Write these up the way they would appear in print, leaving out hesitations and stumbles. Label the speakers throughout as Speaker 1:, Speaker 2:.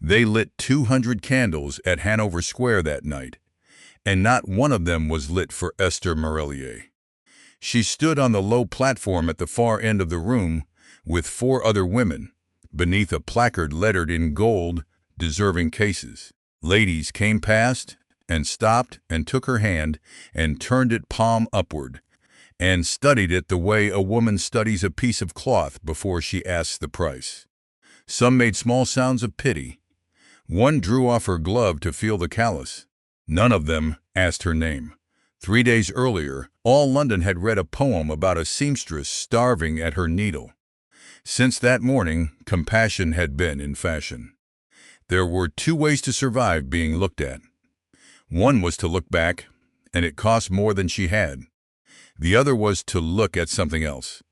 Speaker 1: They lit 200 candles at Hanover Square that night, and not one of them was lit for Esther Morellier. She stood on the low platform at the far end of the room with 4 other women, beneath a placard lettered in gold, "Deserving Cases." Ladies came past and stopped and took her hand and turned it palm upward, and studied it the way a woman studies a piece of cloth before she asks the price. Some made small sounds of pity. One drew off her glove to feel the callus. None of them asked her name. 3 days earlier, all London had read a poem about a seamstress starving at her needle. Since that morning, compassion had been in fashion. There were 2 ways to survive being looked at. One was to look back, and it cost more than she had. The other was to look at something else.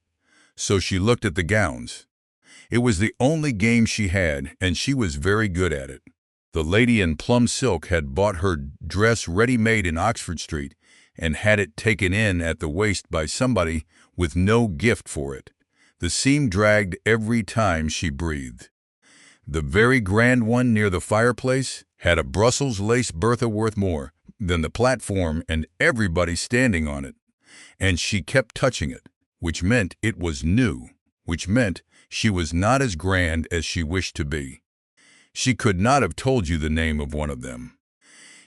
Speaker 1: So she looked at the gowns. It was the only game she had, and she was very good at it. The lady in plum silk had bought her dress ready-made in Oxford Street and had it taken in at the waist by somebody with no gift for it. The seam dragged every time she breathed. The very grand one near the fireplace had a Brussels lace bertha worth more than the platform and everybody standing on it. And she kept touching it, which meant it was new, which meant she was not as grand as she wished to be. She could not have told you the name of one of them.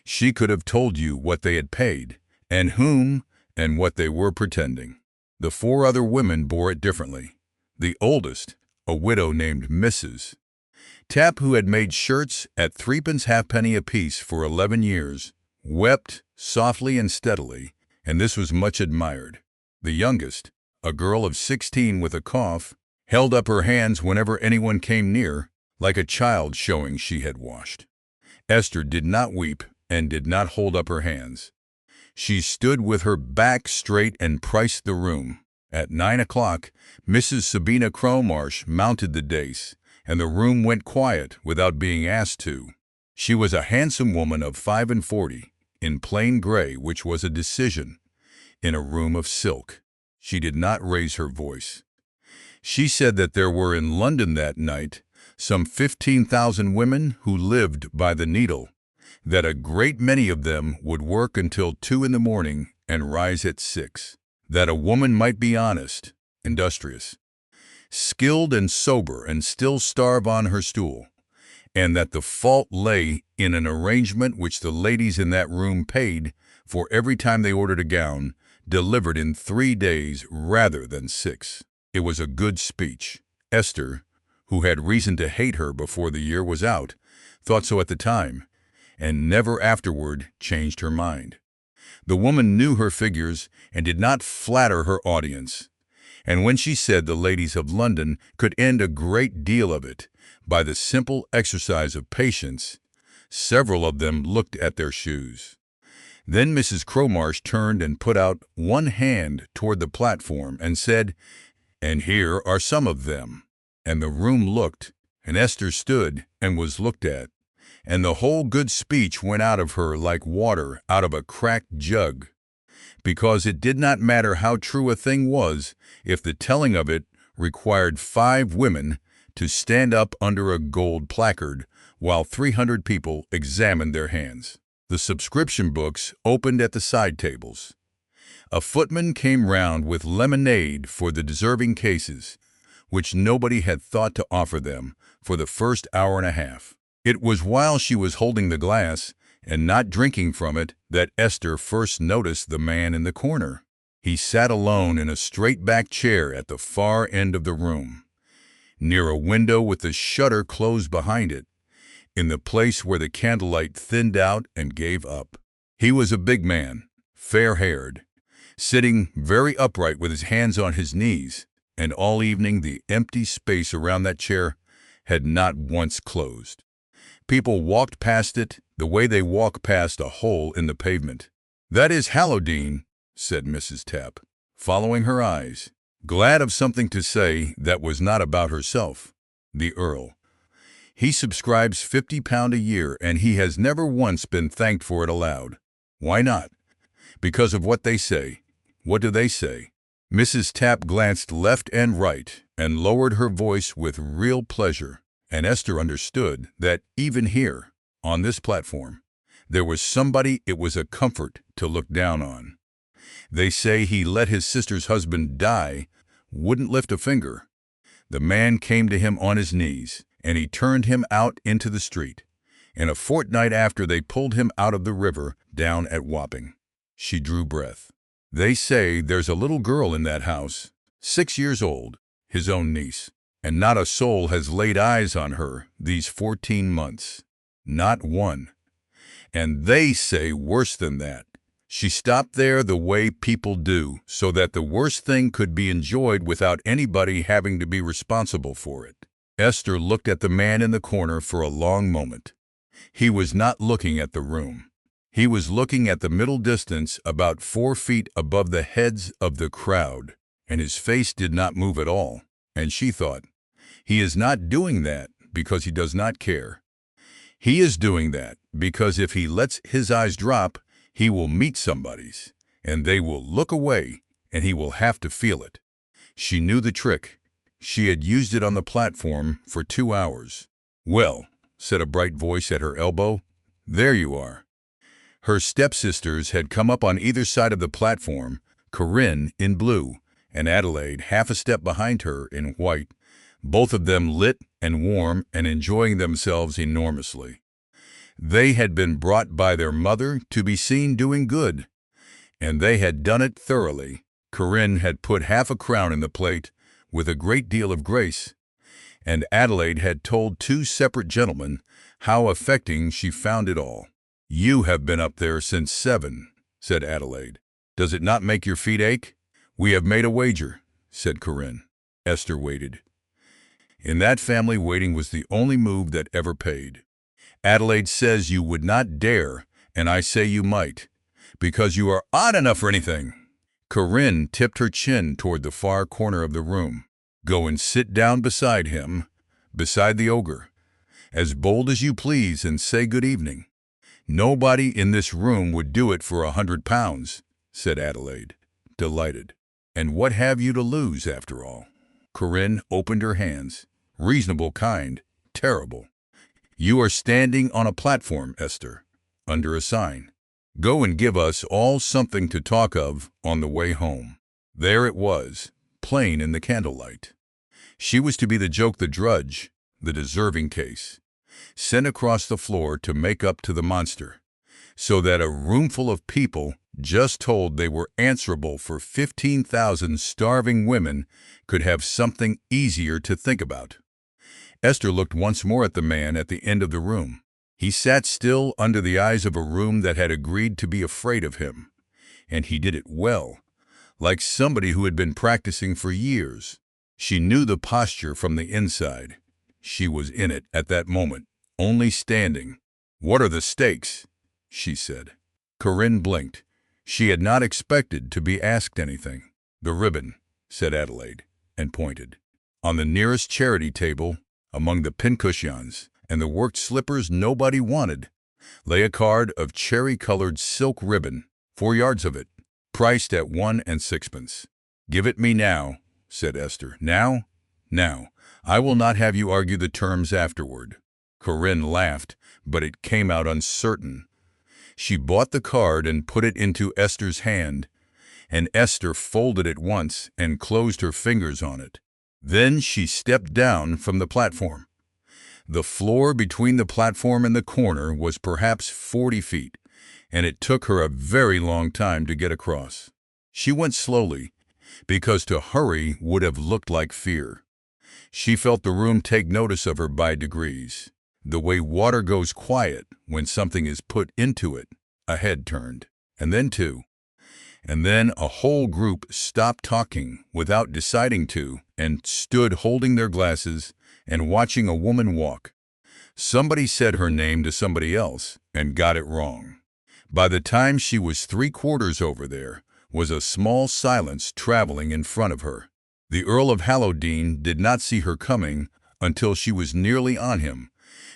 Speaker 1: She could have told you what they had paid, and whom, and what they were pretending. The 4 other women bore it differently. The oldest, a widow named Mrs. Tapp, who had made shirts at 3 halfpenny apiece for 11 years, wept softly and steadily, and this was much admired. The youngest, a girl of 16 with a cough, held up her hands whenever anyone came near, like a child showing she had washed. Esther did not weep and did not hold up her hands. She stood with her back straight and priced the room. At 9 o'clock, Mrs. Sabina Cromarsh mounted the dais, and the room went quiet without being asked to. She was a handsome woman of 45, in plain gray, which was a decision, in a room of silk. She did not raise her voice. She said that there were in London that night some 15,000 women who lived by the needle, that a great many of them would work until 2 in the morning and rise at 6, that a woman might be honest, industrious, skilled and sober and still starve on her stool, and that the fault lay in an arrangement which the ladies in that room paid for every time they ordered a gown, delivered in 3 days rather than 6. It was a good speech. Esther, who had reason to hate her before the year was out, thought so at the time, and never afterward changed her mind. The woman knew her figures and did not flatter her audience. And when she said the ladies of London could end a great deal of it by the simple exercise of patience, several of them looked at their shoes. Then Mrs. Cromarsh turned and put out one hand toward the platform and said, "And here are some of them." And the room looked, and Esther stood and was looked at, and the whole good speech went out of her like water out of a cracked jug, because it did not matter how true a thing was if the telling of it required 5 women to stand up under a gold placard while 300 people examined their hands. The subscription books opened at the side tables. A footman came round with lemonade for the deserving cases, which nobody had thought to offer them for the first hour and a half. It was while she was holding the glass and not drinking from it that Esther first noticed the man in the corner. He sat alone in a straight-back chair at the far end of the room, near a window with the shutter closed behind it, in the place where the candlelight thinned out and gave up. He was a big man, fair-haired, sitting very upright with his hands on his knees, and all evening the empty space around that chair had not once closed. People walked past it the way they walk past a hole in the pavement. "That is Hallowdene," said Mrs. Tapp, following her eyes, glad of something to say that was not about herself. "The Earl. He subscribes £50 a year, and he has never once been thanked for it aloud. Why not? Because of what they say. What do they say?" Mrs. Tapp glanced left and right and lowered her voice with real pleasure. And Esther understood that even here, on this platform, there was somebody it was a comfort to look down on. They say he let his sister's husband die, wouldn't lift a finger. The man came to him on his knees, and he turned him out into the street. And a fortnight after, they pulled him out of the river down at Wapping. She drew breath. They say there's a little girl in that house, 6 years old, his own niece, and not a soul has laid eyes on her these 14 months. Not one. And they say worse than that. She stopped there the way people do, so that the worst thing could be enjoyed without anybody having to be responsible for it. Esther looked at the man in the corner for a long moment. He was not looking at the room. He was looking at the middle distance about 4 feet above the heads of the crowd, and his face did not move at all. And she thought, he is not doing that because he does not care. He is doing that because if he lets his eyes drop, he will meet somebody's, and they will look away, and he will have to feel it. She knew the trick. She had used it on the platform for 2 hours. "Well," said a bright voice at her elbow, "there you are." Her stepsisters had come up on either side of the platform, Corinne in blue, and Adelaide half a step behind her in white, both of them lit and warm and enjoying themselves enormously. They had been brought by their mother to be seen doing good, and they had done it thoroughly. Corinne had put half a crown in the plate with a great deal of grace, and Adelaide had told 2 separate gentlemen how affecting she found it all. "You have been up there since 7, said Adelaide. "Does it not make your feet ache?" "We have made a wager," said Corinne. Esther waited. In that family, waiting was the only move that ever paid. "Adelaide says you would not dare, and I say you might, because you are odd enough for anything." Corinne tipped her chin toward the far corner of the room. "Go and sit down beside him, beside the ogre, as bold as you please, and say good evening." "Nobody in this room would do it for £100, said Adelaide, delighted. "And what have you to lose, after all?" Corinne opened her hands. "Reasonable kind, terrible. You are standing on a platform, Esther, under a sign. Go and give us all something to talk of on the way home." There it was, plain in the candlelight. She was to be the joke, the drudge, the deserving case, sent across the floor to make up to the monster, so that a roomful of people just told they were answerable for 15,000 starving women could have something easier to think about. Esther looked once more at the man at the end of the room. He sat still under the eyes of a room that had agreed to be afraid of him, and he did it well, like somebody who had been practicing for years. She knew the posture from the inside. She was in it at that moment, only standing. "What are the stakes?" she said. Corinne blinked. She had not expected to be asked anything. "The ribbon," said Adelaide, and pointed. On the nearest charity table, among the pincushions and the worked slippers nobody wanted, lay a card of cherry-colored silk ribbon, 4 yards of it, priced at 1 and 6pence. "Give it me now," said Esther. "Now? Now. I will not have you argue the terms afterward." Corinne laughed, but it came out uncertain. She bought the card and put it into Esther's hand, and Esther folded it once and closed her fingers on it. Then she stepped down from the platform. The floor between the platform and the corner was perhaps 40 feet, and it took her a very long time to get across. She went slowly, because to hurry would have looked like fear. She felt the room take notice of her by degrees. The way water goes quiet when something is put into it. A head turned, and then 2. And then a whole group stopped talking without deciding to, and stood holding their glasses and watching a woman walk. Somebody said her name to somebody else and got it wrong. By the time she was 3/4 over there, was a small silence traveling in front of her. The Earl of Hallowdene did not see her coming until she was nearly on him,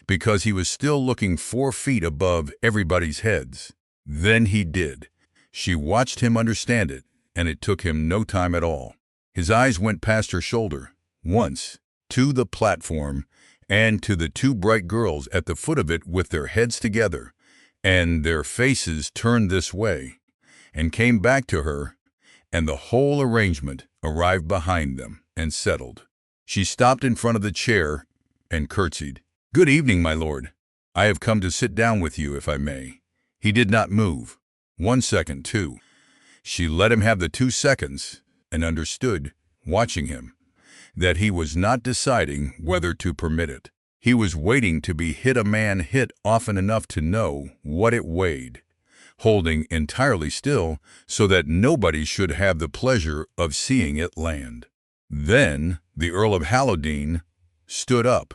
Speaker 1: because he was still looking 4 feet above everybody's heads. Then he did. She watched him understand it, and it took him no time at all. His eyes went past her shoulder, once, to the platform, and to the two bright girls at the foot of it with their heads together, and their faces turned this way, and came back to her, and the whole arrangement arrived behind them and settled. She stopped in front of the chair and curtsied. "Good evening, my lord. I have come to sit down with you, if I may." He did not move. 1 second, 2. She let him have the 2 seconds and understood, watching him, that he was not deciding whether to permit it. He was waiting to be hit a man hit often enough to know what it weighed, holding entirely still so that nobody should have the pleasure of seeing it land. Then the Earl of Hallodean stood up.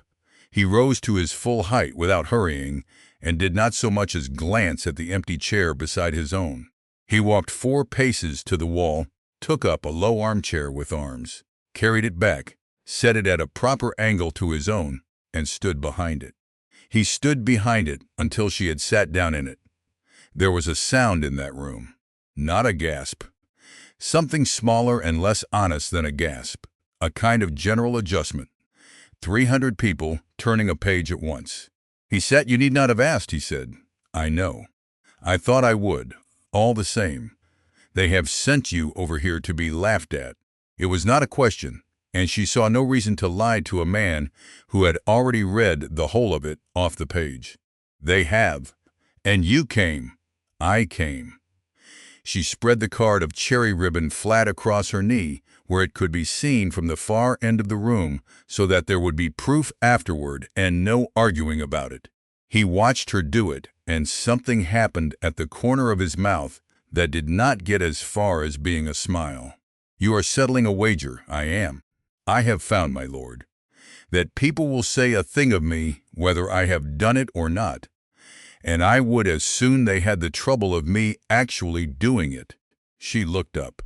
Speaker 1: He rose to his full height without hurrying, and did not so much as glance at the empty chair beside his own. He walked 4 paces to the wall, took up a low armchair with arms, carried it back, set it at a proper angle to his own, and stood behind it. He stood behind it until she had sat down in it. There was a sound in that room, not a gasp. Something smaller and less honest than a gasp, a kind of general adjustment. 300 people turning a page at once. He sat. "You need not have asked," he said. "I know. I thought I would. All the same, they have sent you over here to be laughed at." It was not a question, and she saw no reason to lie to a man who had already read the whole of it off the page. "They have. And you came. I came." She spread the card of cherry ribbon flat across her knee, where it could be seen from the far end of the room, so that there would be proof afterward and no arguing about it. He watched her do it, and something happened at the corner of his mouth that did not get as far as being a smile. "You are settling a wager." "I am. I have found, my lord, that people will say a thing of me whether I have done it or not, and I would as soon they had the trouble of me actually doing it." She looked up.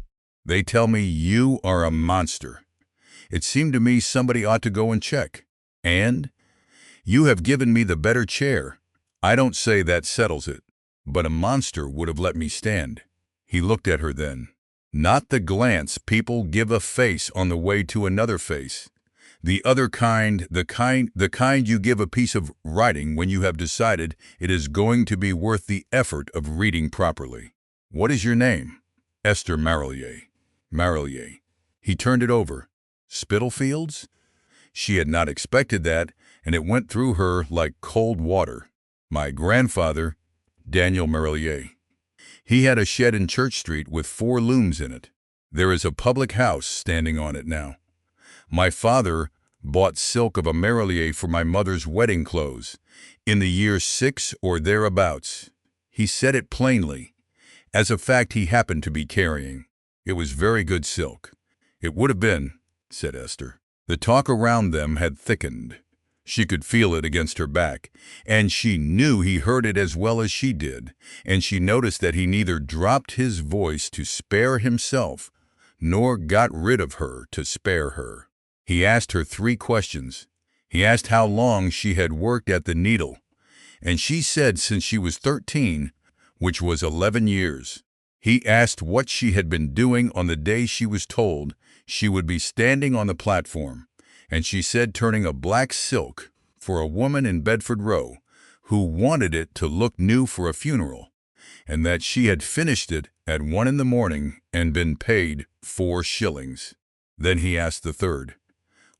Speaker 1: "They tell me you are a monster. It seemed to me somebody ought to go and check. And you have given me the better chair. I don't say that settles it, but a monster would have let me stand." He looked at her then. Not the glance people give a face on the way to another face. The other kind, the kind you give a piece of writing when you have decided it is going to be worth the effort of reading properly. "What is your name?" "Esther Marillier." "Marillier." He turned it over. "Spitalfields?" She had not expected that, and it went through her like cold water. "My grandfather, Daniel Marillier. He had a shed in Church Street with 4 looms in it. There is a public house standing on it now. My father bought silk of a Marillier for my mother's wedding clothes in the year 6 or thereabouts." He said it plainly, as a fact he happened to be carrying. "It was very good silk." "It would have been," said Esther. The talk around them had thickened. She could feel it against her back, and she knew he heard it as well as she did, and she noticed that he neither dropped his voice to spare himself, nor got rid of her to spare her. He asked her 3 questions. He asked how long she had worked at the needle, and she said since she was 13, which was 11 years. He asked what she had been doing on the day she was told she would be standing on the platform, and she said turning a black silk for a woman in Bedford Row who wanted it to look new for a funeral, and that she had finished it at 1 in the morning and been paid 4 shillings. Then he asked the 3rd,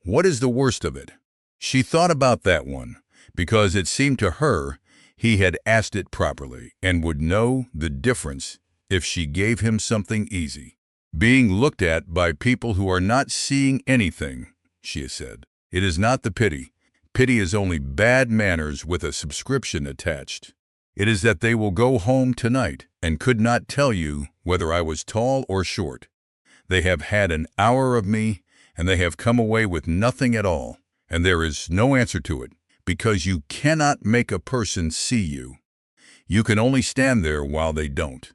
Speaker 1: "What is the worst of it?" She thought about that one, because it seemed to her he had asked it properly and would know the difference if she gave him something easy. "Being looked at by people who are not seeing anything," she said. "It is not the pity. Pity is only bad manners with a subscription attached. It is that they will go home tonight and could not tell you whether I was tall or short. They have had an hour of me, and they have come away with nothing at all, and there is no answer to it, because you cannot make a person see you. You can only stand there while they don't."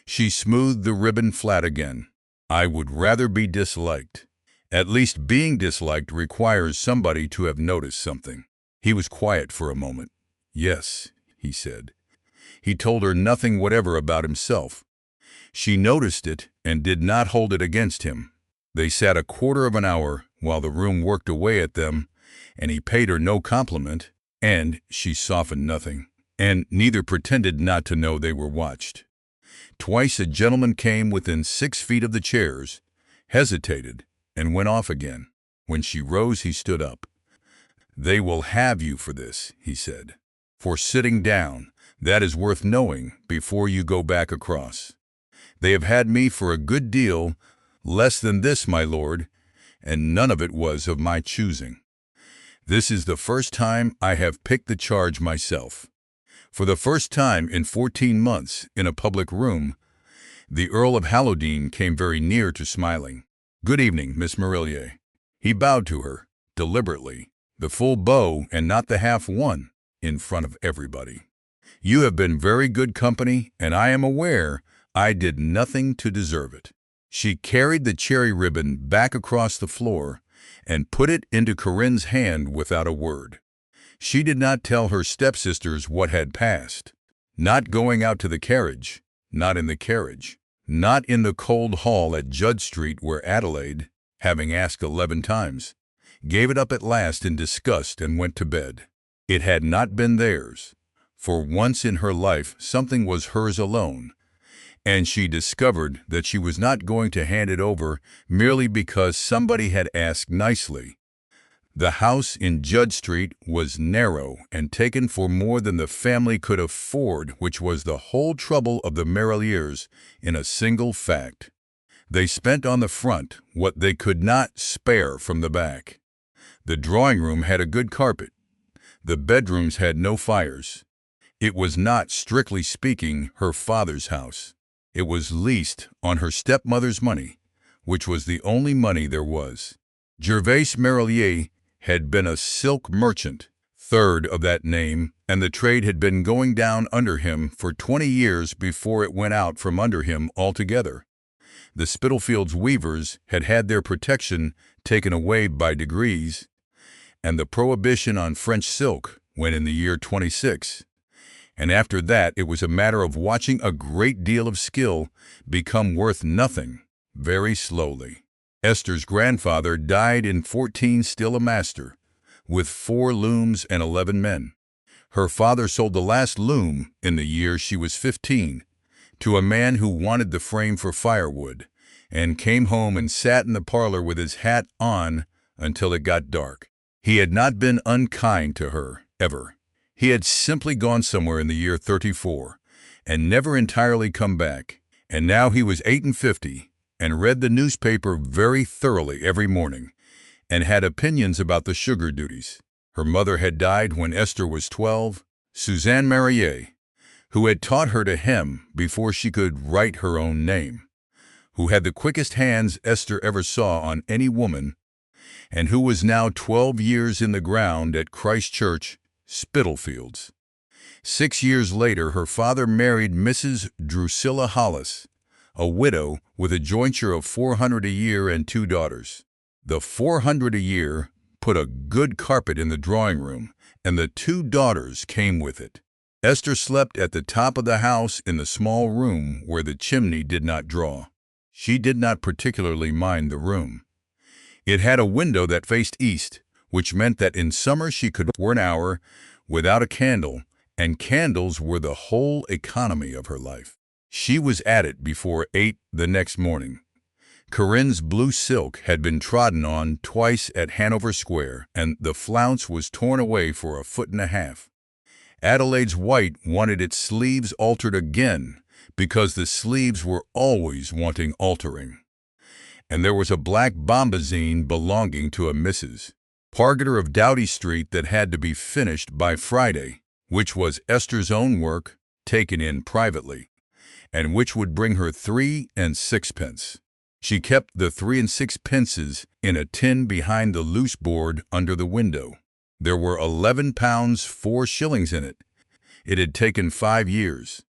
Speaker 1: She smoothed the ribbon flat again. "I would rather be disliked. At least being disliked requires somebody to have noticed something." He was quiet for a moment. "Yes," he said. He told her nothing whatever about himself. She noticed it and did not hold it against him. They sat a quarter of an hour while the room worked away at them and he paid her no compliment, and she softened nothing, and neither pretended not to know they were watched. Twice a gentleman came within 6 feet of the chairs, hesitated, and went off again. When she rose, he stood up. "They will have you for this," he said. "For sitting down. That is worth knowing before you go back across. They have had me for a good deal less than this, my lord, and none of it was of my choosing. This is the first time I have picked the charge myself." For the first time in 14 months in a public room, the Earl of Hallowdene came very near to smiling. "Good evening, Miss Marillier." He bowed to her, deliberately, the full bow and not the half one, in front of everybody. "You have been very good company, and I am aware I did nothing to deserve it." She carried the cherry ribbon back across the floor and put it into Corinne's hand without a word. She did not tell her stepsisters what had passed. Not going out to the carriage, not in the carriage, not in the cold hall at Judd Street where Adelaide, having asked 11 times, gave it up at last in disgust and went to bed. It had not been theirs. For once in her life something was hers alone, and she discovered that she was not going to hand it over merely because somebody had asked nicely. The house in Judd Street was narrow and taken for more than the family could afford, which was the whole trouble of the Marilliers in a single fact. They spent on the front what they could not spare from the back. The drawing-room had a good carpet. The bedrooms had no fires. It was not, strictly speaking, her father's house. It was leased on her stepmother's money, which was the only money there was. Gervais Marillier had been a silk merchant, third of that name, and the trade had been going down under him for 20 years before it went out from under him altogether. The Spitalfields weavers had had their protection taken away by degrees, and the prohibition on French silk went in the year 26. And after that it was a matter of watching a great deal of skill become worth nothing, very slowly. Esther's grandfather died in 14, still a master, with 4 looms and 11 men. Her father sold the last loom in the year she was 15 to a man who wanted the frame for firewood, and came home and sat in the parlor with his hat on until it got dark. He had not been unkind to her, ever. He had simply gone somewhere in the year 34, and never entirely come back, and now he was 58, and read the newspaper very thoroughly every morning, and had opinions about the sugar duties. Her mother had died when Esther was 12, Suzanne Marillier, who had taught her to hem before she could write her own name, who had the quickest hands Esther ever saw on any woman, and who was now 12 years in the ground at Christ Church, Spitalfields. 6 years later, her father married Mrs. Drusilla Hollis, a widow with a jointure of $400 a year and 2 daughters. The $400 a year put a good carpet in the drawing room, and the 2 daughters came with it. Esther slept at the top of the house in the small room where the chimney did not draw. She did not particularly mind the room. It had a window that faced east, which meant that in summer she could work an hour without a candle, and candles were the whole economy of her life. She was at it before 8 the next morning. Corinne's blue silk had been trodden on twice at Hanover Square, and the flounce was torn away for 1.5 feet. Adelaide's white wanted its sleeves altered again, because the sleeves were always wanting altering. And there was a black bombazine belonging to a Mrs. Pargeter of Doughty Street that had to be finished by Friday, which was Esther's own work, taken in privately, and which would bring her 3 and 6 pence. She kept the 3 and 6 pences in a tin behind the loose board under the window. There were 11 pounds 4 shillings in it. It had taken 5 years.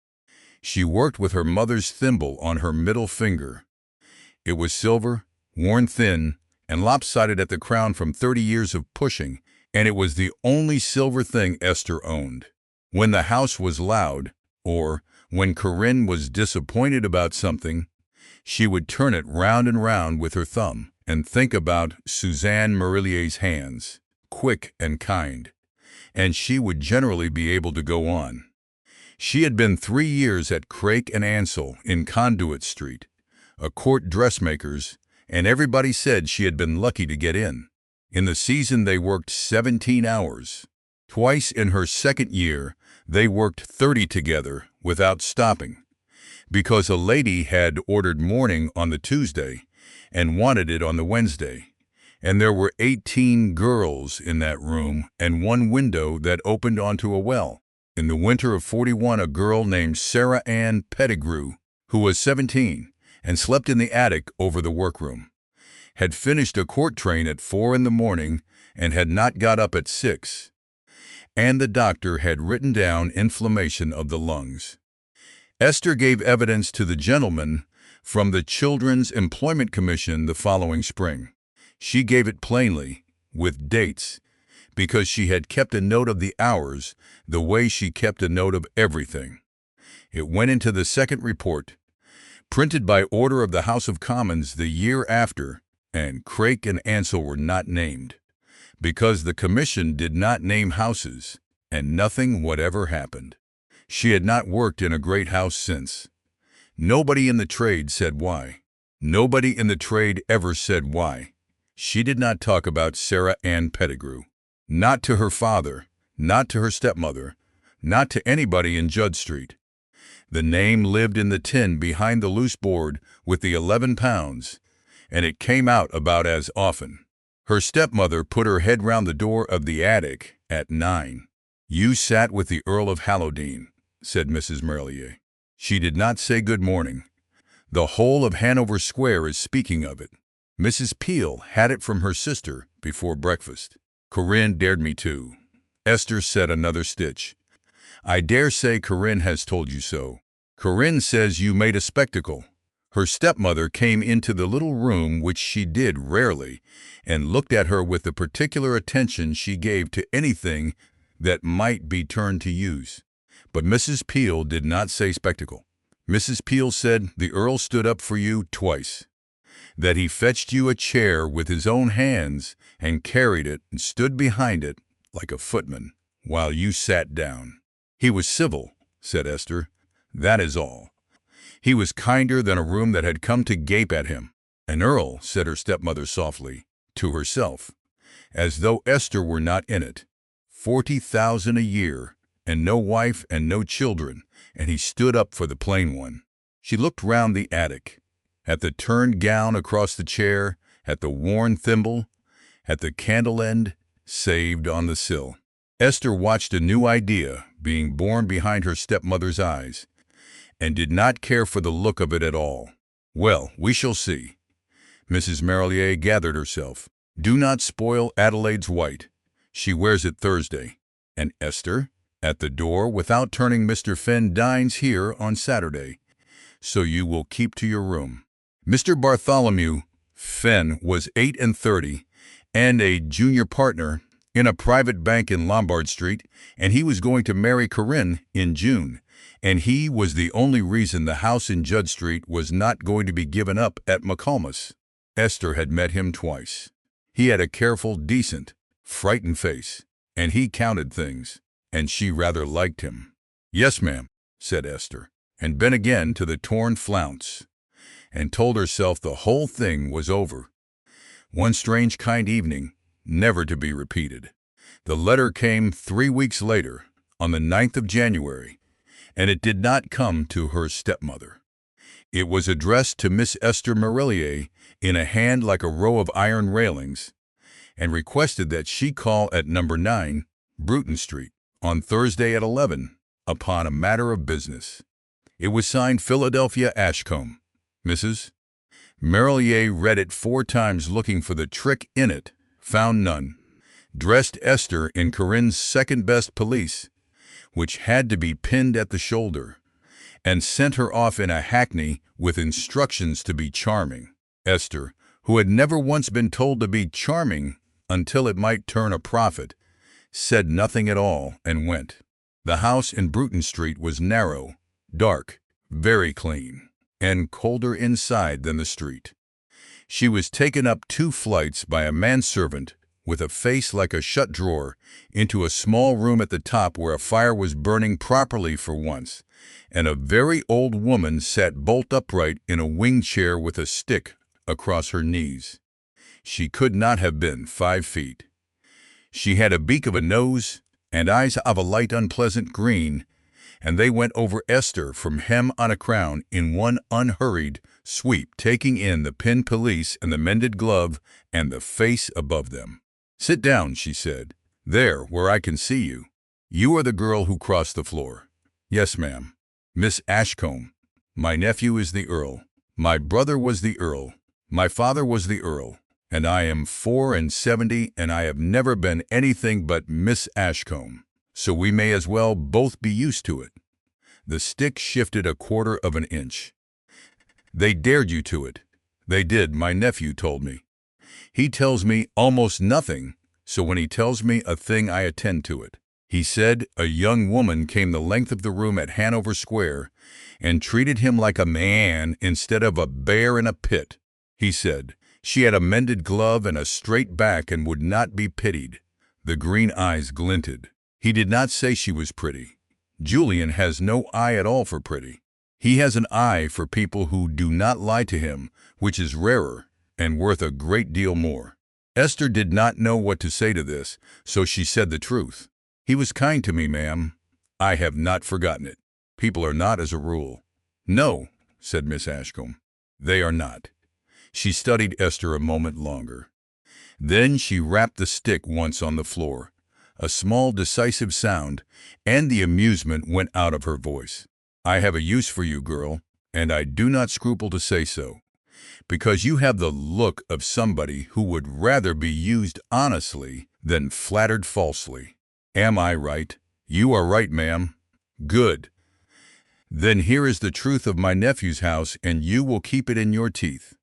Speaker 1: She worked with her mother's thimble on her middle finger. It was silver, worn thin, and lopsided at the crown from 30 years of pushing, and it was the only silver thing Esther owned. When the house was loud, or when Corinne was disappointed about something, she would turn it round and round with her thumb and think about Suzanne Marillier's hands. quick and kind, and she would generally be able to go on. She had been 3 years at Craik and Ansell in Conduit Street, a court dressmaker's, and everybody said she had been lucky to get in. In the season they worked 17 hours. Twice in her second year, they worked 30 together without stopping, because a lady had ordered morning on the Tuesday and wanted it on the Wednesday. And there were 18 girls in that room and one window that opened onto a well. In the winter of 41, a girl named Sarah Ann Pettigrew, who was 17 and slept in the attic over the workroom, had finished a court train at 4 in the morning and had not got up at 6. And the doctor had written down inflammation of the lungs. Esther gave evidence to the gentleman from the Children's Employment Commission the following spring. She gave it plainly, with dates, because she had kept a note of the hours the way she kept a note of everything. It went into the second report, printed by order of the House of Commons the year after, and Craik and Ansell were not named, because the commission did not name houses, and nothing whatever happened. She had not worked in a great house since. Nobody in the trade said why. Nobody in the trade ever said why. She did not talk about Sarah Ann Pettigrew. Not to her father, not to her stepmother, not to anybody in Judd Street. The name lived in the tin behind the loose board with the 11 pounds, and it came out about as often. Her stepmother put her head round the door of the attic at 9. "You sat with the Earl of Hallowdene," said Mrs. Merlier. She did not say good morning. The whole of Hanover Square is speaking of it. Mrs. Peel had it from her sister before breakfast. "Corinne dared me to." Esther said another stitch. "I dare say Corinne has told you so. Corinne says you made a spectacle." Her stepmother came into the little room, which she did rarely, and looked at her with the particular attention she gave to anything that might be turned to use. But Mrs. Peel did not say spectacle. Mrs. Peel said the Earl stood up for you twice, that he fetched you a chair with his own hands and carried it and stood behind it like a footman while you sat down. "He was civil," said Esther. "That is all. He was kinder than a room that had come to gape at him." "An earl," said her stepmother softly, to herself, as though Esther were not in it. 40,000 a year, and no wife and no children, and he stood up for the plain one. She looked round the attic, at the turned gown across the chair, at the worn thimble, at the candle end saved on the sill. Esther watched a new idea being born behind her stepmother's eyes, and did not care for the look of it at all. "Well, we shall see." Mrs. Merlier gathered herself. "Do not spoil Adelaide's white. She wears it Thursday. And Esther, at the door without turning. Mr. Fenn dines here on Saturday, so you will keep to your room." Mr. Bartholomew Fenn was 38 and a junior partner in a private bank in Lombard Street, and he was going to marry Corinne in June, and he was the only reason the house in Judd Street was not going to be given up at McCalmus. Esther had met him twice. He had a careful, decent, frightened face, and he counted things, and she rather liked him. "Yes, ma'am," said Esther, and bent again to the torn flounce, and told herself the whole thing was over. One strange kind evening, never to be repeated. The letter came 3 weeks later, on the 9th of January, and it did not come to her stepmother. It was addressed to Miss Esther Merlier in a hand like a row of iron railings, and requested that she call at No. 9, Bruton Street, on Thursday at 11, upon a matter of business. It was signed Philadelphia Ashcombe. Mrs. Merlier read it 4 times, looking for the trick in it, found none, dressed Esther in Corinne's second-best pelisse, which had to be pinned at the shoulder, and sent her off in a hackney with instructions to be charming. Esther, who had never once been told to be charming until it might turn a profit, said nothing at all and went. The house in Bruton Street was narrow, dark, very clean, and colder inside than the street. She was taken up 2 flights by a manservant with a face like a shut drawer, into a small room at the top where a fire was burning properly for once, and a very old woman sat bolt upright in a wing chair with a stick across her knees. She could not have been 5 feet. She had a beak of a nose and eyes of a light unpleasant green, and they went over Esther from hem on a crown in one unhurried sweep, taking in the pinned pelisse and the mended glove and the face above them. "Sit down," she said, "there, where I can see you. You are the girl who crossed the floor." "Yes, ma'am." "Miss Ashcombe. My nephew is the Earl. My brother was the Earl. My father was the Earl. And I am 74, and I have never been anything but Miss Ashcombe. So we may as well both be used to it." The stick shifted a quarter of an inch. "They dared you to it." "They did, my nephew told me. He tells me almost nothing, so when he tells me a thing I attend to it. He said a young woman came the length of the room at Hanover Square and treated him like a man instead of a bear in a pit. He said she had a mended glove and a straight back and would not be pitied." The green eyes glinted. "He did not say she was pretty. Julian has no eye at all for pretty. He has an eye for people who do not lie to him, which is rarer and worth a great deal more." Esther did not know what to say to this, so she said the truth. "He was kind to me, ma'am. I have not forgotten it. People are not as a rule." "No," said Miss Ashcombe, "they are not." She studied Esther a moment longer. Then she rapped the stick once on the floor, a small decisive sound, and the amusement went out of her voice. "I have a use for you, girl, and I do not scruple to say so, because you have the look of somebody who would rather be used honestly than flattered falsely. Am I right?" "You are right, ma'am." "Good. Then here is the truth of my nephew's house, and you will keep it in your teeth."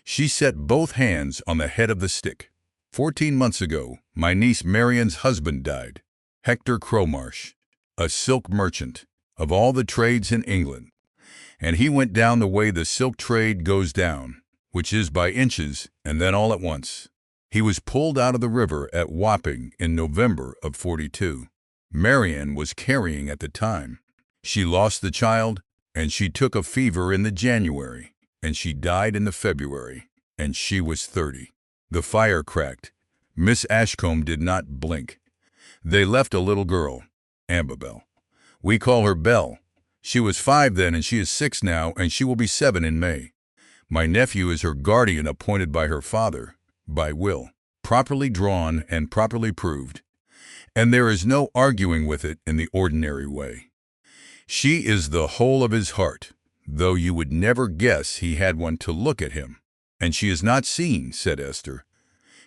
Speaker 1: She set both hands on the head of the stick. 14 months ago, my niece Marian's husband died, Hector Cromarsh, a silk merchant, of all the trades in England. And he went down the way the silk trade goes down, which is by inches and then all at once. He was pulled out of the river at Wapping in November of '42. Marian was carrying at the time. She lost the child, and she took a fever in the January, and she died in the February, and she was 30. The fire cracked. Miss Ashcombe did not blink. They left a little girl, Amabel. We call her Belle. She was 5 then, and she is 6 now, and she will be 7 in May. My nephew is her guardian appointed by her father, by will, properly drawn and properly proved, and there is no arguing with it in the ordinary way. She is the whole of his heart, though you would never guess he had one to look at him. "And she is not seen," said Esther.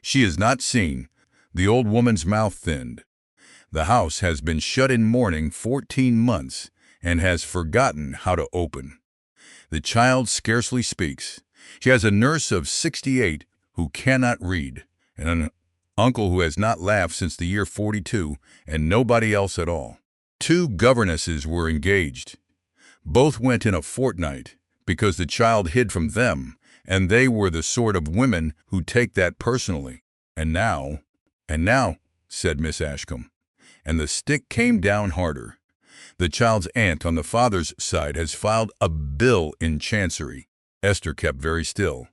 Speaker 1: "She is not seen." The old woman's mouth thinned. "The house has been shut in mourning 14 months and has forgotten how to open. The child scarcely speaks. She has a nurse of 68 who cannot read, and an uncle who has not laughed since the year '42, and nobody else at all. 2 governesses were engaged. Both went in a fortnight, because the child hid from them, and they were the sort of women who take that personally. And now, said Miss Ashcombe, and the stick came down harder. The child's aunt on the father's side has filed a bill in Chancery." Esther kept very still.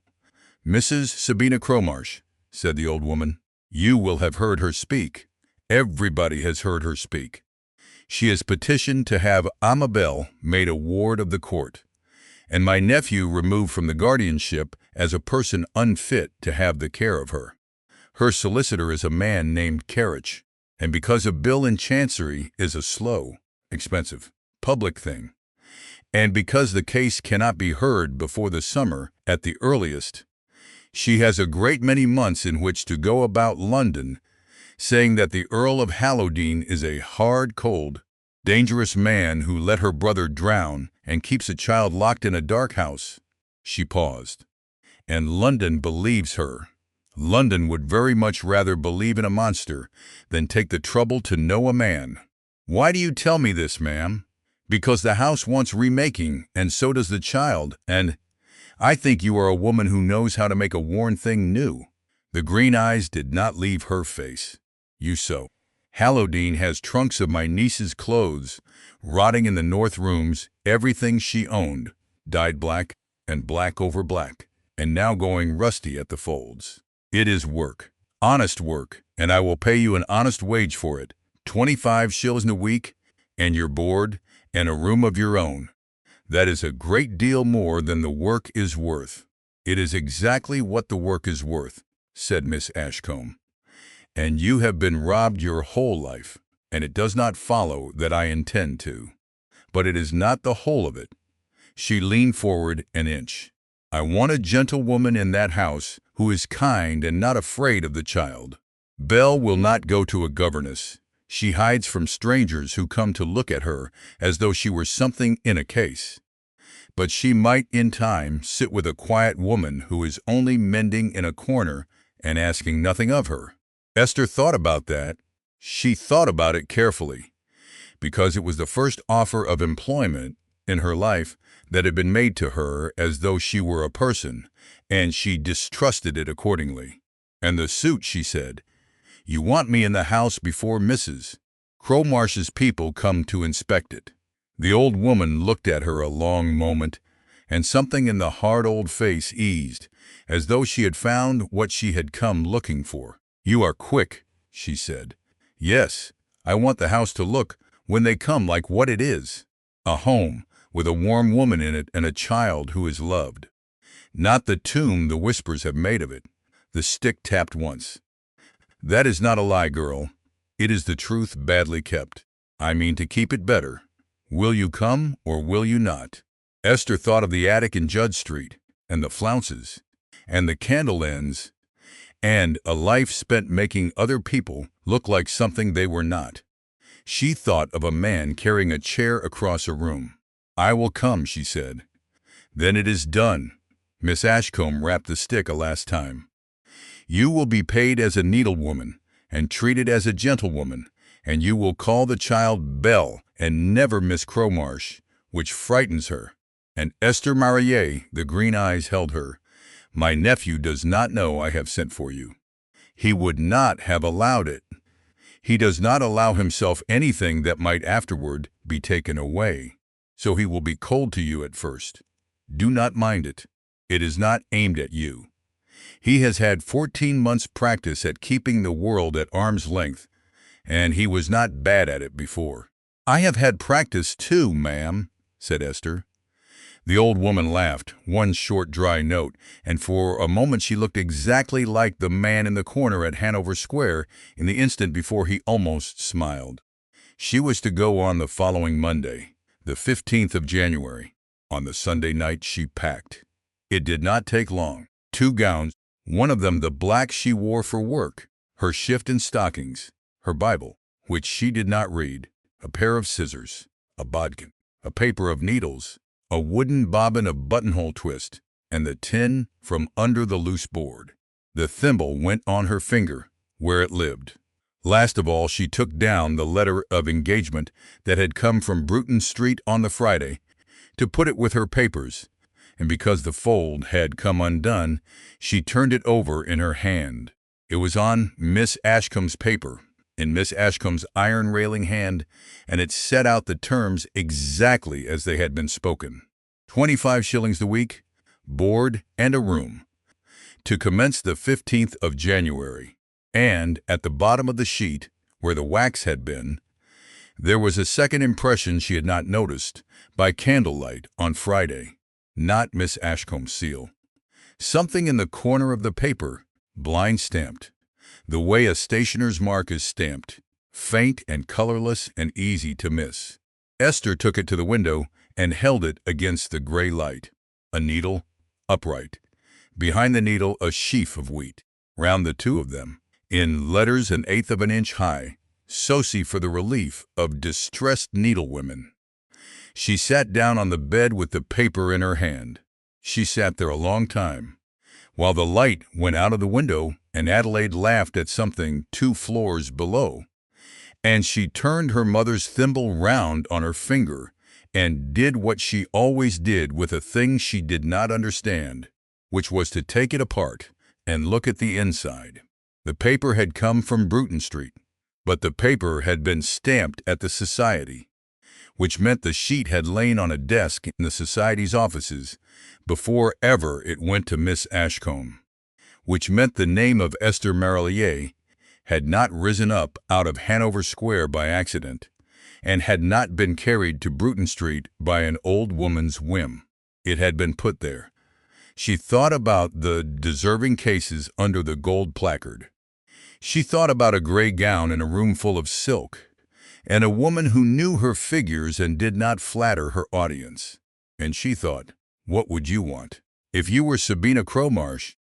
Speaker 1: "Mrs. Sabina Cromarsh," said the old woman, "you will have heard her speak. Everybody has heard her speak. She has petitioned to have Amabel made a ward of the court, and my nephew removed from the guardianship as a person unfit to have the care of her. Her solicitor is a man named Carriage, and because a bill in Chancery is a slow, expensive, public thing, and because the case cannot be heard before the summer at the earliest, she has a great many months in which to go about London saying that the Earl of Hallowdene is a hard, cold, dangerous man who let her brother drown and keeps a child locked in a dark house." She paused. "And London believes her. London would very much rather believe in a monster than take the trouble to know a man." "Why do you tell me this, ma'am?" "Because the house wants remaking, and so does the child, and I think you are a woman who knows how to make a worn thing new." The green eyes did not leave her face. "You so. Halloween has trunks of my niece's clothes, rotting in the north rooms, everything she owned, dyed black and black over black, and now going rusty at the folds. It is work, honest work, and I will pay you an honest wage for it, 25 shillings a week, and your board, and a room of your own. That is a great deal more than the work is worth." "It is exactly what the work is worth," said Miss Ashcombe. "And you have been robbed your whole life, and it does not follow that I intend to. But it is not the whole of it." She leaned forward an inch. "I want a gentlewoman in that house who is kind and not afraid of the child. Belle will not go to a governess. She hides from strangers who come to look at her as though she were something in a case. But she might, in time, sit with a quiet woman who is only mending in a corner and asking nothing of her." Esther thought about that. She thought about it carefully, because it was the first offer of employment in her life that had been made to her as though she were a person, and she distrusted it accordingly. "And the suit," she said. "You want me in the house before Mrs. Cromarsh's people come to inspect it." The old woman looked at her a long moment, and something in the hard old face eased, as though she had found what she had come looking for. "You are quick," she said. "Yes, I want the house to look, when they come, like what it is. A home, with a warm woman in it and a child who is loved. Not the tomb the whispers have made of it." The stick tapped once. "That is not a lie, girl. It is the truth badly kept. I mean to keep it better. Will you come, or will you not?" Esther thought of the attic in Judd Street, and the flounces, and the candle ends, and a life spent making other people look like something they were not. She thought of a man carrying a chair across a room. "I will come," she said. "Then it is done." Miss Ashcombe rapped the stick a last time. "You will be paid as a needlewoman, and treated as a gentlewoman, and you will call the child Belle, and never Miss Cromarsh, which frightens her." And Esther Marillier, the green eyes held her. "My nephew does not know I have sent for you. He would not have allowed it. He does not allow himself anything that might afterward be taken away. So he will be cold to you at first. Do not mind it. It is not aimed at you. He has had 14 months' practice at keeping the world at arm's length, and he was not bad at it before." "I have had practice too, ma'am," said Esther. The old woman laughed, one short dry note, and for a moment she looked exactly like the man in the corner at Hanover Square in the instant before he almost smiled. She was to go on the following Monday, the 15th of January. On the Sunday night she packed. It did not take long. 2 gowns, one of them the black she wore for work, her shift and stockings, her Bible, which she did not read, a pair of scissors, a bodkin, a paper of needles, a wooden bobbin of buttonhole twist, and the tin from under the loose board. The thimble went on her finger, where it lived. Last of all, she took down the letter of engagement that had come from Bruton Street on the Friday, to put it with her papers, and because the fold had come undone, she turned it over in her hand. It was on Miss Ashcombe's paper, in Miss Ashcombe's iron railing hand, and it set out the terms exactly as they had been spoken. 25 shillings a week, board and a room, to commence the 15th of January. And at the bottom of the sheet, where the wax had been, there was a second impression she had not noticed, by candlelight on Friday, not Miss Ashcombe's seal. Something in the corner of the paper, blind stamped, the way a stationer's mark is stamped, faint and colorless and easy to miss. Esther took it to the window and held it against the gray light. A needle, upright. Behind the needle a sheaf of wheat. Round the 2 of them, in letters 1/8 of an inch high, "Soci for the relief of distressed needlewomen." She sat down on the bed with the paper in her hand. She sat there a long time, while the light went out of the window and Adelaide laughed at something 2 floors below. And she turned her mother's thimble round on her finger and did what she always did with a thing she did not understand, which was to take it apart and look at the inside. The paper had come from Bruton Street, but the paper had been stamped at the Society, which meant the sheet had lain on a desk in the Society's offices before ever it went to Miss Ashcombe, which meant the name of Esther Marelier had not risen up out of Hanover Square by accident, and had not been carried to Bruton Street by an old woman's whim. It had been put there. She thought about the deserving cases under the gold placard. She thought about a gray gown in a room full of silk, and a woman who knew her figures and did not flatter her audience. And she thought, what would you want? If you were Sabina Cromarsh,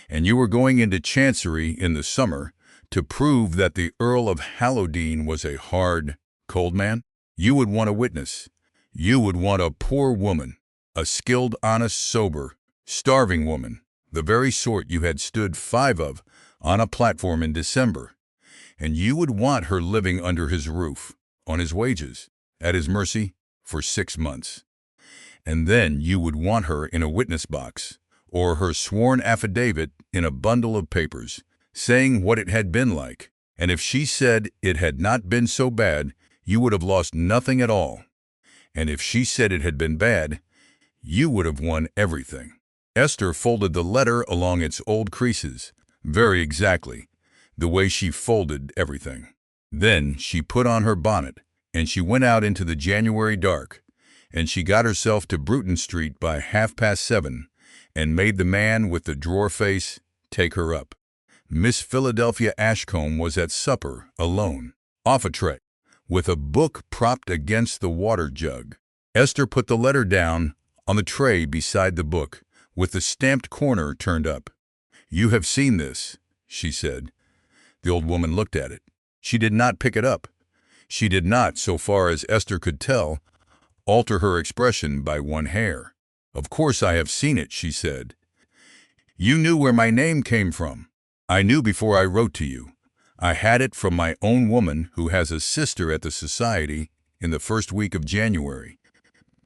Speaker 1: and you were going into Chancery in the summer to prove that the Earl of Hallowdene was a hard, cold man, you would want a witness. You would want a poor woman, a skilled, honest, sober, starving woman, the very sort you had stood 5 of on a platform in December, and you would want her living under his roof, on his wages, at his mercy, for 6 months. And then you would want her in a witness box, or her sworn affidavit in a bundle of papers, saying what it had been like. And if she said it had not been so bad, you would have lost nothing at all. And if she said it had been bad, you would have won everything. Esther folded the letter along its old creases, very exactly, the way she folded everything. Then she put on her bonnet, and she went out into the January dark, and she got herself to Bruton Street by 7:30, and made the man with the drawer face take her up. Miss Philadelphia Ashcombe was at supper, alone, off a tray, with a book propped against the water jug. Esther put the letter down on the tray beside the book, with the stamped corner turned up. "You have seen this," she said. The old woman looked at it. She did not pick it up. She did not, so far as Esther could tell, alter her expression by one hair. "Of course I have seen it," she said. "You knew where my name came from. I knew before I wrote to you. I had it from my own woman who has a sister at the Society in the first week of January."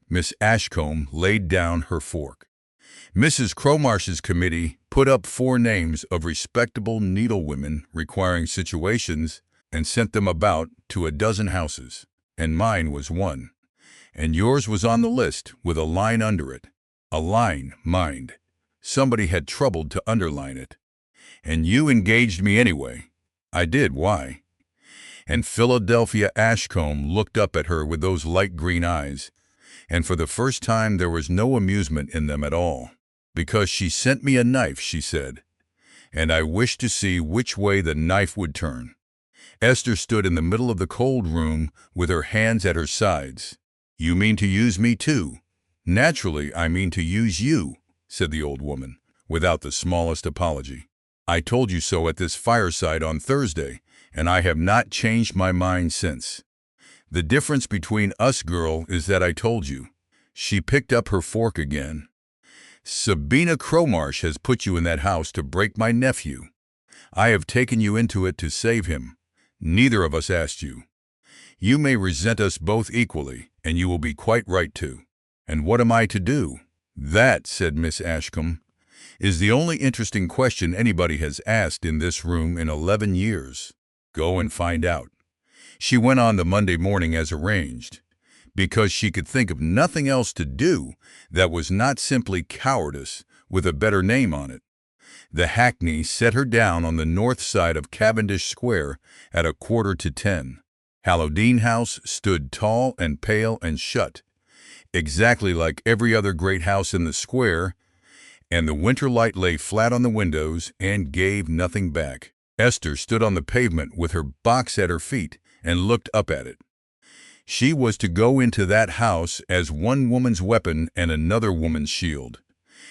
Speaker 1: Miss Ashcombe laid down her fork. Mrs. Cromarsh's committee put up 4 names of respectable needlewomen requiring situations and sent them about to a dozen houses, and mine was one. And yours was on the list with a line under it. A line, mind. Somebody had troubled to underline it. And you engaged me anyway. I did, why? And Philadelphia Ashcombe looked up at her with those light green eyes, and for the first time there was no amusement in them at all. "Because she sent me a knife," she said, "and I wished to see which way the knife would turn." Esther stood in the middle of the cold room with her hands at her sides. "You mean to use me too?" "Naturally, I mean to use you," said the old woman, without the smallest apology. "I told you so at this fireside on Thursday, and I have not changed my mind since. The difference between us, girl, is that I told you." She picked up her fork again. "Sabina Cromarsh has put you in that house to break my nephew. I have taken you into it to save him. Neither of us asked you. You may resent us both equally, and you will be quite right to. And what am I to do?" "That," said Miss Ashcombe, "is the only interesting question anybody has asked in this room in 11 years. Go and find out." She went on the Monday morning as arranged, because she could think of nothing else to do that was not simply cowardice with a better name on it. The hackney set her down on the north side of Cavendish Square at 9:45. Hallowdene House stood tall and pale and shut, exactly like every other great house in the square, and the winter light lay flat on the windows and gave nothing back. Esther stood on the pavement with her box at her feet and looked up at it. She was to go into that house as one woman's weapon and another woman's shield,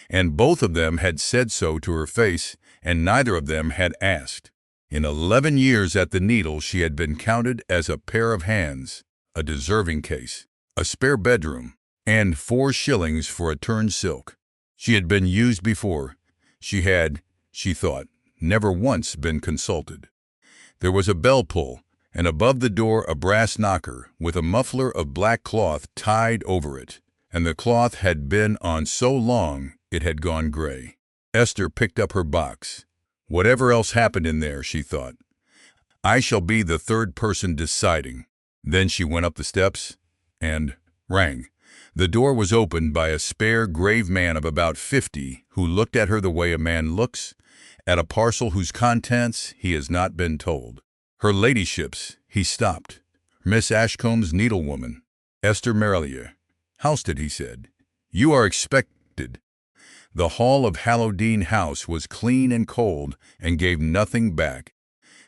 Speaker 1: and both of them had said so to her face, and neither of them had asked. In 11 years at the needle she had been counted as a pair of hands, a deserving case, a spare bedroom, and 4 shillings for a turned silk. She had been used before. She had, she thought, never once been consulted. There was a bell pull, and above the door a brass knocker with a muffler of black cloth tied over it, and the cloth had been on so long it had gone gray. Esther picked up her box. Whatever else happened in there, she thought, I shall be the third person deciding. Then she went up the steps and rang. The door was opened by a spare, grave man of about 50 who looked at her the way a man looks at a parcel whose contents he has not been told. Her ladyship's, he stopped. Miss Ashcomb's needlewoman, Esther Merrill. Halstead, he said. You are expected. The hall of Hallowdene House was clean and cold and gave nothing back.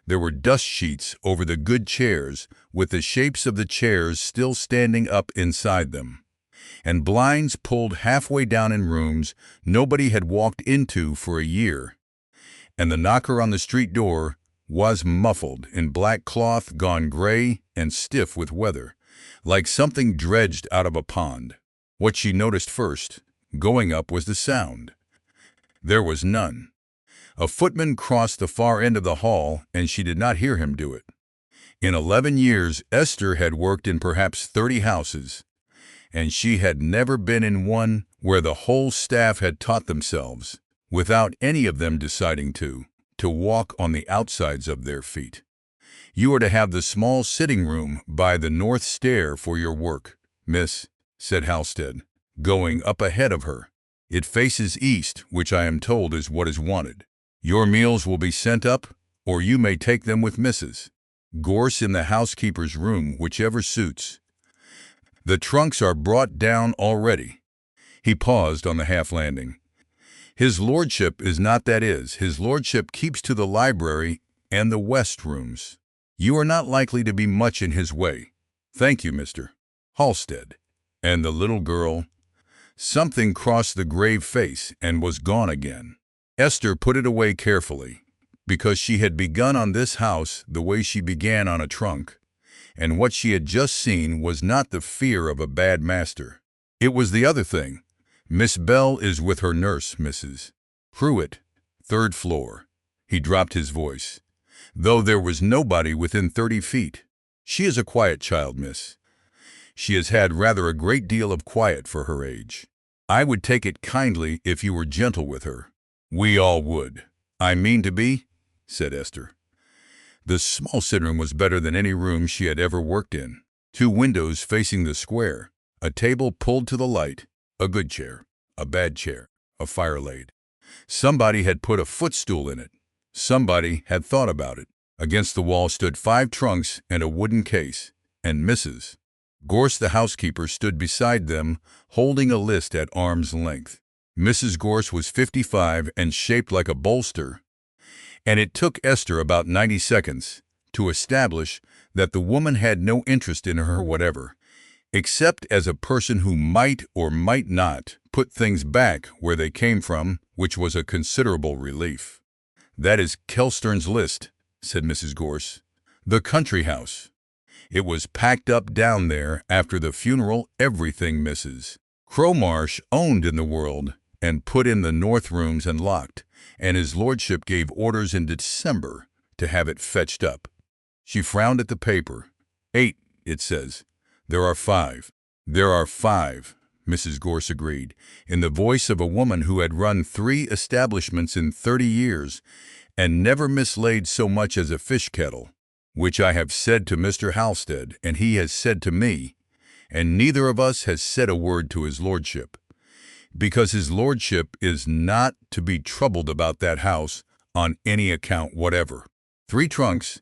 Speaker 1: There were dust sheets over the good chairs, with the shapes of the chairs still standing up inside them, and blinds pulled halfway down in rooms nobody had walked into for a year. And the knocker on the street door was muffled in black cloth gone gray and stiff with weather, like something dredged out of a pond. What she noticed first, going up, was the sound. There was none. A footman crossed the far end of the hall, and she did not hear him do it. In 11 years, Esther had worked in perhaps 30 houses, and she had never been in one where the whole staff had taught themselves, without any of them deciding to walk on the outsides of their feet. You are to have the small sitting room by the north stair for your work, miss, said Halstead, going up ahead of her. It faces east, which I am told is what is wanted. Your meals will be sent up, or you may take them with Mrs. Gorse in the housekeeper's room, whichever suits. The trunks are brought down already. He paused on the half-landing. His lordship is not, that is, his lordship keeps to the library and the west rooms. You are not likely to be much in his way. Thank you, Mr. Halstead. And the little girl? Something crossed the grave face and was gone again. Esther put it away carefully, because she had begun on this house the way she began on a trunk, and what she had just seen was not the fear of a bad master. It was the other thing. Miss Bell is with her nurse, Mrs. Pruitt, 3rd floor. He dropped his voice, though there was nobody within 30 feet. She is a quiet child, miss. She has had rather a great deal of quiet for her age. I would take it kindly if you were gentle with her. We all would. I mean to be, said Esther. The small sitting room was better than any room she had ever worked in. 2 windows facing the square, a table pulled to the light, a good chair, a bad chair, a fire laid. Somebody had put a footstool in it. Somebody had thought about it. Against the wall stood 5 trunks and a wooden case, and Mrs. Gorse, the housekeeper, stood beside them, holding a list at arm's length. Mrs. Gorse was 55 and shaped like a bolster, and it took Esther about 90 seconds to establish that the woman had no interest in her whatever, except as a person who might or might not put things back where they came from, which was a considerable relief. That is Kelstern's list, said Mrs. Gorse. The country house. It was packed up down there after the funeral, everything Mrs. Cromarsh owned in the world, and put in the north rooms and locked, and his lordship gave orders in December to have it fetched up. She frowned at the paper. 8, it says. There are 5. There are 5, Mrs. Gorse agreed, in the voice of a woman who had run 3 establishments in 30 years and never mislaid so much as a fish kettle, which I have said to Mr. Halstead, and he has said to me, and neither of us has said a word to his lordship, because his lordship is not to be troubled about that house on any account whatever. 3 trunks,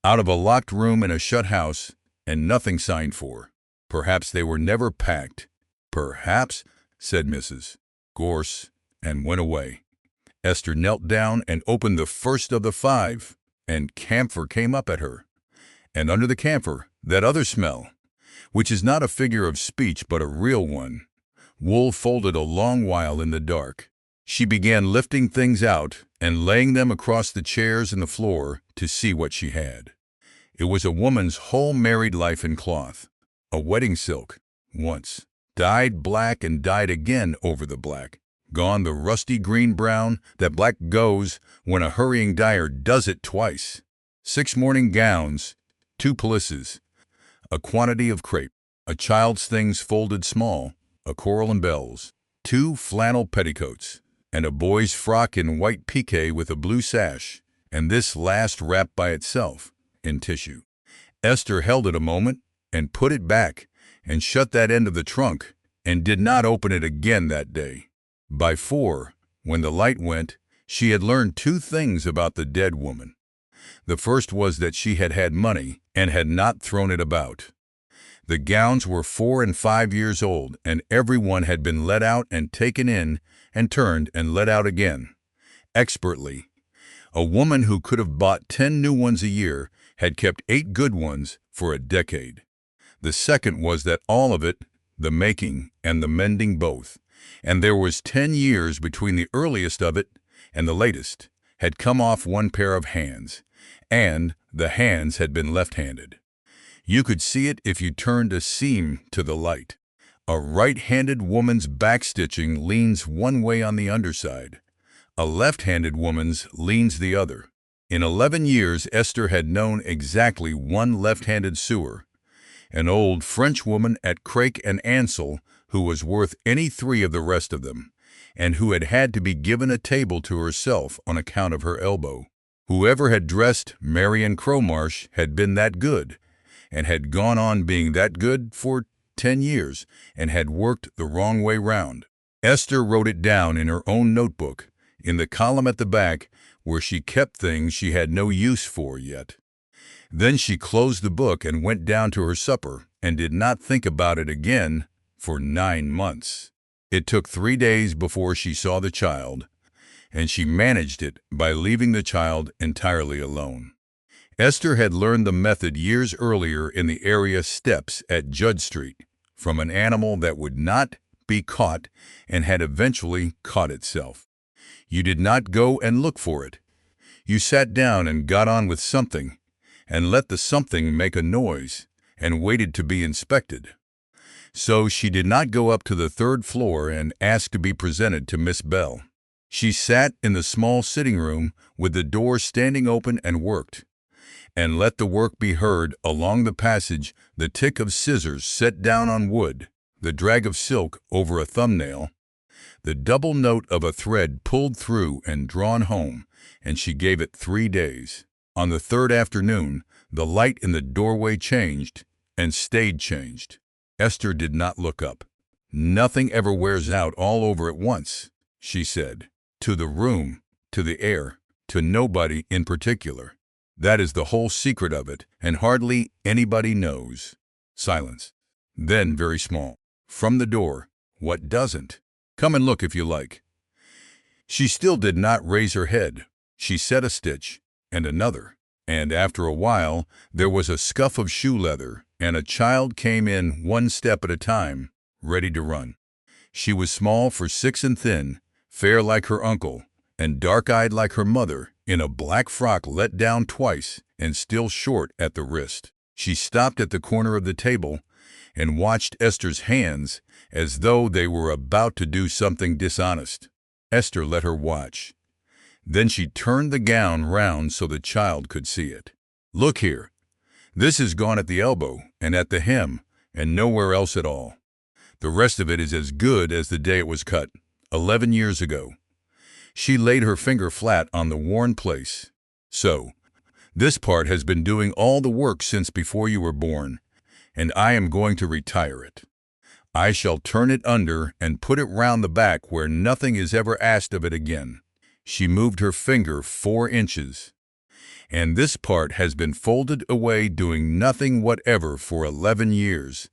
Speaker 1: out of a locked room in a shut house, and nothing signed for. Perhaps they were never packed. Perhaps, said Mrs. Gorse, and went away. Esther knelt down and opened the first of the 5, and camphor came up at her. And under the camphor, that other smell, which is not a figure of speech but a real one. Wool folded a long while in the dark. She began lifting things out and laying them across the chairs and the floor to see what she had. It was a woman's whole married life in cloth. A wedding silk, once, dyed black and dyed again over the black. Gone the rusty green-brown that black goes when a hurrying dyer does it twice. 6 morning gowns, 2 pelisses, a quantity of crepe, a child's things folded small, a coral and bells, 2 flannel petticoats, and a boy's frock in white piqué with a blue sash, and this last wrapped by itself in tissue. Esther held it a moment and put it back and shut that end of the trunk and did not open it again that day. By 4, when the light went, she had learned 2 things about the dead woman. The first was that she had had money and had not thrown it about. The gowns were 4 and 5 years old, and everyone had been let out and taken in and turned and let out again, expertly. A woman who could have bought 10 new ones a year had kept 8 good ones for a decade. The second was that all of it, the making and the mending both, and there was 10 years between the earliest of it and the latest, had come off one pair of hands, and the hands had been left-handed. You could see it if you turned a seam to the light. A right-handed woman's backstitching leans one way on the underside. A left-handed woman's leans the other. In 11 years, Esther had known exactly one left-handed sewer, an old French woman at Crake and Ansel who was worth any 3 of the rest of them, and who had had to be given a table to herself on account of her elbow. Whoever had dressed Marion Cromarsh had been that good, and had gone on being that good for 10 years, and had worked the wrong way round. Esther wrote it down in her own notebook, in the column at the back where she kept things she had no use for yet. Then she closed the book and went down to her supper, and did not think about it again for 9 months. It took 3 days before she saw the child, and she managed it by leaving the child entirely alone. Esther had learned the method years earlier in the area steps at Judd Street from an animal that would not be caught and had eventually caught itself. You did not go and look for it. You sat down and got on with something and let the something make a noise and waited to be inspected. So she did not go up to the 3rd floor and ask to be presented to Miss Bell. She sat in the small sitting room with the door standing open and worked, and let the work be heard along the passage, the tick of scissors set down on wood, the drag of silk over a thumbnail, the double note of a thread pulled through and drawn home, and she gave it 3 days. On the 3rd afternoon, the light in the doorway changed and stayed changed. Esther did not look up. "Nothing ever wears out all over at once," she said, "to the room, to the air, to nobody in particular. That is the whole secret of it, and hardly anybody knows." Silence. Then, very small, from the door, "What doesn't? Come and look if you like." She still did not raise her head. She set a stitch, and another, and after a while there was a scuff of shoe leather, and a child came in 1 step at a time, ready to run. She was small for 6 and thin, fair like her uncle, and dark-eyed like her mother, in a black frock let down twice and still short at the wrist. She stopped at the corner of the table and watched Esther's hands as though they were about to do something dishonest. Esther let her watch. Then she turned the gown round so the child could see it. "Look here. This is gone at the elbow and at the hem and nowhere else at all. The rest of it is as good as the day it was cut, 11 years ago." She laid her finger flat on the worn place. "So, this part has been doing all the work since before you were born, and I am going to retire it. I shall turn it under and put it round the back where nothing is ever asked of it again." She moved her finger 4 inches. "And this part has been folded away doing nothing whatever for 11 years,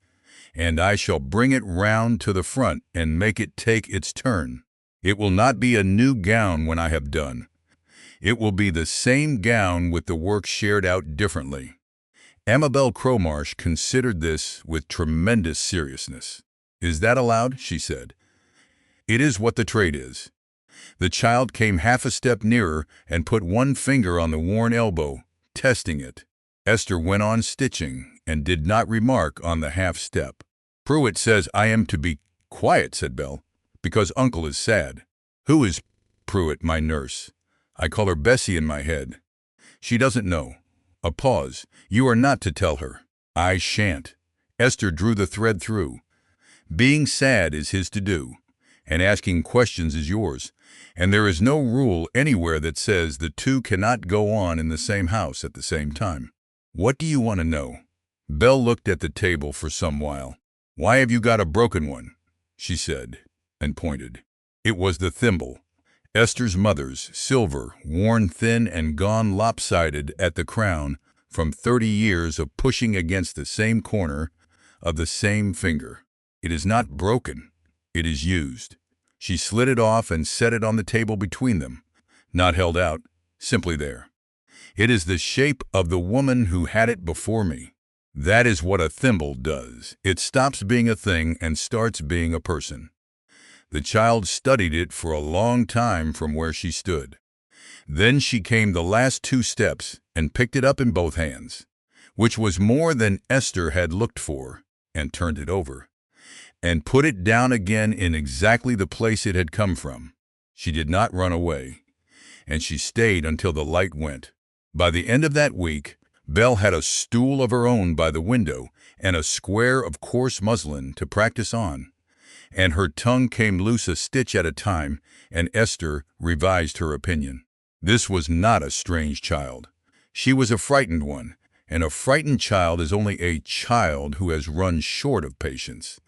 Speaker 1: and I shall bring it round to the front and make it take its turn. It will not be a new gown when I have done. It will be the same gown with the work shared out differently." Amabel Cromarsh considered this with tremendous seriousness. "Is that allowed?" she said. "It is what the trade is." The child came half a step nearer and put one finger on the worn elbow, testing it. Esther went on stitching and did not remark on the half step. "Pruitt says I am to be quiet," said Belle, "because Uncle is sad." "Who is Pruitt?" "My nurse. I call her Bessie in my head. She doesn't know." A pause. "You are not to tell her." "I shan't." Esther drew the thread through. "Being sad is his to do, and asking questions is yours. And there is no rule anywhere that says the two cannot go on in the same house at the same time. What do you want to know? Belle looked at the table for some while. Why have you got a broken one? She said, and pointed. It was the thimble. Esther's mother's, silver, worn thin and gone lopsided at the crown from 30 years of pushing against the same corner of the same finger. It is not broken. It is used. She slid it off and set it on the table between them, not held out, simply there. It is the shape of the woman who had it before me. That is what a thimble does. It stops being a thing and starts being a person. The child studied it for a long time from where she stood. Then she came the last 2 steps and picked it up in both hands, which was more than Esther had looked for, and turned it over, and put it down again in exactly the place it had come from. She did not run away, and she stayed until the light went. By the end of that week, Belle had a stool of her own by the window and a square of coarse muslin to practice on, and her tongue came loose a stitch at a time, and Esther revised her opinion. This was not a strange child. She was a frightened one, and a frightened child is only a child who has run short of patience.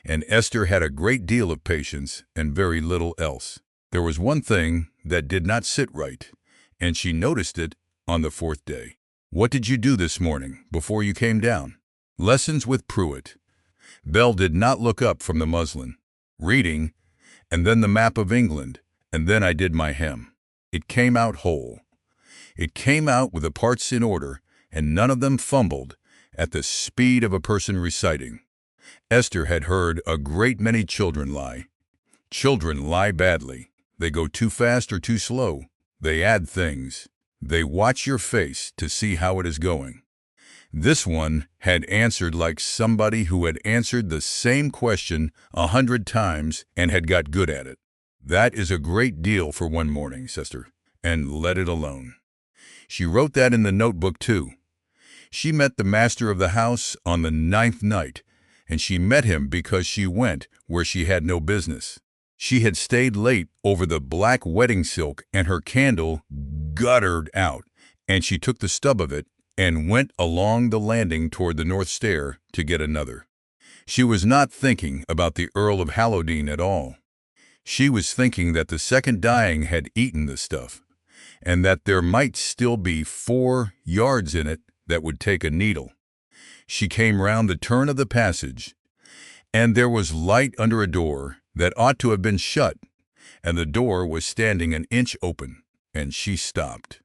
Speaker 1: And Esther had a great deal of patience and very little else. There was one thing that did not sit right, and she noticed it on the 4th day. What did you do this morning before you came down? Lessons with Pruitt. Belle did not look up from the muslin. Reading, and then the map of England, and then I did my hem. It came out whole. It came out with the parts in order, and none of them fumbled at the speed of a person reciting. Esther had heard a great many children lie. Children lie badly. They go too fast or too slow. They add things. They watch your face to see how it is going. This one had answered like somebody who had answered the same question 100 times and had got good at it. That is a great deal for one morning, sister, and let it alone. She wrote that in the notebook, too. She met the master of the house on the 9th night, and she met him because she went where she had no business. She had stayed late over the black wedding silk, and her candle guttered out, and she took the stub of it and went along the landing toward the north stair to get another. She was not thinking about the Earl of Hallodean at all. She was thinking that the second dying had eaten the stuff, and that there might still be 4 yards in it that would take a needle. She came round the turn of the passage, and there was light under a door that ought to have been shut, and the door was standing an inch open, and she stopped.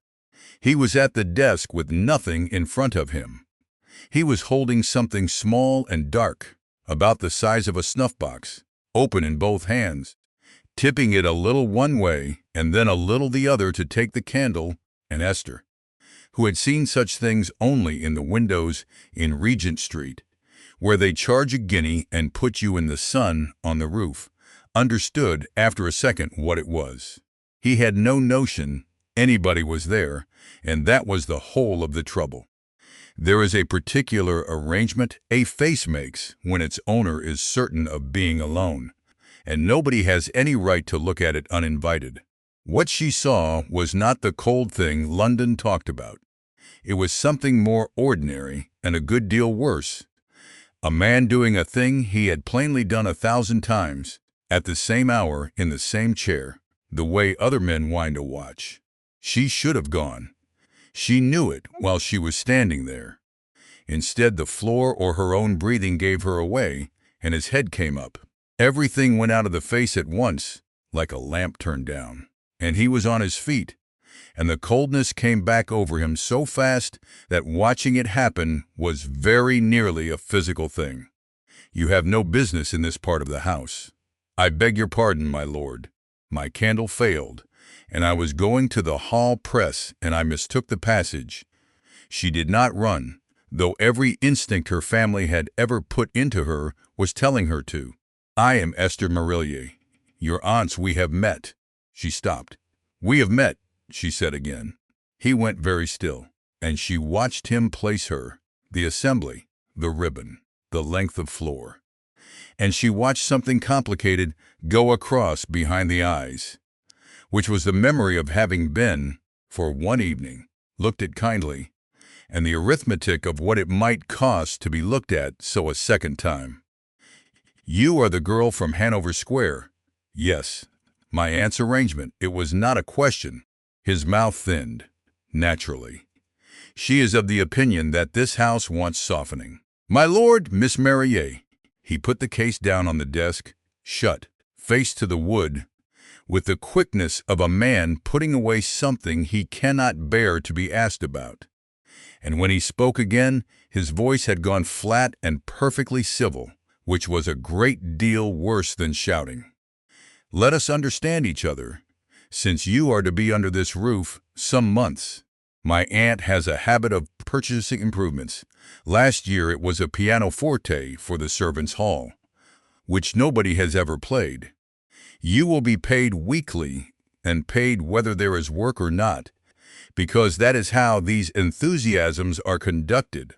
Speaker 1: He was at the desk with nothing in front of him. He was holding something small and dark, about the size of a snuff-box, open in both hands, tipping it a little one way and then a little the other to take the candle, and Esther, who had seen such things only in the windows in Regent Street, where they charge a guinea and put you in the sun on the roof, understood after a second what it was. He had no notion anybody was there, and that was the whole of the trouble. There is a particular arrangement a face makes when its owner is certain of being alone, and nobody has any right to look at it uninvited. What she saw was not the cold thing London talked about. It was something more ordinary and a good deal worse. A man doing a thing he had plainly done 1,000 times, at the same hour in the same chair, the way other men wind a watch. She should have gone. She knew it while she was standing there. Instead, the floor or her own breathing gave her away, and his head came up. Everything went out of the face at once, like a lamp turned down, and he was on his feet, and the coldness came back over him so fast that watching it happen was very nearly a physical thing. You have no business in this part of the house. I beg your pardon, my lord. My candle failed, and I was going to the hall press, and I mistook the passage. She did not run, though every instinct her family had ever put into her was telling her to. I am Esther Marillier. Your aunts, we have met. She stopped. We have met, she said again. He went very still, and she watched him place her, the assembly, the ribbon, the length of floor. And she watched something complicated go across behind the eyes. which was the memory of having been, for one evening, looked at kindly, and the arithmetic of what it might cost to be looked at so a second time. You are the girl from Hanover Square. Yes, my aunt's arrangement. It was not a question. His mouth thinned, naturally. She is of the opinion that this house wants softening. My lord, Miss Merrier. He put the case down on the desk, shut, face to the wood, with the quickness of a man putting away something he cannot bear to be asked about. And when he spoke again, his voice had gone flat and perfectly civil, which was a great deal worse than shouting. Let us understand each other, since you are to be under this roof some months. My aunt has a habit of purchasing improvements. Last year it was a pianoforte for the servants' hall, which nobody has ever played. You will be paid weekly, and paid whether there is work or not, because that is how these enthusiasms are conducted.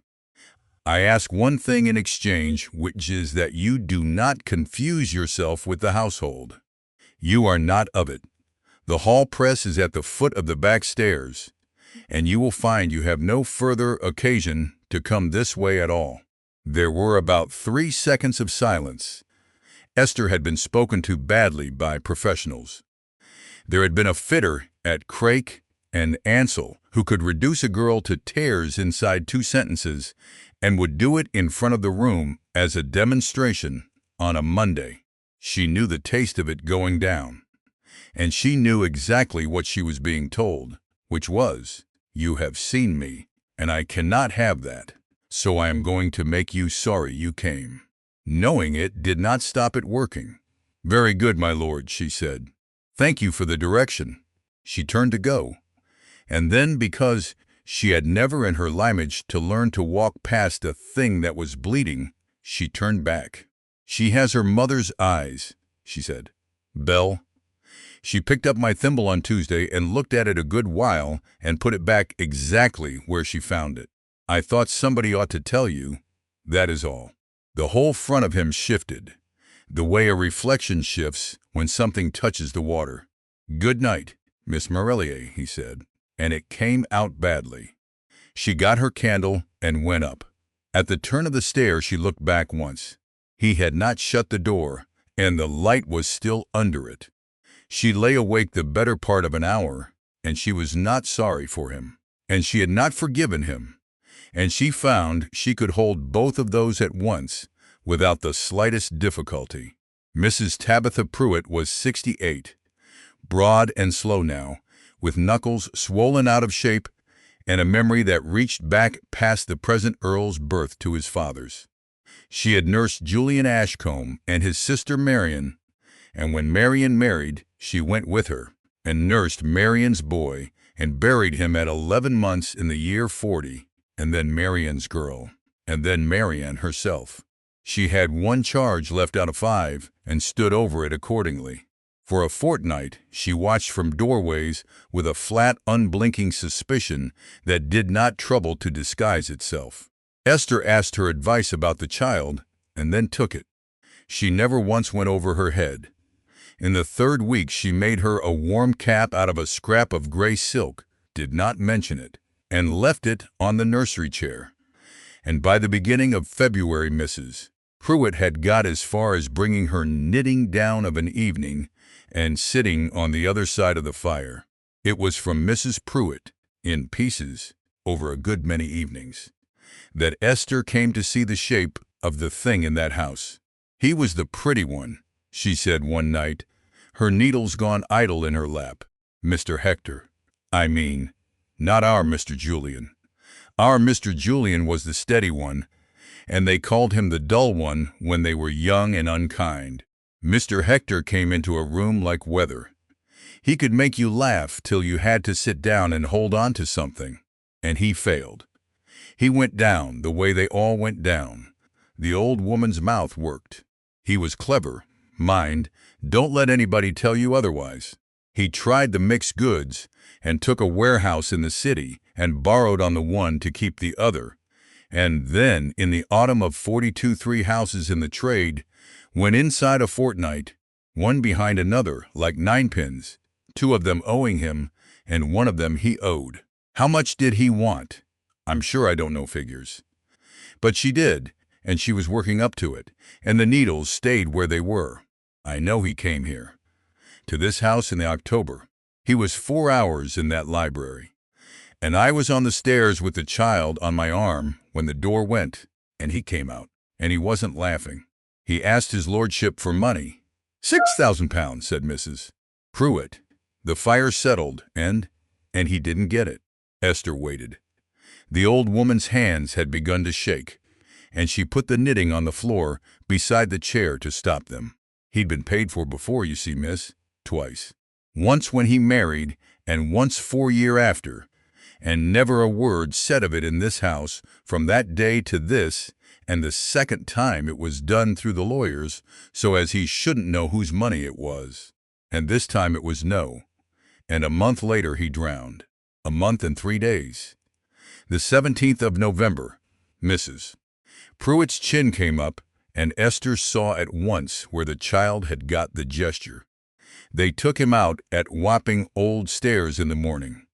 Speaker 1: I ask one thing in exchange, which is that you do not confuse yourself with the household. You are not of it. The hall press is at the foot of the back stairs, and you will find you have no further occasion to come this way at all. There were about 3 seconds of silence. Esther had been spoken to badly by professionals. There had been a fitter at Craik and Ansell who could reduce a girl to tears inside 2 sentences and would do it in front of the room as a demonstration on a Monday. She knew the taste of it going down, and she knew exactly what she was being told, which was, "You have seen me, and I cannot have that, so I am going to make you sorry you came." Knowing it did not stop it working. "Very good, my lord," she said. "Thank you for the direction." She turned to go, and then, because she had never in her limage to learn to walk past a thing that was bleeding, she turned back. "She has her mother's eyes," she said. "Belle." She picked up my thimble on Tuesday and looked at it a good while and put it back exactly where she found it. "I thought somebody ought to tell you, that is all." The whole front of him shifted, the way a reflection shifts when something touches the water. "Good night, Miss Merellier," he said, and it came out badly. She got her candle and went up. At the turn of the stair she looked back once. He had not shut the door, and the light was still under it. She lay awake the better part of an hour, and she was not sorry for him, and she had not forgiven him, and she found she could hold both of those at once without the slightest difficulty. Mrs. Tabitha Pruitt was 68, broad and slow now, with knuckles swollen out of shape and a memory that reached back past the present Earl's birth to his father's. She had nursed Julian Ashcombe and his sister Marion, and when Marion married, she went with her and nursed Marion's boy and buried him at 11 months in the year 40, and then Marion's girl, and then Marion herself. She had 1 charge left out of 5 and stood over it accordingly. For a fortnight, she watched from doorways with a flat, unblinking suspicion that did not trouble to disguise itself. Esther asked her advice about the child and then took it. She never once went over her head. In the 3rd week she made her a warm cap out of a scrap of gray silk, did not mention it, and left it on the nursery chair. And by the beginning of February Mrs. Pruitt had got as far as bringing her knitting down of an evening and sitting on the other side of the fire. It was from Mrs. Pruitt, in pieces, over a good many evenings, that Esther came to see the shape of the thing in that house. "He was the pretty one," she said one night, her needles gone idle in her lap. "Mr. Hector. I mean, not our Mr. Julian. Our Mr. Julian was the steady one, and they called him the dull one when they were young and unkind. Mr. Hector came into a room like weather. He could make you laugh till you had to sit down and hold on to something, and he failed. He went down the way they all went down. The old woman's mouth worked. He was clever. Mind, don't let anybody tell you otherwise. He tried the mixed goods and took a warehouse in the city and borrowed on the one to keep the other. And then, in the autumn of 42 3 houses in the trade, went inside a fortnight, one behind another, like ninepins, 2 of them owing him, and 1 of them he owed. How much did he want? I'm sure I don't know figures. But she did, and she was working up to it, and the needles stayed where they were. I know he came here, to this house in the October. He was 4 hours in that library. And I was on the stairs with the child on my arm when the door went, and he came out, and he wasn't laughing. He asked his lordship for money. £6,000, said Mrs. Pruitt. The fire settled, and he didn't get it. Esther waited. The old woman's hands had begun to shake, and she put the knitting on the floor beside the chair to stop them. He'd been paid for before, you see, miss, twice. Once when he married, and once 4 years after, and never a word said of it in this house from that day to this, and the second time it was done through the lawyers so as he shouldn't know whose money it was. And this time it was no. And a month later he drowned. A month and 3 days. The 17th of November, Mrs. Pruitt's chin came up, and Esther saw at once where the child had got the gesture. They took him out at Wapping Old Stairs in the morning.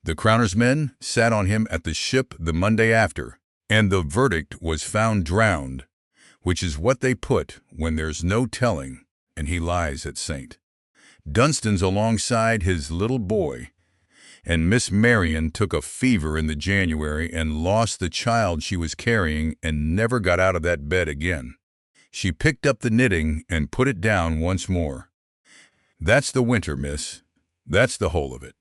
Speaker 1: The Crowner's men sat on him at the ship the Monday after, and the verdict was found drowned, which is what they put when there's no telling, and he lies at St. Dunstan's alongside his little boy. And Miss Marion took a fever in the January and lost the child she was carrying and never got out of that bed again. She picked up the knitting and put it down once more. That's the winter, miss. That's the whole of it.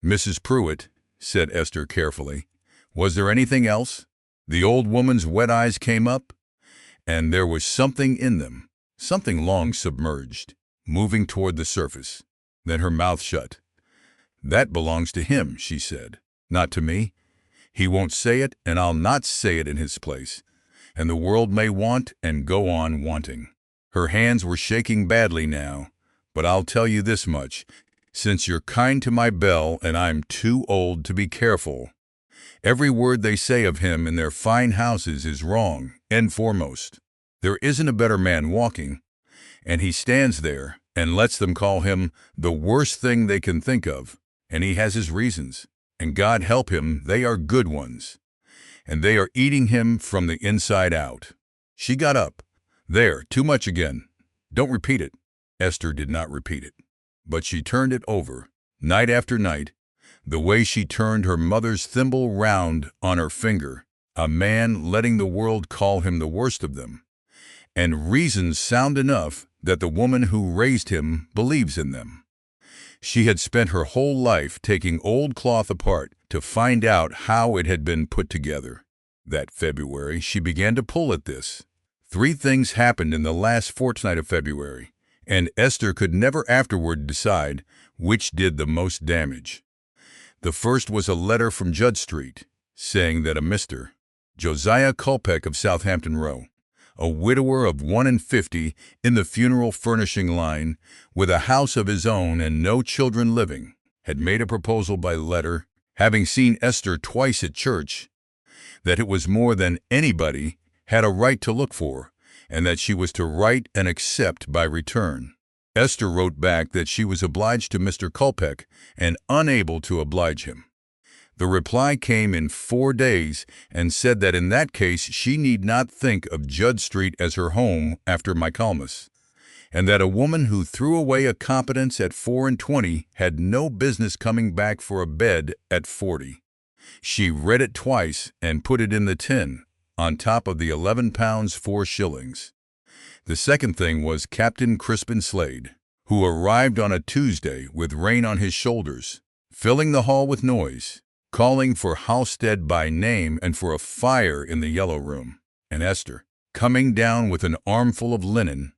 Speaker 1: Mrs. Pruitt, said Esther carefully, was there anything else? The old woman's wet eyes came up, and there was something in them, something long submerged, moving toward the surface. Then her mouth shut. That belongs to him, she said, not to me. He won't say it, and I'll not say it in his place. And the world may want and go on wanting. Her hands were shaking badly now, but I'll tell you this much. Since you're kind to my Belle and I'm too old to be careful, every word they say of him in their fine houses is wrong and foremost. There isn't a better man walking, and he stands there and lets them call him the worst thing they can think of. And he has his reasons, and God help him, they are good ones. And they are eating him from the inside out. She got up. There, too much again. Don't repeat it. Esther did not repeat it. But she turned it over, night after night, the way she turned her mother's thimble round on her finger, a man letting the world call him the worst of them. And reasons sound enough that the woman who raised him believes in them. She had spent her whole life taking old cloth apart to find out how it had been put together. That February, she began to pull at this. 3 things happened in the last fortnight of February, and Esther could never afterward decide which did the most damage. The first was a letter from Judd Street, saying that a Mr. Josiah Culpeck of Southampton Row, a widower of 51 in the funeral furnishing line, with a house of his own and no children living, had made a proposal by letter, having seen Esther twice at church, that it was more than anybody had a right to look for, and that she was to write and accept by return. Esther wrote back that she was obliged to Mr. Culpeck and unable to oblige him. The reply came in 4 days and said that in that case she need not think of Judd Street as her home after Michaelmas, and that a woman who threw away a competence at 24 had no business coming back for a bed at 40. She read it twice and put it in the tin, on top of the £11 4 shillings. The second thing was Captain Crispin Slade, who arrived on a Tuesday with rain on his shoulders, filling the hall with noise, calling for Halstead by name and for a fire in the yellow room. And Esther, coming down with an armful of linen,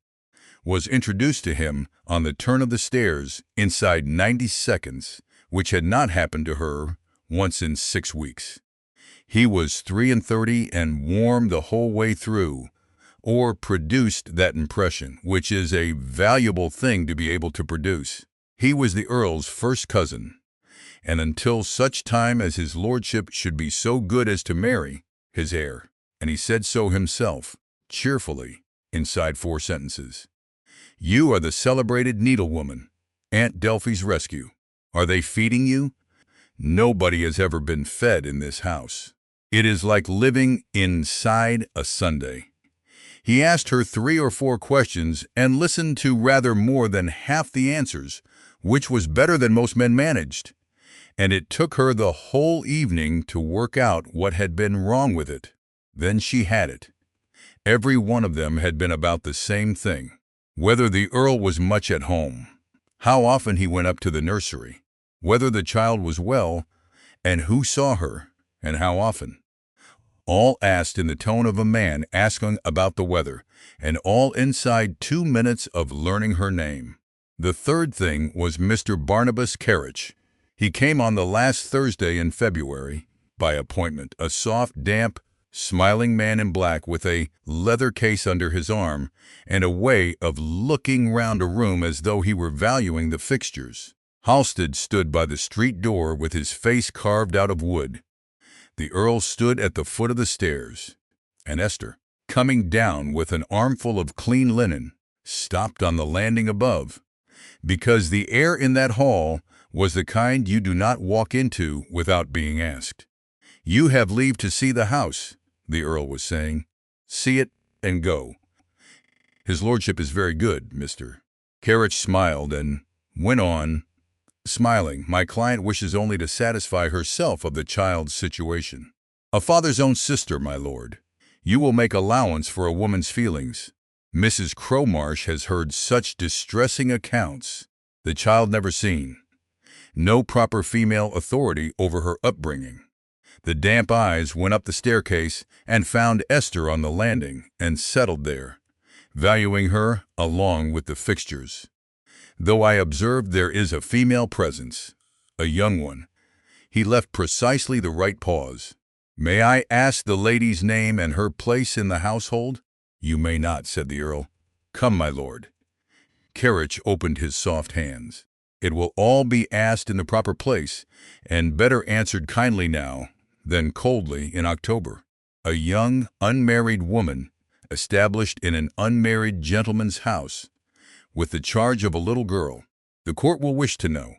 Speaker 1: was introduced to him on the turn of the stairs inside 90 seconds, which had not happened to her once in 6 weeks. He was 33 and warm the whole way through, or produced that impression, which is a valuable thing to be able to produce. He was the Earl's first cousin, and until such time as his lordship should be so good as to marry, his heir. And he said so himself, cheerfully, inside 4 sentences. You are the celebrated needlewoman, Aunt Delphi's rescue. Are they feeding you? Nobody has ever been fed in this house. It is like living inside a sundae. He asked her 3 or 4 questions and listened to rather more than half the answers, which was better than most men managed. And it took her the whole evening to work out what had been wrong with it. Then she had it. Every one of them had been about the same thing. Whether the Earl was much at home, how often he went up to the nursery, whether the child was well, and who saw her, and how often. All asked in the tone of a man asking about the weather, and all inside 2 minutes of learning her name. The third thing was Mr. Barnabas Carriage. He came on the last Thursday in February, by appointment, a soft, damp, smiling man in black with a leather case under his arm and a way of looking round a room as though he were valuing the fixtures. Halsted stood by the street door with his face carved out of wood. The Earl stood at the foot of the stairs, and Esther, coming down with an armful of clean linen, stopped on the landing above, because the air in that hall was the kind you do not walk into without being asked. "You have leave to see the house," the Earl was saying. "See it and go. His lordship is very good, Mr." Carriage smiled and went on, smiling. "My client wishes only to satisfy herself of the child's situation. A father's own sister, my lord. You will make allowance for a woman's feelings. Mrs. Cromarsh has heard such distressing accounts. The child never seen. No proper female authority over her upbringing." The damp eyes went up the staircase and found Esther on the landing and settled there, valuing her along with the fixtures. "Though I observed there is a female presence, a young one." He left precisely the right pause. "May I ask the lady's name and her place in the household?" "You may not," said the Earl. "Come, my lord." Carriage opened his soft hands. "It will all be asked in the proper place, and better answered kindly now than coldly in October. A young, unmarried woman, established in an unmarried gentleman's house, with the charge of a little girl. The court will wish to know."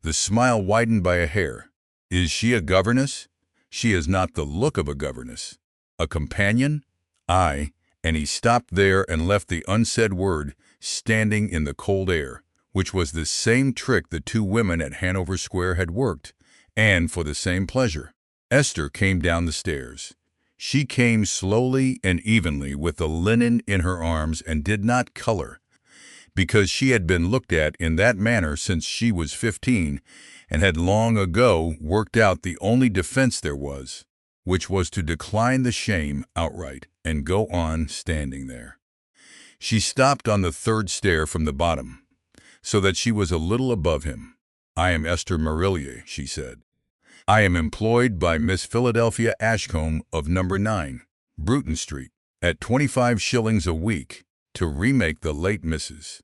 Speaker 1: The smile widened by a hair. "Is she a governess?" "She has not the look of a governess." "A companion?" "Aye." And he stopped there and left the unsaid word standing in the cold air, which was the same trick the 2 women at Hanover Square had worked, and for the same pleasure. Esther came down the stairs. She came slowly and evenly with the linen in her arms and did not color, because she had been looked at in that manner since she was 15 and had long ago worked out the only defense there was, which was to decline the shame outright and go on standing there. She stopped on the 3rd stair from the bottom, so that she was a little above him. "I am Esther Marillier," she said. "I am employed by Miss Philadelphia Ashcombe of No. 9, Bruton Street, at 25 shillings a week, to remake the late Mrs.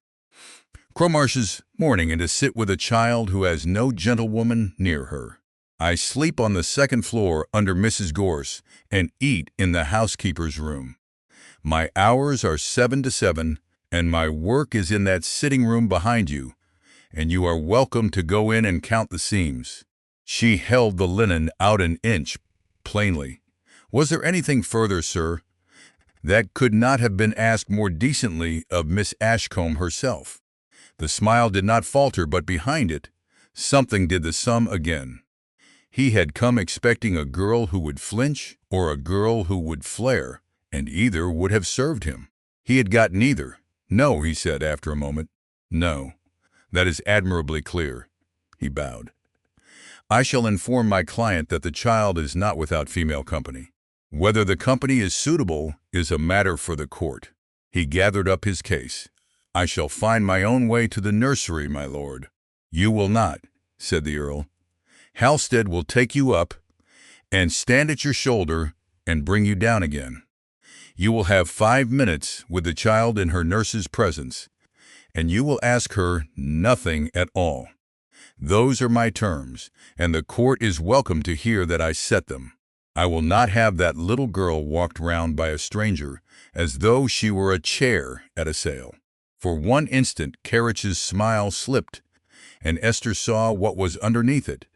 Speaker 1: Cromarsh's mourning and to sit with a child who has no gentlewoman near her. I sleep on the 2nd floor under Mrs. Gorse and eat in the housekeeper's room. My hours are 7 to 7, and my work is in that sitting room behind you, and you are welcome to go in and count the seams." She held the linen out an inch, plainly. "Was there anything further, sir?" That could not have been asked more decently of Miss Ashcombe herself. The smile did not falter, but behind it, something did the sum again. He had come expecting a girl who would flinch or a girl who would flare, and either would have served him. He had got neither. "No," he said after a moment. "No. That is admirably clear." He bowed. "I shall inform my client that the child is not without female company. Whether the company is suitable is a matter for the court." He gathered up his case. "I shall find my own way to the nursery, my lord." "You will not," said the Earl. "Halsted will take you up and stand at your shoulder and bring you down again. You will have 5 minutes with the child in her nurse's presence, and you will ask her nothing at all. Those are my terms, and the court is welcome to hear that I set them. I will not have that little girl walked round by a stranger as though she were a chair at a sale." For one instant Carriage's smile slipped and Esther saw what was underneath it,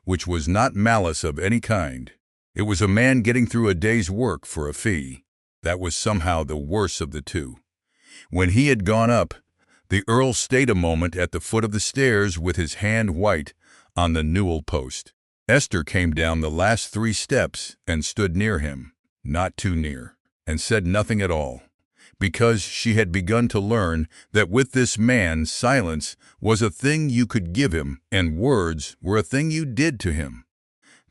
Speaker 1: which was not malice of any kind. It was a man getting through a day's work for a fee. That was somehow the worse of the two. When he had gone up, the Earl stayed a moment at the foot of the stairs with his hand white on the newel post. Esther came down the last 3 steps and stood near him, not too near, and said nothing at all, because she had begun to learn that with this man silence was a thing you could give him, and words were a thing you did to him.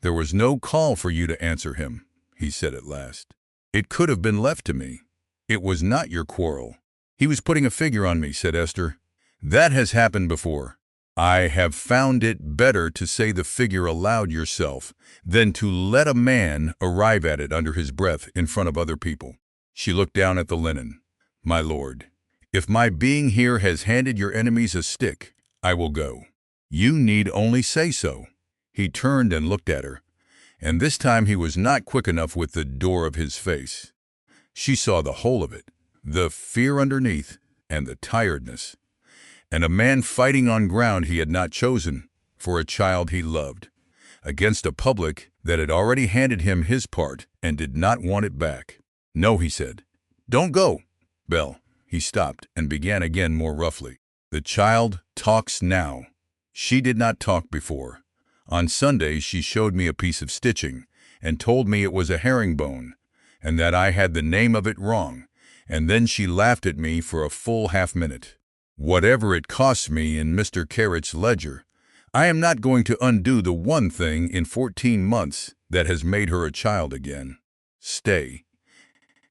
Speaker 1: "There was no call for you to answer him," he said at last. "It could have been left to me. It was not your quarrel." "He was putting a figure on me," said Esther. "That has happened before. I have found it better to say the figure aloud yourself than to let a man arrive at it under his breath in front of other people." She looked down at the linen. "My lord, if my being here has handed your enemies a stick, I will go. You need only say so." He turned and looked at her, and this time he was not quick enough with the door of his face. She saw the whole of it, the fear underneath, and the tiredness, and a man fighting on ground he had not chosen, for a child he loved, against a public that had already handed him his part and did not want it back. "No," he said. "Don't go, Belle." He stopped and began again more roughly. "The child talks now. She did not talk before. On Sunday she showed me a piece of stitching and told me it was a herringbone, and that I had the name of it wrong, and then she laughed at me for a full half-minute. Whatever it costs me in Mr. Carrick's ledger, I am not going to undo the one thing in 14 months that has made her a child again. Stay."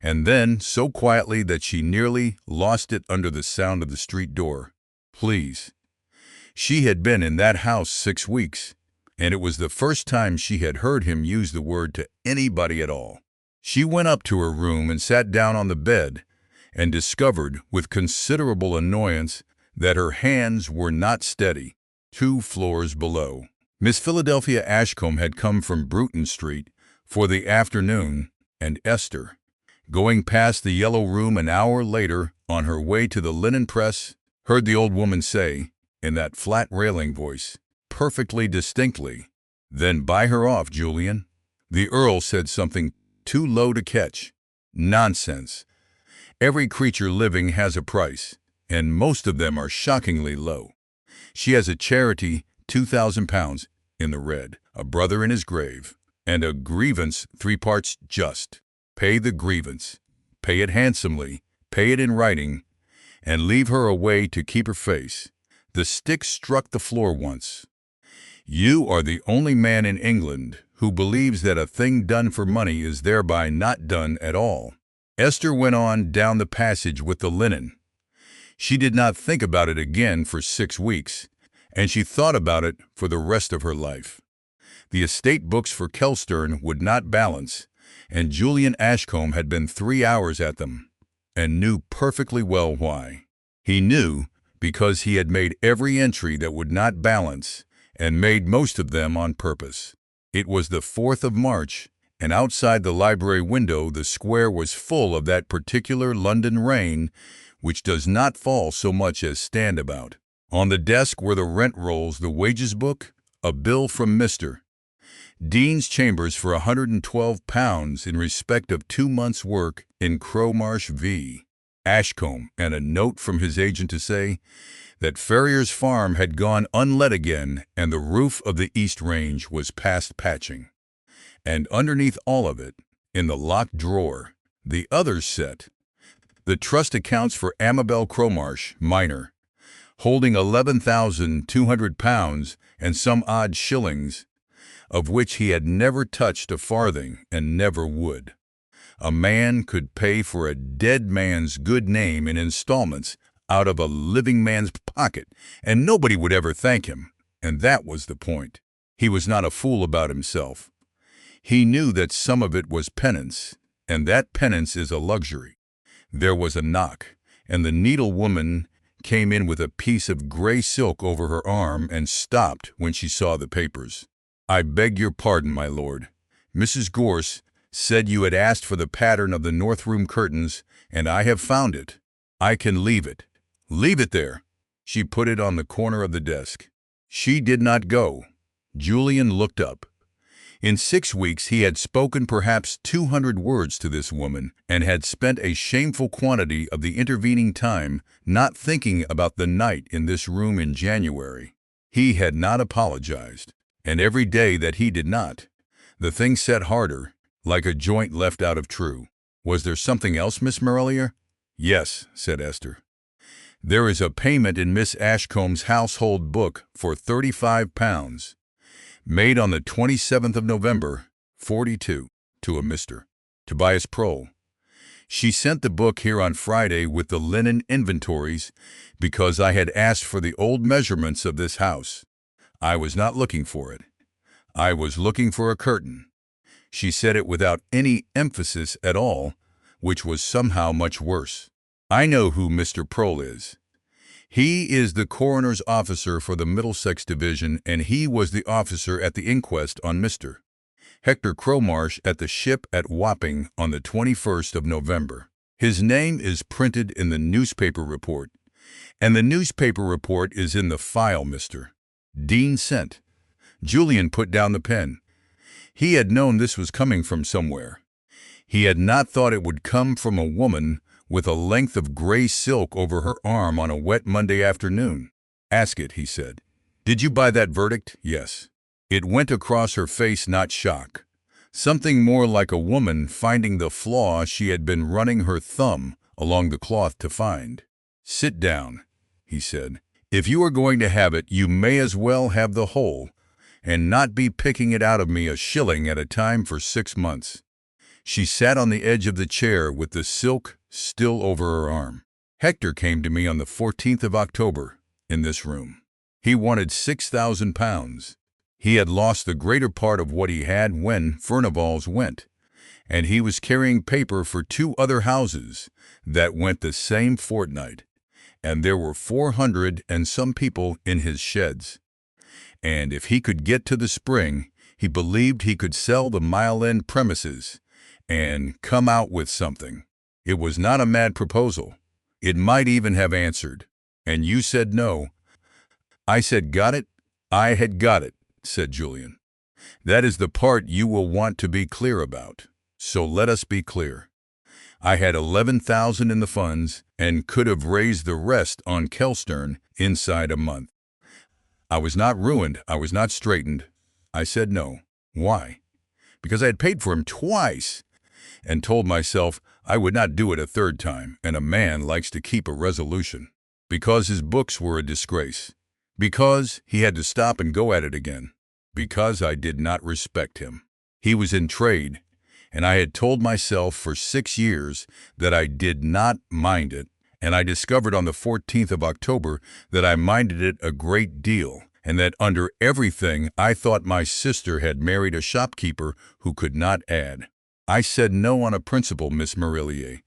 Speaker 1: And then, so quietly that she nearly lost it under the sound of the street door, "Please." She had been in that house 6 weeks, and it was the first time she had heard him use the word to anybody at all. She went up to her room and sat down on the bed, and discovered with considerable annoyance that her hands were not steady. 2 floors below, Miss Philadelphia Ashcombe had come from Bruton Street for the afternoon, and Esther, going past the yellow room an hour later on her way to the linen press, heard the old woman say, in that flat railing voice, perfectly distinctly, "Then buy her off, Julian." The Earl said something too low to catch. "Nonsense. Every creature living has a price, and most of them are shockingly low. She has a charity, £2,000 in the red, a brother in his grave, and a grievance 3 parts just. Pay the grievance. Pay it handsomely, pay it in writing, and leave her a way to keep her face. The stick struck the floor once. You are the only man in England who believes that a thing done for money is thereby not done at all." Esther went on down the passage with the linen. She did not think about it again for 6 weeks, and she thought about it for the rest of her life. The estate books for Kelstern would not balance, and Julian Ashcombe had been 3 hours at them, and knew perfectly well why. He knew because he had made every entry that would not balance, and made most of them on purpose. It was the 4th of March, and outside the library window the square was full of that particular London rain which does not fall so much as stand about. On the desk were the rent rolls, the wages book, a bill from Mr. Dean's chambers for £112 in respect of 2 months' work in Cromarsh v. Ashcombe, and a note from his agent to say that Ferrier's farm had gone unlet again and the roof of the East Range was past patching. And underneath all of it, in the locked drawer, the other set, the trust accounts for Amabel Cromarsh, minor, holding £11,200 and some odd shillings, of which he had never touched a farthing and never would. A man could pay for a dead man's good name in installments out of a living man's pocket, and nobody would ever thank him, and that was the point. He was not a fool about himself. He knew that some of it was penance, and that penance is a luxury. There was a knock, and the needlewoman came in with a piece of gray silk over her arm and stopped when she saw the papers. "I beg your pardon, my lord. Mrs. Gorse said you had asked for the pattern of the north room curtains, and I have found it. I can leave it." "Leave it there." She put it on the corner of the desk. She did not go. Julian looked up. In 6 weeks he had spoken perhaps 200 words to this woman and had spent a shameful quantity of the intervening time not thinking about the night in this room in January. He had not apologized, and every day that he did not, the thing set harder, like a joint left out of true. Was there something else, Miss Merrill? Yes, said Esther. There is a payment in Miss Ashcomb's household book for £35, made on the 27th of November, 42, to a Mr. Tobias Prohl. She sent the book here on Friday with the linen inventories because I had asked for the old measurements of this house. I was not looking for it. I was looking for a curtain. She said it without any emphasis at all, which was somehow much worse. I know who Mr. Prohl is. He is the coroner's officer for the Middlesex Division, and he was the officer at the inquest on Mr. Hector Cromarsh at the ship at Wapping on the 21st of November. His name is printed in the newspaper report, and the newspaper report is in the file Mr. Dean sent. Julian put down the pen. He had known this was coming from somewhere. He had not thought it would come from a woman with a length of gray silk over her arm on a wet Monday afternoon. Ask it, he said. Did you buy that verdict? Yes. It went across her face, not shock. Something more like a woman finding the flaw she had been running her thumb along the cloth to find. Sit down, he said. If you are going to have it, you may as well have the whole, and not be picking it out of me a shilling at a time for 6 months. She sat on the edge of the chair with the silk still over her arm. Hector came to me on the 14th of October, in this room. He wanted £6,000. He had lost the greater part of what he had when Furnivall's went, and he was carrying paper for 2 other houses that went the same fortnight, and there were 400 and some people in his sheds. And if he could get to the spring, he believed he could sell the Mile End premises and come out with something. It was not a mad proposal. It might even have answered. And you said no. I said, got it? I had got it, said Julian. That is the part you will want to be clear about. So let us be clear. I had 11,000 in the funds and could have raised the rest on Kelstern inside a month. I was not ruined. I was not straightened. I said no. Why? Because I had paid for him twice and told myself I would not do it a third time, and a man likes to keep a resolution. Because his books were a disgrace. Because he had to stop and go at it again. Because I did not respect him. He was in trade, and I had told myself for 6 years that I did not mind it, and I discovered on the 14th of October that I minded it a great deal, and that under everything I thought my sister had married a shopkeeper who could not add. I said no on a principle, Miss Merrill.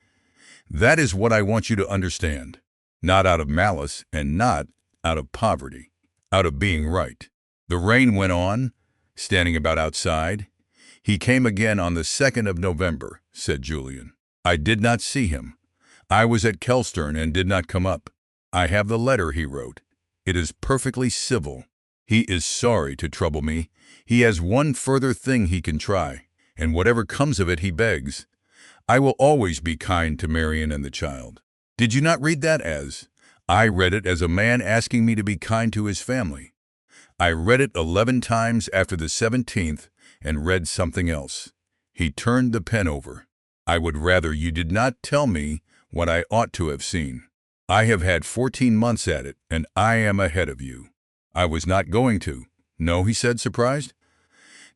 Speaker 1: That is what I want you to understand. Not out of malice, and not out of poverty. Out of being right. The rain went on, standing about outside. He came again on the 2nd of November, said Julian. I did not see him. I was at Kelstern and did not come up. I have the letter he wrote. It is perfectly civil. He is sorry to trouble me. He has one further thing he can try, and whatever comes of it he begs. I will always be kind to Marion and the child. Did you not read that as? I read it as a man asking me to be kind to his family. I read it 11 times after the 17th and read something else. He turned the pen over. I would rather you did not tell me what I ought to have seen. I have had 14 months at it, and I am ahead of you. I was not going to. No, he said, surprised.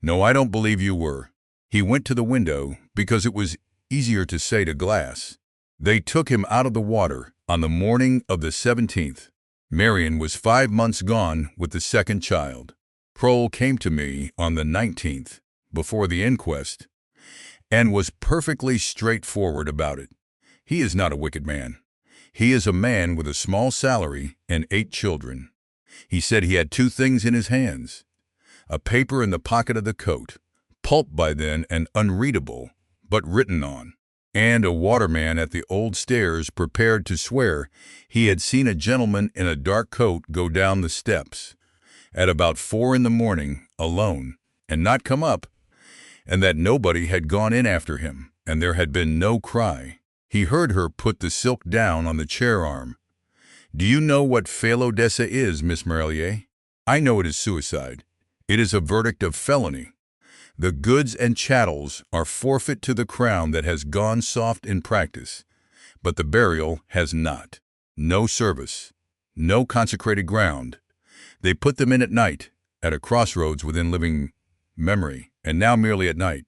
Speaker 1: No, I don't believe you were. He went to the window because it was easier to say to glass. They took him out of the water on the morning of the 17th. Marion was 5 months gone with the second child. Prohl came to me on the 19th, before the inquest, and was perfectly straightforward about it. He is not a wicked man. He is a man with a small salary and 8 children. He said he had 2 things in his hands. A paper in the pocket of the coat, pulp by then and unreadable, but written on, and a waterman at the old stairs prepared to swear he had seen a gentleman in a dark coat go down the steps, at about 4 in the morning, alone, and not come up, and that nobody had gone in after him, and there had been no cry. He heard her put the silk down on the chair arm. "Do you know what felo dessa is, Miss Merlier?" "I know it is suicide. It is a verdict of felony. The goods and chattels are forfeit to the crown that has gone soft in practice, but the burial has not. No service, no consecrated ground. They put them in at night, at a crossroads within living memory, and now merely at night."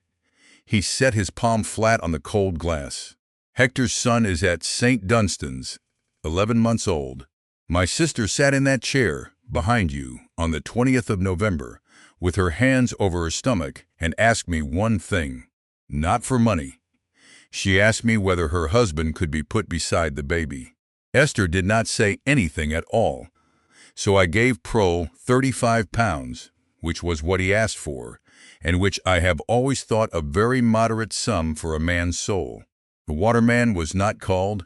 Speaker 1: He set his palm flat on the cold glass. "Hector's son is at St. Dunstan's, 11 months old. My sister sat in that chair, behind you, on the 20th of November, with her hands over her stomach, and asked me one thing. Not for money. She asked me whether her husband could be put beside the baby. Esther did not say anything at all, so I gave Pro £35, which was what he asked for, and which I have always thought a very moderate sum for a man's soul. The waterman was not called.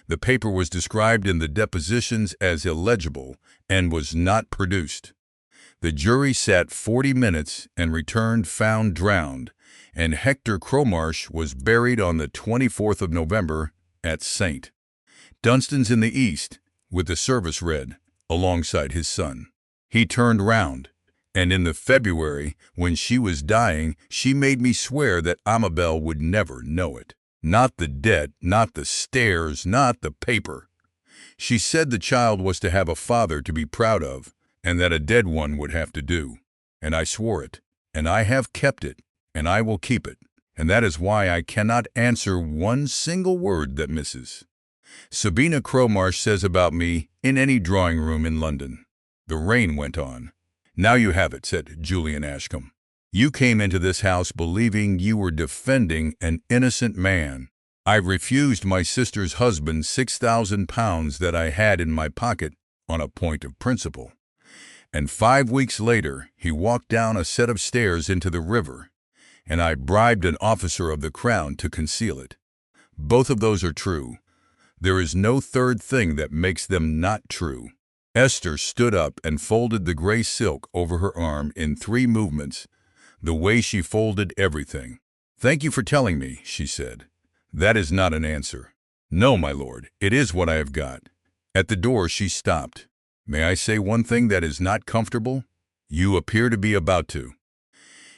Speaker 1: The paper was described in the depositions as illegible and was not produced. The jury sat 40 minutes and returned found drowned, and Hector Cromarsh was buried on the 24th of November at St. Dunstan's in the east, with the service read, alongside his son. He turned round, and in the February, when she was dying, she made me swear that Amabel would never know it. Not the debt, not the stairs, not the paper. She said the child was to have a father to be proud of, and that a dead one would have to do. And I swore it, and I have kept it, and I will keep it. And that is why I cannot answer one single word that Mrs. Sabina Cromarsh says about me in any drawing room in London." The rain went on. "Now you have it," said Julian Ashcombe. "You came into this house believing you were defending an innocent man. I refused my sister's husband £6,000 that I had in my pocket on a point of principle. And 5 weeks later, he walked down a set of stairs into the river, and I bribed an officer of the crown to conceal it. Both of those are true. There is no third thing that makes them not true." Esther stood up and folded the gray silk over her arm in 3 movements, the way she folded everything. "Thank you for telling me," she said. "That is not an answer." "No, my lord, it is what I have got." At the door she stopped. "May I say one thing that is not comfortable? You appear to be about to.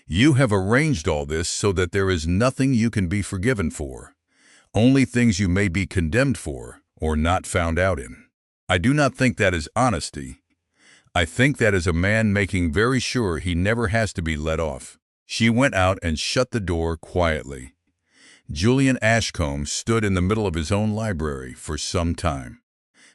Speaker 1: You have arranged all this so that there is nothing you can be forgiven for, only things you may be condemned for or not found out in. I do not think that is honesty. I think that is a man making very sure he never has to be let off." She went out and shut the door quietly. Julian Ashcombe stood in the middle of his own library for some time.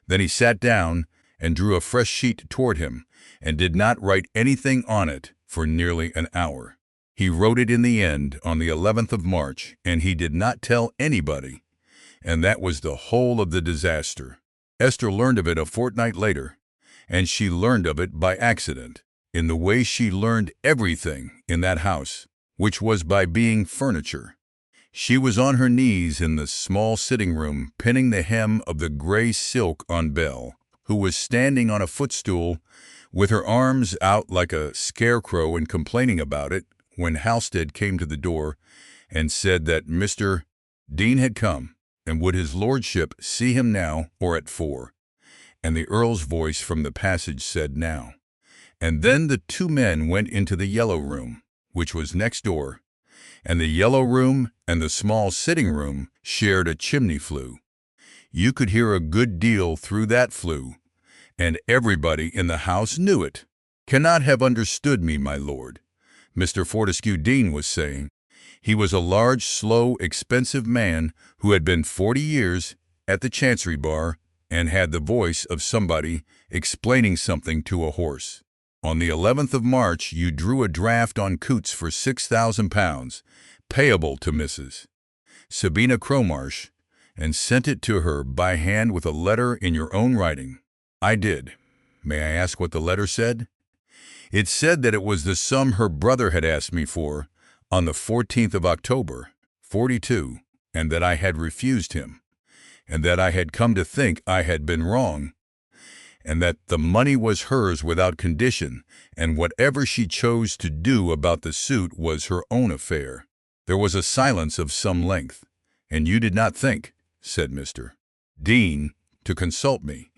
Speaker 1: Then he sat down and drew a fresh sheet toward him, and did not write anything on it for nearly an hour. He wrote it in the end on the 11th of March, and he did not tell anybody, and that was the whole of the disaster. Esther learned of it a fortnight later, and she learned of it by accident, in the way she learned everything in that house, which was by being furniture. She was on her knees in the small sitting room, pinning the hem of the gray silk on Belle, who was standing on a footstool with her arms out like a scarecrow and complaining about it, when Halstead came to the door and said that Mr. Dean had come, and would his lordship see him now or at 4? And the Earl's voice from the passage said now. And then the 2 men went into the yellow room, which was next door, and the yellow room and the small sitting room shared a chimney flue. You could hear a good deal through that flue, and everybody in the house knew it. "Cannot have understood me, my lord," Mr. Fortescue Dean was saying. He was a large, slow, expensive man who had been 40 years at the Chancery Bar and had the voice of somebody explaining something to a horse. "On the 11th of March you drew a draft on Coots for £6,000, payable to Mrs. Sabina Cromarsh, and sent it to her by hand with a letter in your own writing." "I did. May I ask what the letter said?" "It said that it was the sum her brother had asked me for on the 14th of October, '42, and that I had refused him, and that I had come to think I had been wrong, and that the money was hers without condition, and whatever she chose to do about the suit was her own affair. There was a silence of some length. "And you did not think," said Mr. Dean, "to consult me.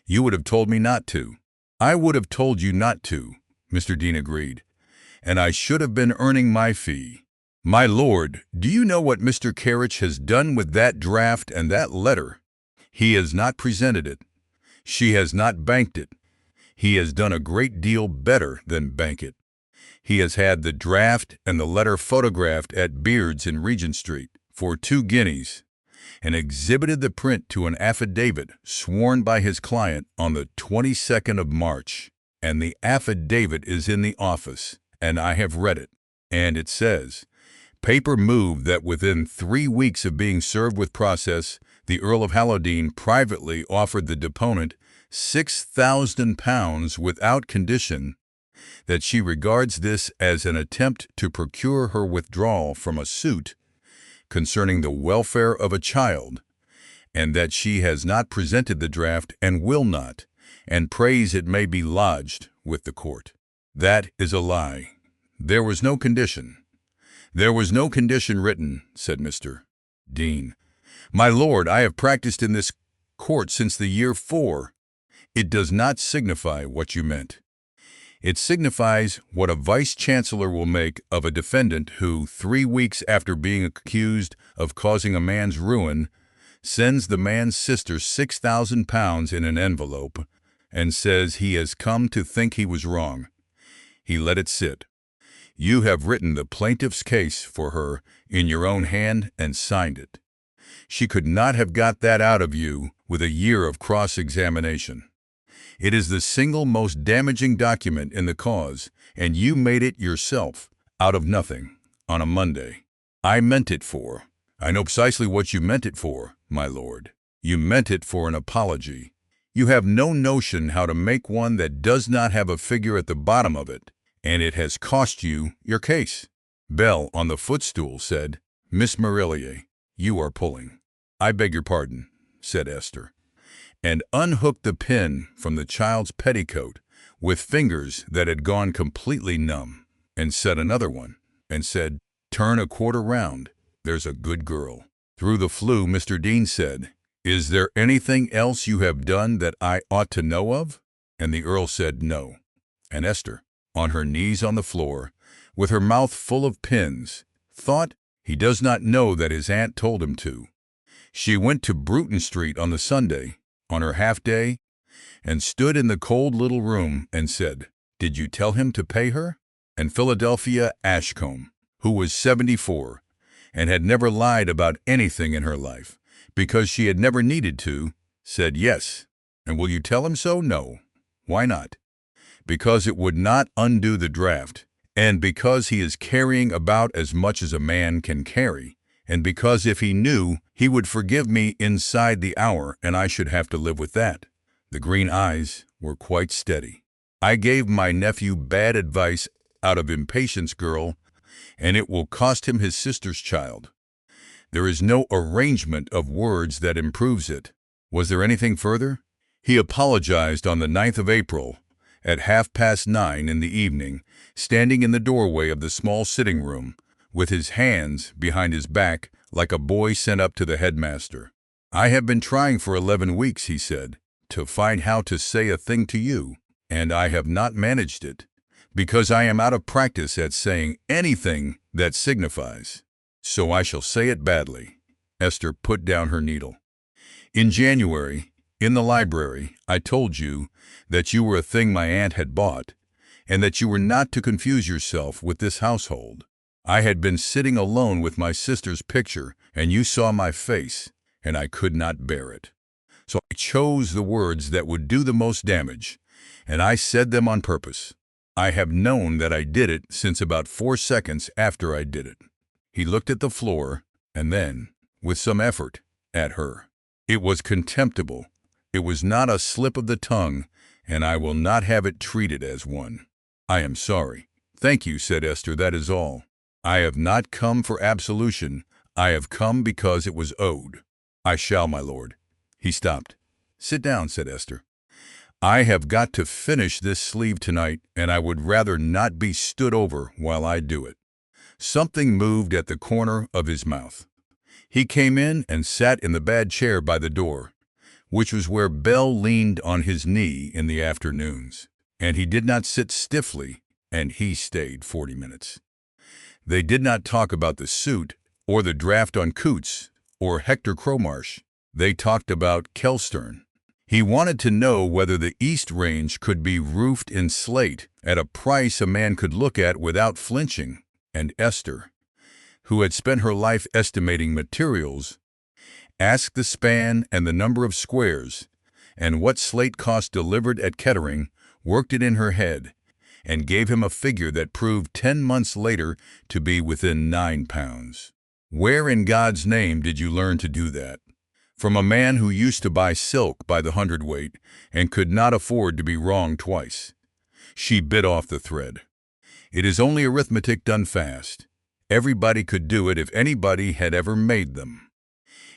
Speaker 1: You would have told me not to." "I would have told you not to," Mr. Dean agreed, "and I should have been earning my fee." "My lord, do you know what Mr. Carriage has done with that draft and that letter? He has not presented it. She has not banked it. He has done a great deal better than bank it. He has had the draft and the letter photographed at Beard's in Regent Street for 2 guineas, and exhibited the print to an affidavit sworn by his client on the 22nd of March. And the affidavit is in the office, and I have read it. And it says, 'Paper moved that within 3 weeks of being served with process, the Earl of Hallodean privately offered the deponent £6,000 without condition, that she regards this as an attempt to procure her withdrawal from a suit concerning the welfare of a child, and that she has not presented the draft and will not, and prays it may be lodged with the court.' That is a lie. There was no condition. There was no condition written," said Mr. Dean. "My lord, I have practiced in this court since the year 4. It does not signify what you meant. It signifies what a vice-chancellor will make of a defendant who, 3 weeks after being accused of causing a man's ruin, sends the man's sister £6,000 in an envelope and says he has come to think he was wrong. He let it sit. You have written the plaintiff's case for her in your own hand and signed it. She could not have got that out of you with a year of cross-examination. It is the single most damaging document in the cause, and you made it yourself, out of nothing, on a Monday. I know precisely what you meant it for, my lord. You meant it for an apology. You have no notion how to make one that does not have a figure at the bottom of it, and it has cost you your case." Bell, on the footstool, said, "Miss Marillier, you are pulling." "I beg your pardon," said Esther, and unhooked the pin from the child's petticoat with fingers that had gone completely numb, and set another one, and said, "Turn a quarter round. There's a good girl." Through the flue, Mr. Dean said, "Is there anything else you have done that I ought to know of?" And the Earl said no. And Esther, on her knees on the floor, with her mouth full of pins, thought, "He does not know that his aunt told him to." She went to Bruton Street on the Sunday, on her half-day, and stood in the cold little room and said, "Did you tell him to pay her?" And Philadelphia Ashcombe, who was 74, and had never lied about anything in her life, because she had never needed to, said yes. "And will you tell him so?" "No." "Why not?" "Because it would not undo the draft, and because he is carrying about as much as a man can carry, and because if he knew, he would forgive me inside the hour, and I should have to live with that." The green eyes were quite steady. "I gave my nephew bad advice out of impatience, girl, and it will cost him his sister's child. There is no arrangement of words that improves it. Was there anything further?" "He apologized on the 9th of April, at 9:30 in the evening, standing in the doorway of the small sitting-room, with his hands behind his back like a boy sent up to the headmaster. 'I have been trying for 11 weeks, he said, "to find how to say a thing to you, and I have not managed it, because I am out of practice at saying anything that signifies. So I shall say it badly." Esther put down her needle. "In January, in the library, I told you that you were a thing my aunt had bought, and that you were not to confuse yourself with this household. I had been sitting alone with my sister's picture, and you saw my face, and I could not bear it. So I chose the words that would do the most damage, and I said them on purpose. I have known that I did it since about 4 seconds after I did it." He looked at the floor, and then, with some effort, at her. "It was contemptible. It was not a slip of the tongue, and I will not have it treated as one. I am sorry." "Thank you," said Esther, "that is all. I have not come for absolution. I have come because it was owed." "I shall, my lord." He stopped. "Sit down," said Esther. I have got to finish this sleeve tonight, and I would rather not be stood over while I do it." Something moved at the corner of his mouth. He came in and sat in the bad chair by the door, which was where Belle leaned on his knee in the afternoons. And he did not sit stiffly, and he stayed 40 minutes. They did not talk about the suit, or the draft on Coots, or Hector Cromarsh. They talked about Kelstern. He wanted to know whether the East Range could be roofed in slate at a price a man could look at without flinching, and Esther, who had spent her life estimating materials, asked the span and the number of squares, and what slate cost delivered at Kettering, worked it in her head, and gave him a figure that proved 10 months later to be within £9. Where in God's name did you learn to do that? From a man who used to buy silk by the hundredweight and could not afford to be wrong twice. She bit off the thread. It is only arithmetic done fast. Everybody could do it if anybody had ever made them.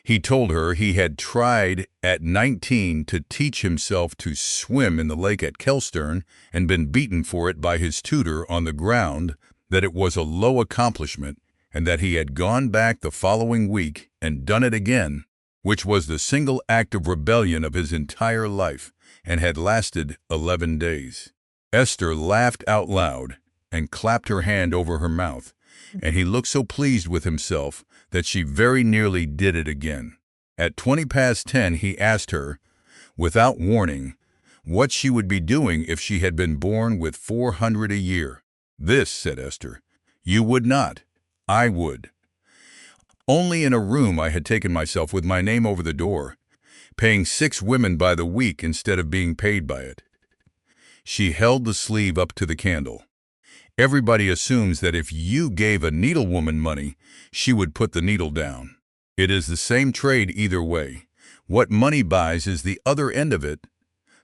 Speaker 1: He told her he had tried at 19 to teach himself to swim in the lake at Kelstern and been beaten for it by his tutor on the ground that it was a low accomplishment, and that he had gone back the following week and done it again, which was the single act of rebellion of his entire life, and had lasted 11 days. Esther laughed out loud and clapped her hand over her mouth, and he looked so pleased with himself that she very nearly did it again. At 10:20 he asked her, without warning, what she would be doing if she had been born with 400 a year. "This," said Esther. "You would not. I would. Only in a room I had taken myself with my name over the door, paying 6 women by the week instead of being paid by it." She held the sleeve up to the candle. "Everybody assumes that if you gave a needlewoman money, she would put the needle down. It is the same trade either way. What money buys is the other end of it,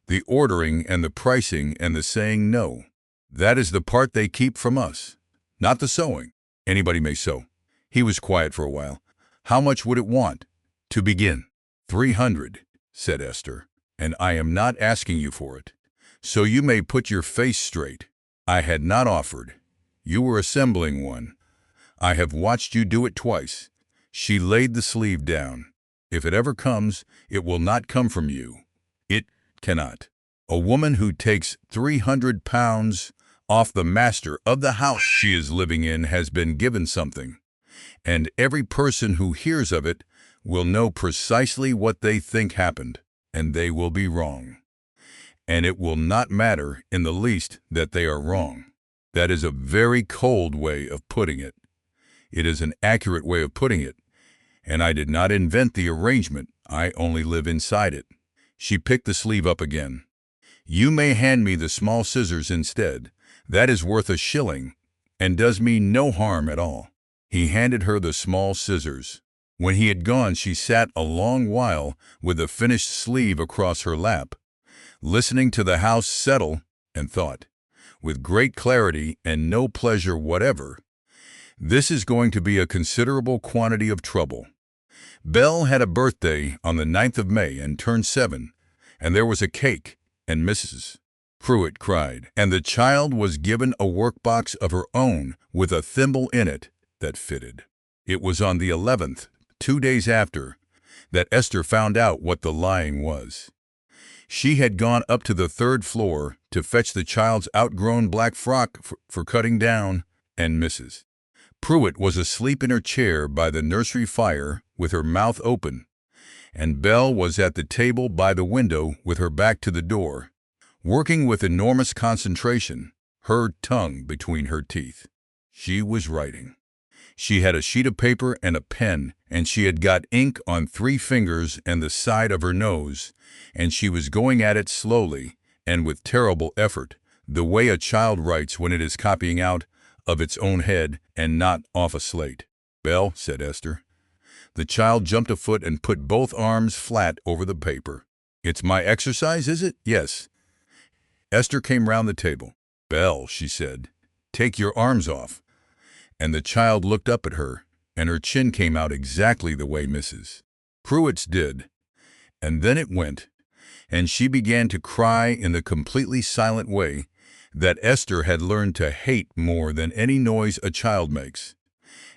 Speaker 1: the ordering and the pricing and the saying no. That is the part they keep from us, not the sewing. Anybody may sew." He was quiet for a while. "How much would it want to begin?" 300, said Esther, "and I am not asking you for it. So you may put your face straight. I had not offered. You were assembling one. I have watched you do it twice." She laid the sleeve down. "If it ever comes, it will not come from you. It cannot. A woman who takes £300 off the master of the house she is living in has been given something, and every person who hears of it will know precisely what they think happened, and they will be wrong. And it will not matter in the least that they are wrong." That is a very cold way of putting it. It is an accurate way of putting it, and I did not invent the arrangement. I only live inside it. She picked the sleeve up again. "You may hand me the small scissors instead. That is worth a shilling, and does me no harm at all." He handed her the small scissors. When he had gone, she sat a long while with the finished sleeve across her lap, listening to the house settle, and thought, with great clarity and no pleasure whatever, "This is going to be a considerable quantity of trouble." Belle had a birthday on the 9th of May and turned 7, and there was a cake, and Mrs. Pruitt cried, and the child was given a workbox of her own with a thimble in it that fitted. It was on the 11th, 2 days after, that Esther found out what the lying was. She had gone up to the 3rd floor to fetch the child's outgrown black frock for cutting down, and Mrs. Pruitt was asleep in her chair by the nursery fire with her mouth open, and Belle was at the table by the window with her back to the door, working with enormous concentration, her tongue between her teeth. She was writing. She had a sheet of paper and a pen, and she had got ink on 3 fingers and the side of her nose, and she was going at it slowly and with terrible effort, the way a child writes when it is copying out of its own head and not off a slate. "Belle," said Esther. The child jumped a foot and put both arms flat over the paper. "It's my exercise, is it?" "Yes." Esther came round the table. "Belle," she said, "take your arms off." And the child looked up at her, and her chin came out exactly the way Mrs. Pruitt's did. And then it went, and she began to cry in the completely silent way that Esther had learned to hate more than any noise a child makes.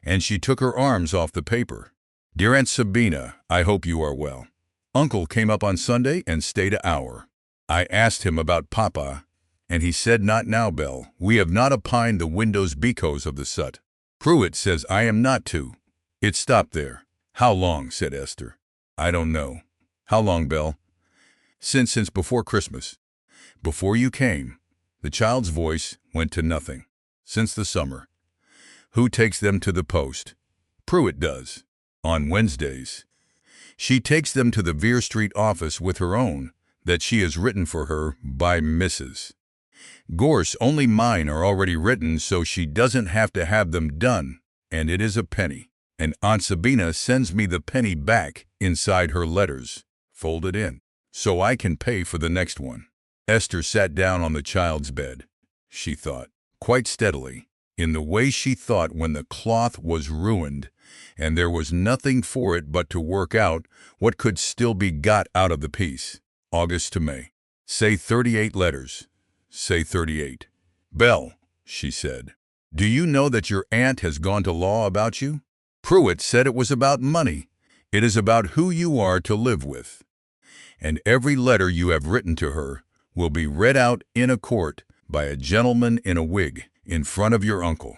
Speaker 1: And she took her arms off the paper. "Dear Aunt Sabina, I hope you are well. Uncle came up on Sunday and stayed an hour. I asked him about Papa, and he said, 'Not now, Belle. We have not opined the windows because of the sut. Pruitt says I am not to.'" It stopped there. "How long?" said Esther. "I don't know." "How long, Belle?" Since before Christmas. Before you came." The child's voice went to nothing. "Since the summer." "Who takes them to the post?" "Pruitt does. On Wednesdays. She takes them to the Vere Street office with her own, that she has written for her by Mrs. Gorse. Only mine are already written, so she doesn't have to have them done, and it is a penny. And Aunt Sabina sends me the penny back inside her letters, folded in, so I can pay for the next one." Esther sat down on the child's bed. She thought, quite steadily, in the way she thought when the cloth was ruined, and there was nothing for it but to work out what could still be got out of the piece. August to May. Say 38 letters. Say 38. "Belle," she said, "do you know that your aunt has gone to law about you? Pruitt said it was about money. It is about who you are to live with. And every letter you have written to her will be read out in a court by a gentleman in a wig in front of your uncle,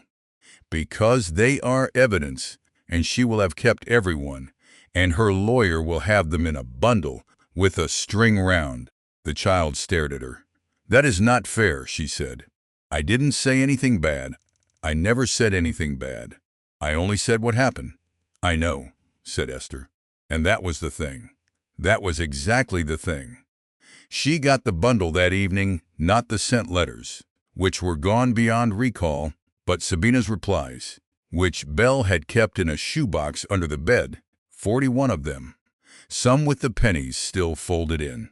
Speaker 1: because they are evidence, and she will have kept everyone, and her lawyer will have them in a bundle with a string round." The child stared at her. "That is not fair," she said. "I didn't say anything bad. I never said anything bad. I only said what happened." "I know," said Esther. "And that was the thing. That was exactly the thing. She got the bundle that evening, not the sent letters, which were gone beyond recall, but Sabina's replies, which Belle had kept in a shoebox under the bed, 41 of them, some with the pennies still folded in.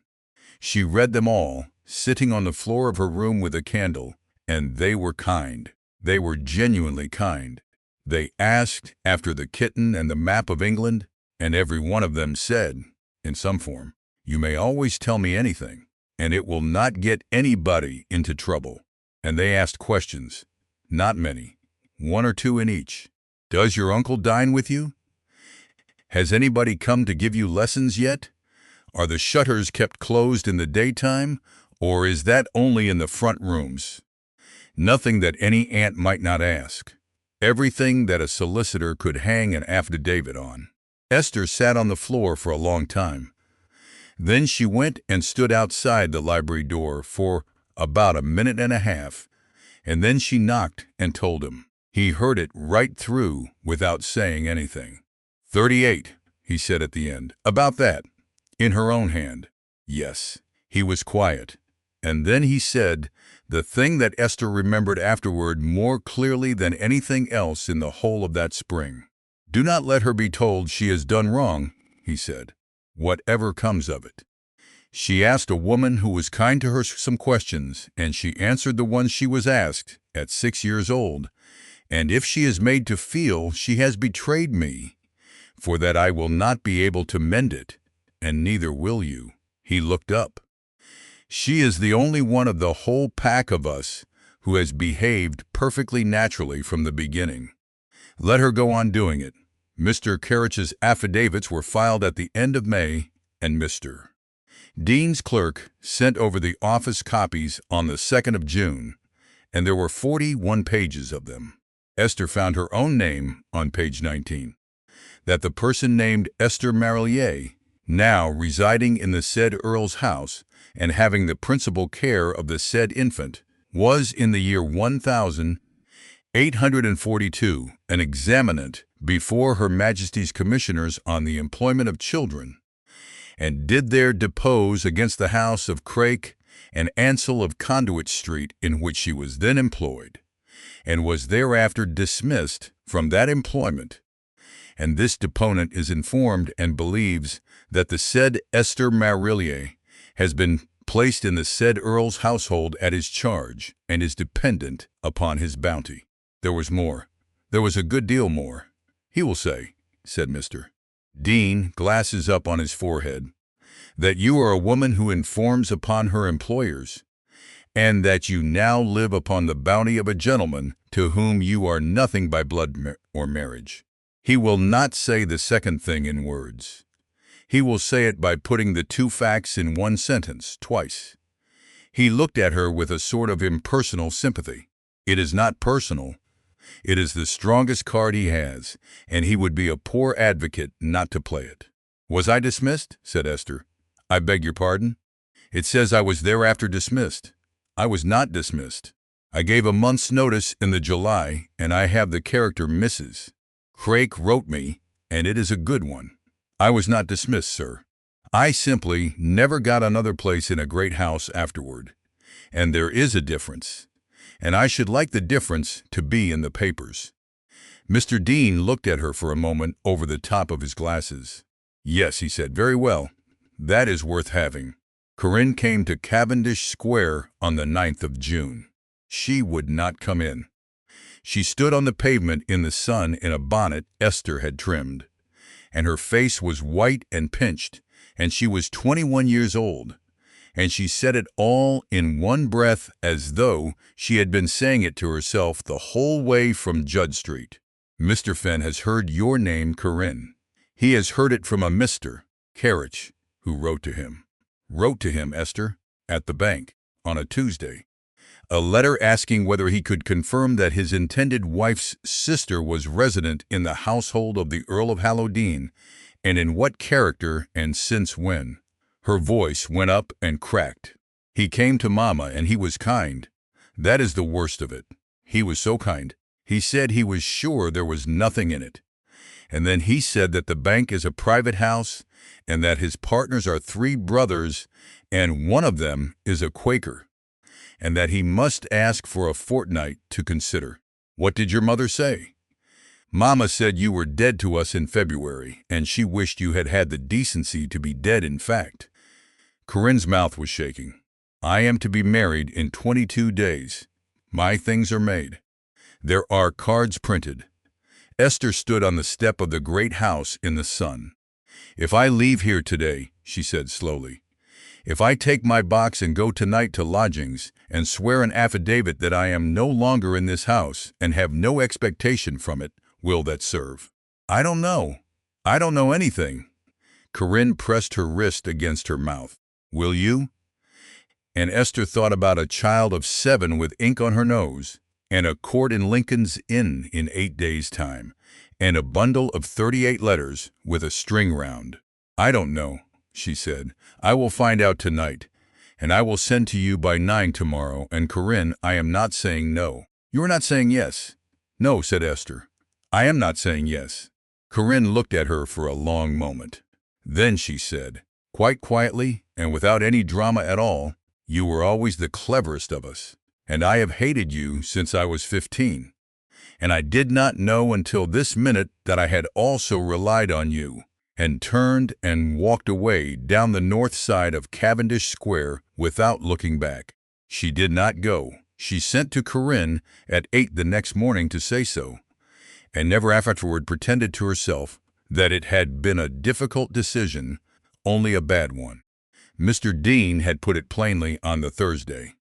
Speaker 1: She read them all, sitting on the floor of her room with a candle, and they were kind. They were genuinely kind. They asked after the kitten and the map of England, and every one of them said, in some form, "You may always tell me anything, and it will not get anybody into trouble." And they asked questions, not many, 1 or 2 in each. "Does your uncle dine with you? Has anybody come to give you lessons yet? Are the shutters kept closed in the daytime, or is that only in the front rooms?" Nothing that any aunt might not ask. Everything that a solicitor could hang an affidavit on. Esther sat on the floor for a long time. Then she went and stood outside the library door for about a minute and a half, and then she knocked and told him. He heard it right through without saying anything. 38, he said at the end. "About that. In her own hand." Yes. He was quiet. And then he said the thing that Esther remembered afterward more clearly than anything else in the whole of that spring. "Do not let her be told she has done wrong," he said, "whatever comes of it. She asked a woman who was kind to her some questions, and she answered the ones she was asked at 6 years old. And if she is made to feel she has betrayed me, for that I will not be able to mend it, and neither will you." He looked up. "She is the only one of the whole pack of us who has behaved perfectly naturally from the beginning. Let her go on doing it." Mr. Kerrich's affidavits were filed at the end of May, and Mr. Dean's clerk sent over the office copies on the 2nd of June, and there were 41 pages of them. Esther found her own name on page 19. That the person named Esther Marillier, now residing in the said Earl's house and having the principal care of the said infant, was in the year 1842 an examinant before Her Majesty's Commissioners on the Employment of Children, and did there depose against the house of Craik and Ansell of Conduit Street, in which she was then employed, and was thereafter dismissed from that employment. And this deponent is informed and believes that the said Esther Marillier has been placed in the said Earl's household at his charge, and is dependent upon his bounty. There was more. There was a good deal more, he will say, said Mr. Dean, glasses up on his forehead. that you are a woman who informs upon her employers, and that you now live upon the bounty of a gentleman to whom you are nothing by blood or marriage. He will not say the second thing in words. He will say it by putting the two facts in one sentence, twice. He looked at her with a sort of impersonal sympathy. It is not personal. It is the strongest card he has, and he would be a poor advocate not to play it. "Was I dismissed?" said Esther. "I beg your pardon?" "It says I was thereafter dismissed." "I was not dismissed. I gave a month's notice in the July, and I have the character Mrs. Craik wrote me, and it is a good one. I was not dismissed, sir. I simply never got another place in a great house afterward. And there is a difference. And I should like the difference to be in the papers." Mr. Dean looked at her for a moment over the top of his glasses. "Yes," he said, "very well. That is worth having." Corinne came to Cavendish Square on the 9th of June. She would not come in. She stood on the pavement in the sun in a bonnet Esther had trimmed, and her face was white and pinched, and she was 21 years old, and she said it all in one breath as though she had been saying it to herself the whole way from Judd Street. "Mr. Fenn has heard your name, Corinne. He has heard it from a Mr. Carriage, who wrote to him." "Wrote to him, Esther?" "At the bank, on a Tuesday. A letter asking whether he could confirm that his intended wife's sister was resident in the household of the Earl of Hallowdene, and in what character and since when." Her voice went up and cracked. "He came to Mama, and he was kind. That is the worst of it. He was so kind. He said he was sure there was nothing in it. And then he said that the bank is a private house, and that his partners are 3 brothers, and one of them is a Quaker, and that he must ask for a fortnight to consider." "What did your mother say?" "Mama said you were dead to us in February, and she wished you had had the decency to be dead in fact." Corinne's mouth was shaking. "I am to be married in 22 days. My things are made. There are cards printed." Esther stood on the step of the great house in the sun. "If I leave here today," she said slowly, "if I take my box and go tonight to lodgings and swear an affidavit that I am no longer in this house and have no expectation from it, will that serve?" "I don't know. I don't know anything." Corinne pressed her wrist against her mouth. "Will you?" And Esther thought about a child of 7 with ink on her nose, and a court in Lincoln's Inn in 8 days' time, and a bundle of 38 letters with a string round. "I don't know," she said. "I will find out tonight, and I will send to you by 9 tomorrow, and Corinne, I am not saying no." "You are not saying yes?" "No," said Esther. "I am not saying yes." Corinne looked at her for a long moment. Then she said, quite quietly and without any drama at all, "You were always the cleverest of us, and I have hated you since I was 15. And I did not know until this minute that I had also relied on you," and turned and walked away down the north side of Cavendish Square without looking back. She did not go. She sent to Corinne at 8 the next morning to say so, and never afterward pretended to herself that it had been a difficult decision, only a bad one. Mr. Dean had put it plainly on the Thursday.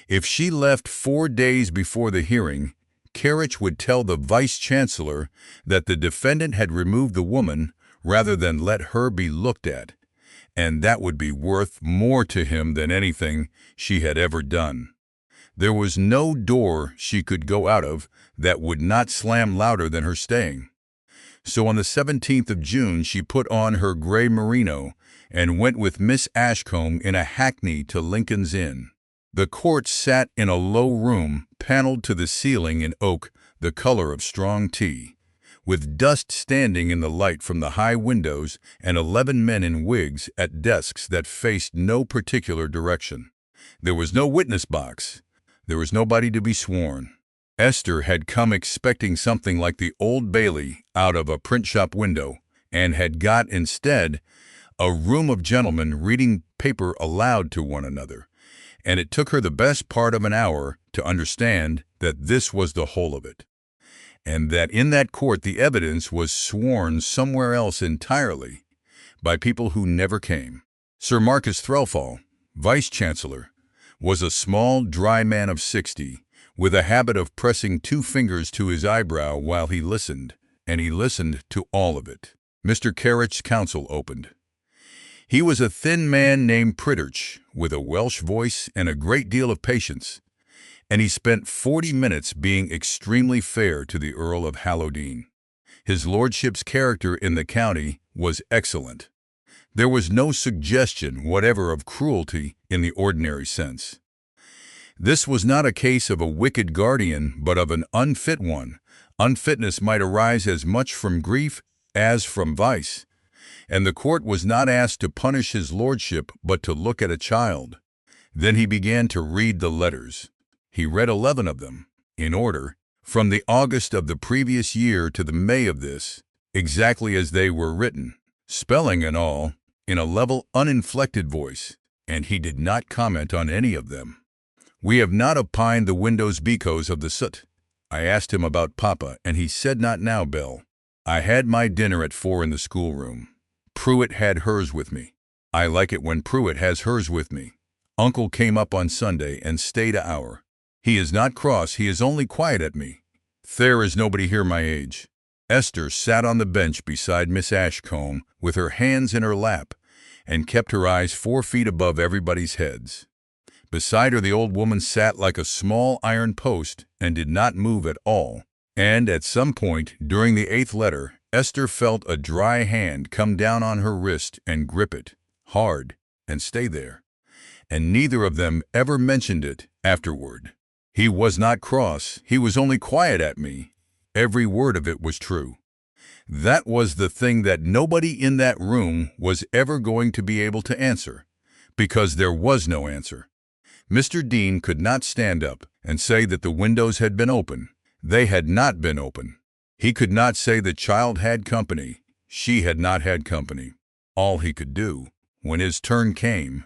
Speaker 1: If she left 4 days before the hearing, Carriage would tell the Vice-Chancellor that the defendant had removed the woman rather than let her be looked at, and that would be worth more to him than anything she had ever done. There was no door she could go out of that would not slam louder than her staying. So on the 17th of June she put on her gray merino and went with Miss Ashcombe in a hackney to Lincoln's Inn. The court sat in a low room paneled to the ceiling in oak the color of strong tea, with dust standing in the light from the high windows and 11 men in wigs at desks that faced no particular direction. There was no witness box. There was nobody to be sworn. Esther had come expecting something like the Old Bailey out of a print shop window, and had got instead a room of gentlemen reading paper aloud to one another, and it took her the best part of an hour to understand that this was the whole of it, and that in that court the evidence was sworn somewhere else entirely, by people who never came. Sir Marcus Threlfall, Vice-Chancellor, was a small, dry man of 60, with a habit of pressing two fingers to his eyebrow while he listened, and he listened to all of it. Mr. Carrick's counsel opened. He was a thin man named Pritchard, with a Welsh voice and a great deal of patience, and he spent 40 minutes being extremely fair to the Earl of Hallowdene. His lordship's character in the county was excellent. There was no suggestion whatever of cruelty in the ordinary sense. This was not a case of a wicked guardian, but of an unfit one. Unfitness might arise as much from grief as from vice, and the court was not asked to punish his lordship, but to look at a child. Then he began to read the letters. He read 11 of them, in order, from the August of the previous year to the May of this, exactly as they were written, spelling and all, in a level, uninflected voice, and he did not comment on any of them. "We have not opined the windows because of the soot. I asked him about Papa, and he said not now, Belle. I had my dinner at 4 in the schoolroom. Pruitt had hers with me. I like it when Pruitt has hers with me. Uncle came up on Sunday and stayed an hour. He is not cross, he is only quiet at me. There is nobody here my age." Esther sat on the bench beside Miss Ashcombe with her hands in her lap and kept her eyes 4 feet above everybody's heads. Beside her the old woman sat like a small iron post and did not move at all, and at some point during the 8th letter Esther felt a dry hand come down on her wrist and grip it hard and stay there, and neither of them ever mentioned it afterward. "He was not cross, he was only quiet at me." Every word of it was true. That was the thing that nobody in that room was ever going to be able to answer, because there was no answer. Mr. Dean could not stand up and say that the windows had been open. They had not been open. He could not say the child had company. She had not had company. All he could do, when his turn came,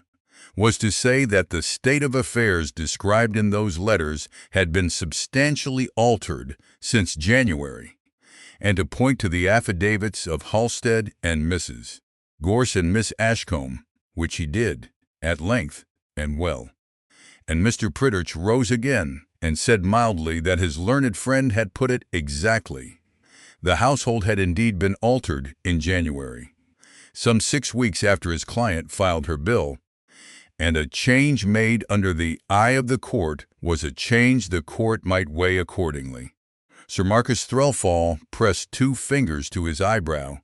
Speaker 1: was to say that the state of affairs described in those letters had been substantially altered since January, and to point to the affidavits of Halstead and Mrs. Gorse and Miss Ashcombe, which he did, at length and well. And Mr. Pritchard rose again and said mildly that his learned friend had put it exactly. The household had indeed been altered in January, some 6 weeks after his client filed her bill, and a change made under the eye of the court was a change the court might weigh accordingly. Sir Marcus Threlfall pressed 2 fingers to his eyebrow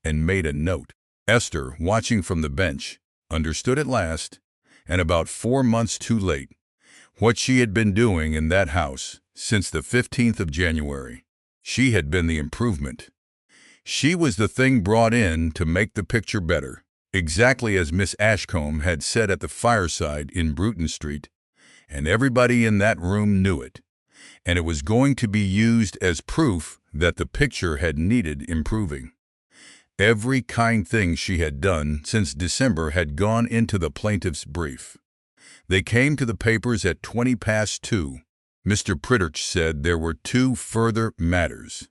Speaker 1: and made a note. Esther, watching from the bench, understood at last, and about 4 months too late, what she had been doing in that house since the 15th of January. She had been the improvement. She was the thing brought in to make the picture better, exactly as Miss Ashcombe had said at the fireside in Bruton Street, and everybody in that room knew it, and it was going to be used as proof that the picture had needed improving. Every kind thing she had done since December had gone into the plaintiff's brief. They came to the papers at 20 past 2. Mr. Pritchard said there were 2 further matters,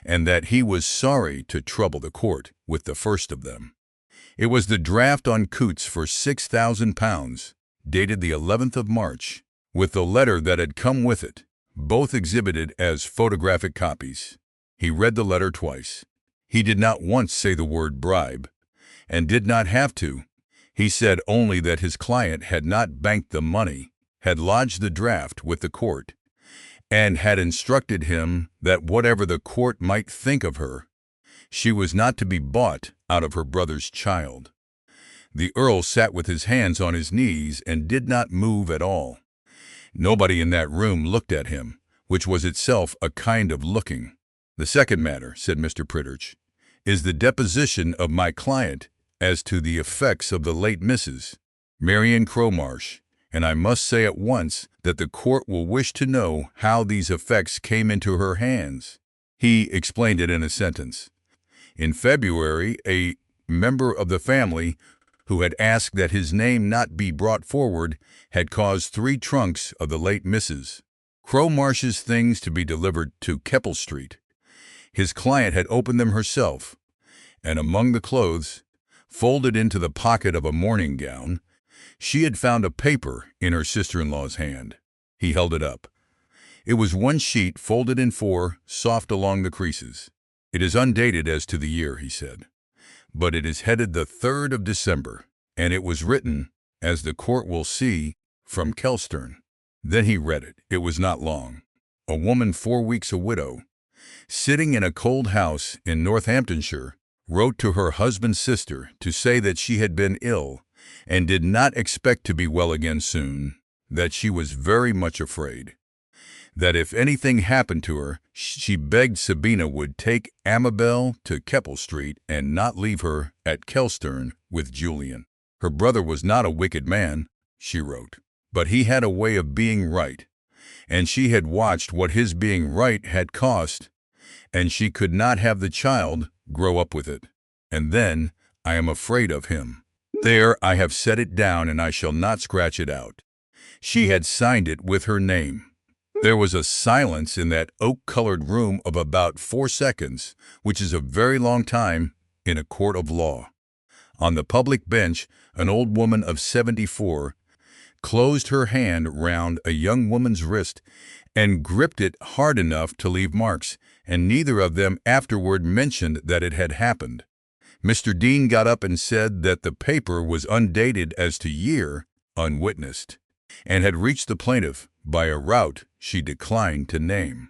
Speaker 1: and that he was sorry to trouble the court with the first of them. It was the draft on Coutts for £6,000, dated the 11th of March, with the letter that had come with it, both exhibited as photographic copies. He read the letter twice. He did not once say the word bribe, and did not have to. He said only that his client had not banked the money, had lodged the draft with the court, and had instructed him that whatever the court might think of her, she was not to be bought out of her brother's child. The Earl sat with his hands on his knees and did not move at all. Nobody in that room looked at him, which was itself a kind of looking. "The second matter," said Mr. Pritchard, "is the deposition of my client as to the effects of the late Mrs. Marion Cromarsh, and I must say at once that the court will wish to know how these effects came into her hands." He explained it in a sentence. In February, a member of the family, who had asked that his name not be brought forward, had caused 3 trunks of the late Mrs. Cromarsh's things to be delivered to Keppel Street. His client had opened them herself, and among the clothes, folded into the pocket of a morning gown. She had found a paper in her sister-in-law's hand. He held it up. It was one sheet folded in four, soft along the creases. "It is undated as to the year," he said, "but it is headed the 3rd of December, and it was written, as the court will see, from Kelstern." Then he read it. It was not long. A woman 4 weeks a widow, sitting in a cold house in Northamptonshire, wrote to her husband's sister to say that she had been ill and did not expect to be well again soon, that she was very much afraid, that if anything happened to her, she begged Sabina would take Amabel to Keppel Street and not leave her at Kelstern with Julian. Her brother was not a wicked man, she wrote, but he had a way of being right, and she had watched what his being right had cost, and she could not have the child grow up with it. And then, I am afraid of him. There, I have set it down, and I shall not scratch it out. She had signed it with her name. There was a silence in that oak-colored room of about 4 seconds, which is a very long time in a court of law. On the public bench, an old woman of 74 closed her hand round a young woman's wrist and gripped it hard enough to leave marks, and neither of them afterward mentioned that it had happened. Mr. Dean got up and said that the paper was undated as to year, unwitnessed, and had reached the plaintiff by a route she declined to name,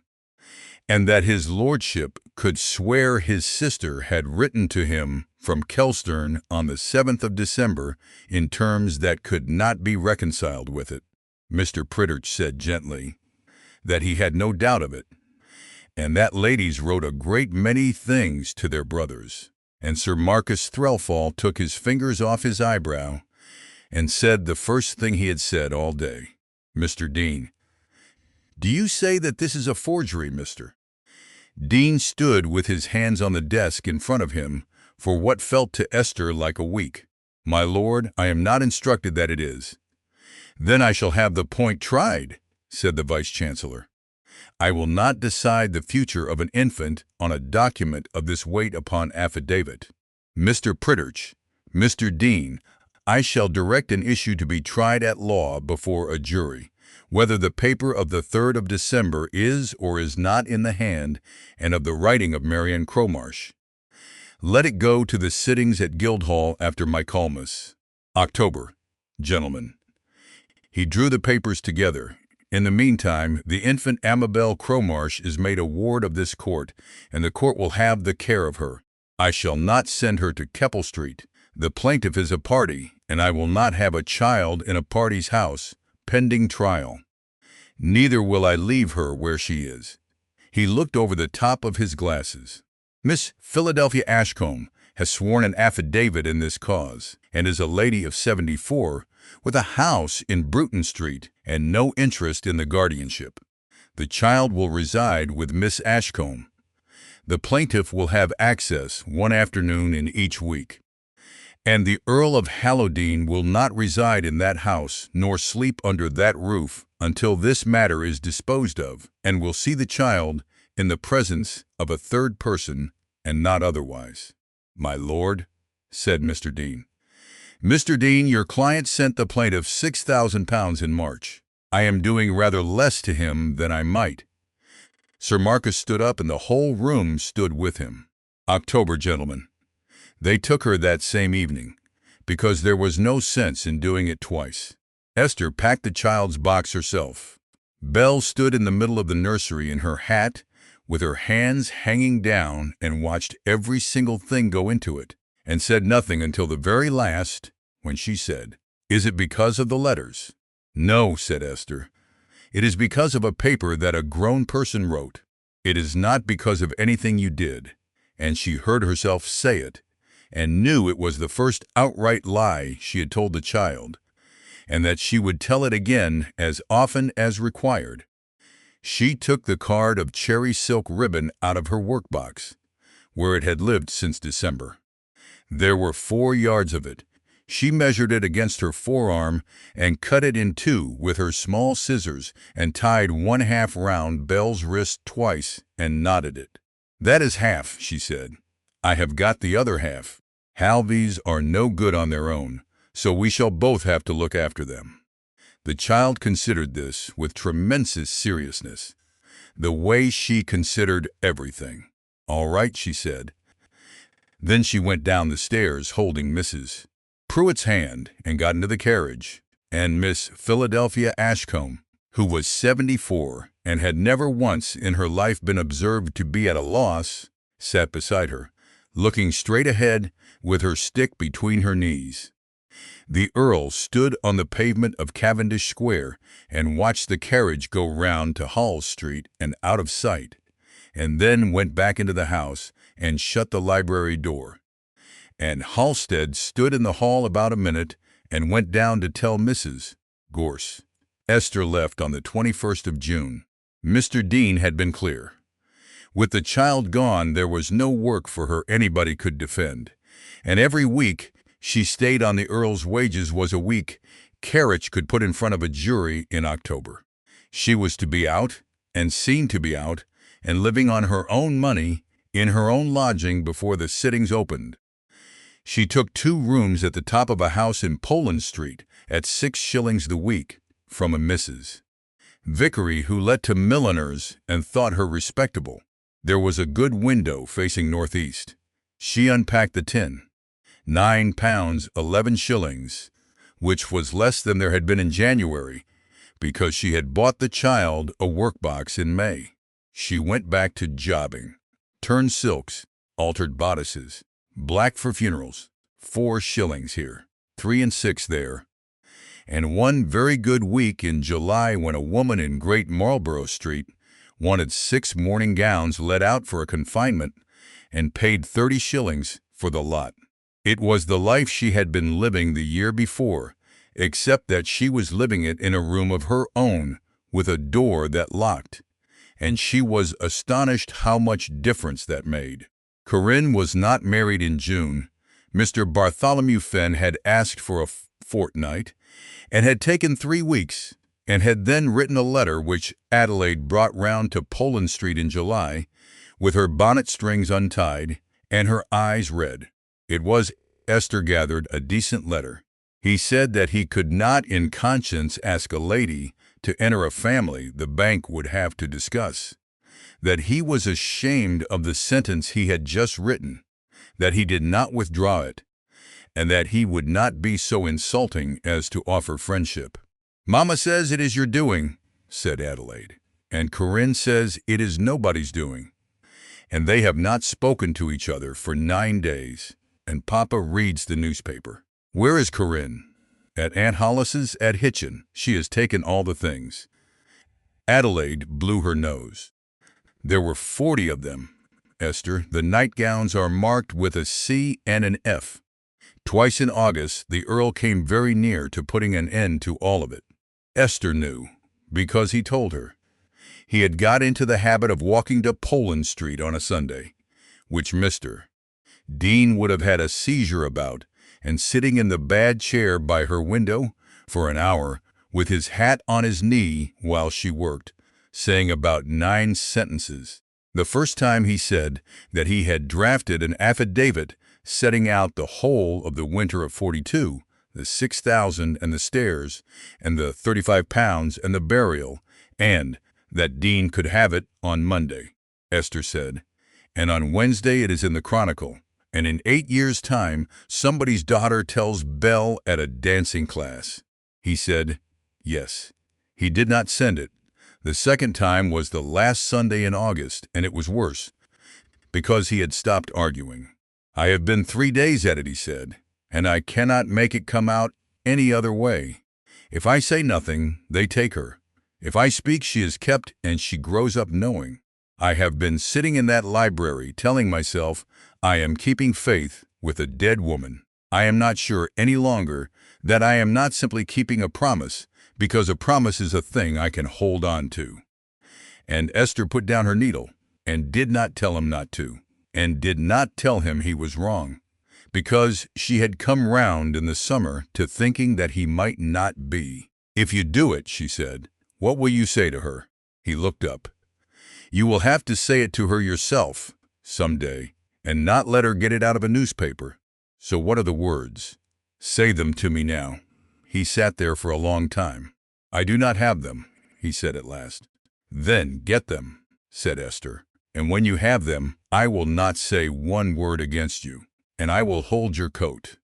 Speaker 1: and that his lordship could swear his sister had written to him from Kelstern on the 7th of December in terms that could not be reconciled with it. Mr. Pritchard said gently that he had no doubt of it, and that ladies wrote a great many things to their brothers. And Sir Marcus Threlfall took his fingers off his eyebrow and said the first thing he had said all day. Mr. Dean: "Do you say that this is a forgery, Mr.?" Dean stood with his hands on the desk in front of him for what felt to Esther like a week. "My lord, I am not instructed that it is." "Then I shall have the point tried," said the Vice-Chancellor. "I will not decide the future of an infant on a document of this weight upon affidavit. Mr. Pritchard, Mr. Dean, I shall direct an issue to be tried at law before a jury, whether the paper of the 3rd of December is or is not in the hand and of the writing of Marian Cromarsh. Let it go to the sittings at Guildhall after Michaelmas. October, gentlemen." He drew the papers together. "In the meantime, the infant Amabel Cromarsh is made a ward of this court, and the court will have the care of her. I shall not send her to Keppel Street. The plaintiff is a party, and I will not have a child in a party's house, pending trial. Neither will I leave her where she is." He looked over the top of his glasses. "Miss Philadelphia Ashcombe has sworn an affidavit in this cause, and is a lady of 74, with a house in Bruton Street and no interest in the guardianship. The child will reside with Miss Ashcombe. The plaintiff will have access one afternoon in each week. And the Earl of Hallowdene will not reside in that house nor sleep under that roof until this matter is disposed of, and will see the child in the presence of a third person and not otherwise." "My lord," said Mr. Dean. "Mr. Dean, your client sent the plaintiff £6,000 in March. I am doing rather less to him than I might." Sir Marcus stood up, and the whole room stood with him. "October, gentlemen. They took her that same evening, because there was no sense in doing it twice. Esther packed the child's box herself. Belle stood in the middle of the nursery in her hat, with her hands hanging down, and watched every single thing go into it, and said nothing until the very last, when she said, 'Is it because of the letters?' 'No,' said Esther. 'It is because of a paper that a grown person wrote. It is not because of anything you did.' And she heard herself say it, and knew it was the first outright lie she had told the child, and that she would tell it again as often as required. She took the card of cherry silk ribbon out of her workbox, where it had lived since December. There were 4 yards of it. She measured it against her forearm and cut it in 2 with her small scissors and tied 1/2 round Belle's wrist twice and knotted it. 'That is half,' she said. 'I have got the other half.' Halvies are no good on their own, so we shall both have to look after them." The child considered this with tremendous seriousness, the way she considered everything. "All right," she said. Then she went down the stairs holding Mrs. Pruitt's hand and got into the carriage, and Miss Philadelphia Ashcombe, who was 74 and had never once in her life been observed to be at a loss, sat beside her, looking straight ahead with her stick between her knees. The Earl stood on the pavement of Cavendish Square and watched the carriage go round to Hall Street and out of sight, and then went back into the house and shut the library door. And Halsted stood in the hall about a minute and went down to tell Mrs. Gorse. Esther left on the 21st of June. Mr. Dean had been clear. With the child gone, there was no work for her anybody could defend, and every week she stayed on the Earl's wages was a week Kerrich could put in front of a jury in October. She was to be out, and seen to be out, and living on her own money, in her own lodging before the sittings opened. She took 2 rooms at the top of a house in Poland Street at 6 shillings the week from a Mrs. Vickery who let to milliners and thought her respectable. There was a good window facing northeast. She unpacked the tin. £9 11 shillings, which was less than there had been in January, because she had bought the child a workbox in May. She went back to jobbing. Turned silks, altered bodices, black for funerals, 4 shillings here, 3 and 6 there. And one very good week in July when a woman in Great Marlborough Street wanted 6 morning gowns let out for a confinement and paid 30 shillings for the lot. It was the life she had been living the year before, except that she was living it in a room of her own with a door that locked, and she was astonished how much difference that made. Corinne was not married in June. Mr. Bartholomew Fenn had asked for a fortnight, and had taken 3 weeks, and had then written a letter which Adelaide brought round to Poland Street in July, with her bonnet strings untied and her eyes red. It was, Esther gathered, a decent letter. He said that he could not in conscience ask a lady to enter a family the bank would have to discuss, that he was ashamed of the sentence he had just written, that he did not withdraw it, and that he would not be so insulting as to offer friendship. "Mamma says it is your doing," said Adelaide, "and Corinne says it is nobody's doing, and they have not spoken to each other for 9 days, and Papa reads the newspaper." "Where is Corinne?" "At Aunt Hollis's at Hitchin. She has taken all the things." Adelaide blew her nose. "There were 40 of them, Esther. The nightgowns are marked with a C and an F. Twice in August the Earl came very near to putting an end to all of it." Esther knew, because he told her. He had got into the habit of walking to Poland Street on a Sunday, which Mr. Dean would have had a seizure about, and sitting in the bad chair by her window for an hour with his hat on his knee while she worked, saying about 9 sentences. The first time he said that he had drafted an affidavit setting out the whole of the winter of '42, the 6,000 and the stairs, and the £35 and the burial, and that Dean could have it on Monday, Esther said, and on Wednesday it is in the Chronicle, and in 8 years' time somebody's daughter tells Belle at a dancing class. He said, yes. He did not send it. The second time was the last Sunday in August, and it was worse, because he had stopped arguing. "I have been 3 days at it," he said, "and I cannot make it come out any other way. If I say nothing, they take her. If I speak, she is kept, and she grows up knowing. I have been sitting in that library telling myself I am keeping faith with a dead woman. I am not sure any longer that I am not simply keeping a promise, because a promise is a thing I can hold on to." And Esther put down her needle, and did not tell him not to, and did not tell him he was wrong, because she had come round in the summer to thinking that he might not be. "If you do it," she said, "what will you say to her?" He looked up. "You will have to say it to her yourself, some day, and not let her get it out of a newspaper." So what are the words? Say them to me now. He sat there for a long time. I do not have them, he said at last. Then get them, said Esther. And when you have them, I will not say one word against you, and I will hold your coat.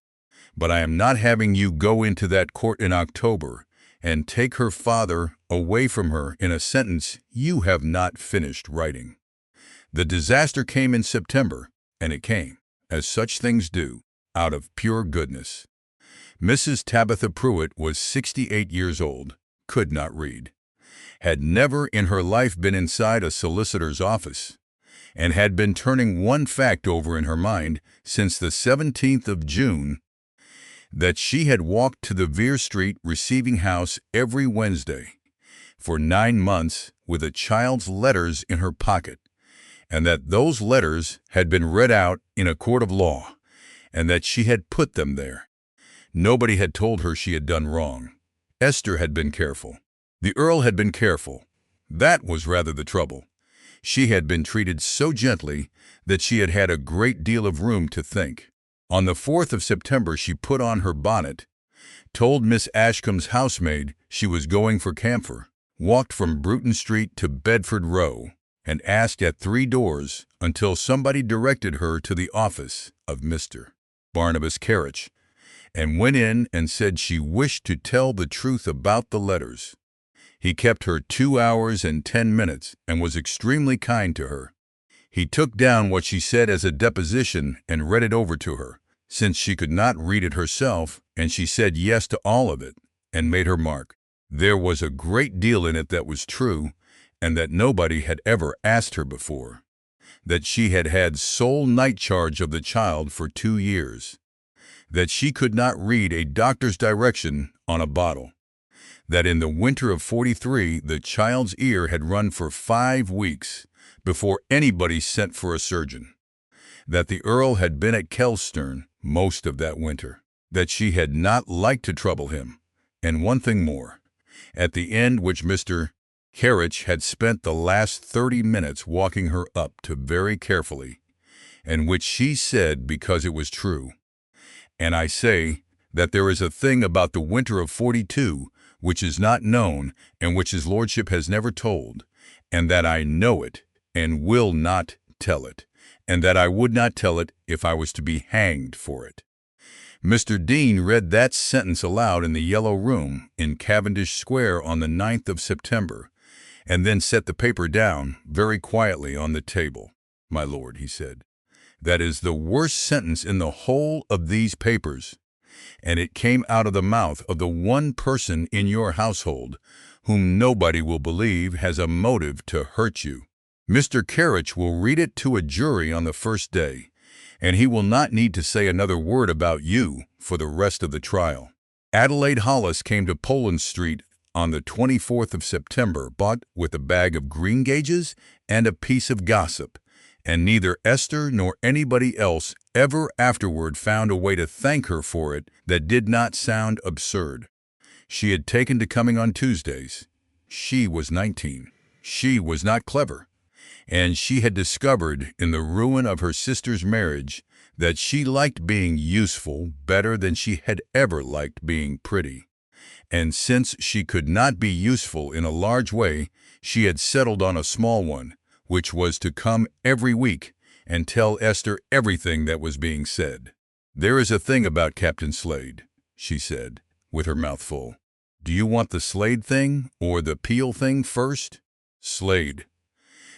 Speaker 1: But I am not having you go into that court in October and take her father away from her in a sentence you have not finished writing. The disaster came in September, and it came, as such things do, out of pure goodness. Mrs. Tabitha Pruitt was 68 years old, could not read, had never in her life been inside a solicitor's office, and had been turning one fact over in her mind since the 17th of June, that she had walked to the Vere Street receiving house every Wednesday for 9 months with a child's letters in her pocket, and that those letters had been read out in a court of law, and that she had put them there. Nobody had told her she had done wrong. Esther had been careful. The Earl had been careful. That was rather the trouble. She had been treated so gently that she had had a great deal of room to think. On the 4th of September she put on her bonnet, told Miss Ashcombe's housemaid she was going for camphor, walked from Bruton Street to Bedford Row, and asked at 3 doors until somebody directed her to the office of Mr. Barnabas Carriage, and went in and said she wished to tell the truth about the letters. He kept her 2 hours and 10 minutes and was extremely kind to her. He took down what she said as a deposition and read it over to her, since she could not read it herself, and she said yes to all of it, and made her mark. There was a great deal in it that was true, and that nobody had ever asked her before. That she had had sole night charge of the child for 2 years. That she could not read a doctor's direction on a bottle. That in the winter of '43 the child's ear had run for 5 weeks before anybody sent for a surgeon. That the Earl had been at Kelstern most of that winter. That she had not liked to trouble him. And one thing more. At the end which Mr. Carriage had spent the last 30 minutes walking her up to very carefully, and which she said because it was true. And I say that there is a thing about the winter of '42 which is not known and which his lordship has never told, and that I know it and will not tell it, and that I would not tell it if I was to be hanged for it. Mr. Dean read that sentence aloud in the Yellow Room in Cavendish Square on the 9th of September, and then set the paper down very quietly on the table. My lord, he said, that is the worst sentence in the whole of these papers, and it came out of the mouth of the one person in your household whom nobody will believe has a motive to hurt you. Mr. Carriage will read it to a jury on the first day, and he will not need to say another word about you for the rest of the trial. Adelaide Hollis came to Poland Street on the 24th of September, bought with a bag of greengages and a piece of gossip, and neither Esther nor anybody else ever afterward found a way to thank her for it that did not sound absurd. She had taken to coming on Tuesdays. She was 19. She was not clever. And she had discovered in the ruin of her sister's marriage that she liked being useful better than she had ever liked being pretty. And since she could not be useful in a large way, she had settled on a small one, which was to come every week and tell Esther everything that was being said. There is a thing about Captain Slade, she said, with her mouth full. Do you want the Slade thing or the Peel thing first? Slade.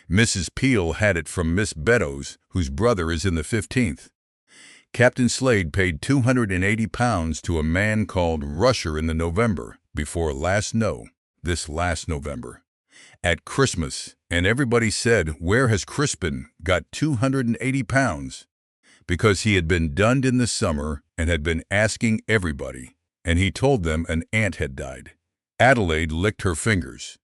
Speaker 1: Mrs. Peel had it from Miss Beddoes, whose brother is in the 15th. Captain Slade paid £280 to a man called Rusher in the November before this last November, at Christmas, and everybody said, where has Crispin got £280? Because he had been dunned in the summer and had been asking everybody, and he told them an aunt had died. Adelaide licked her fingers.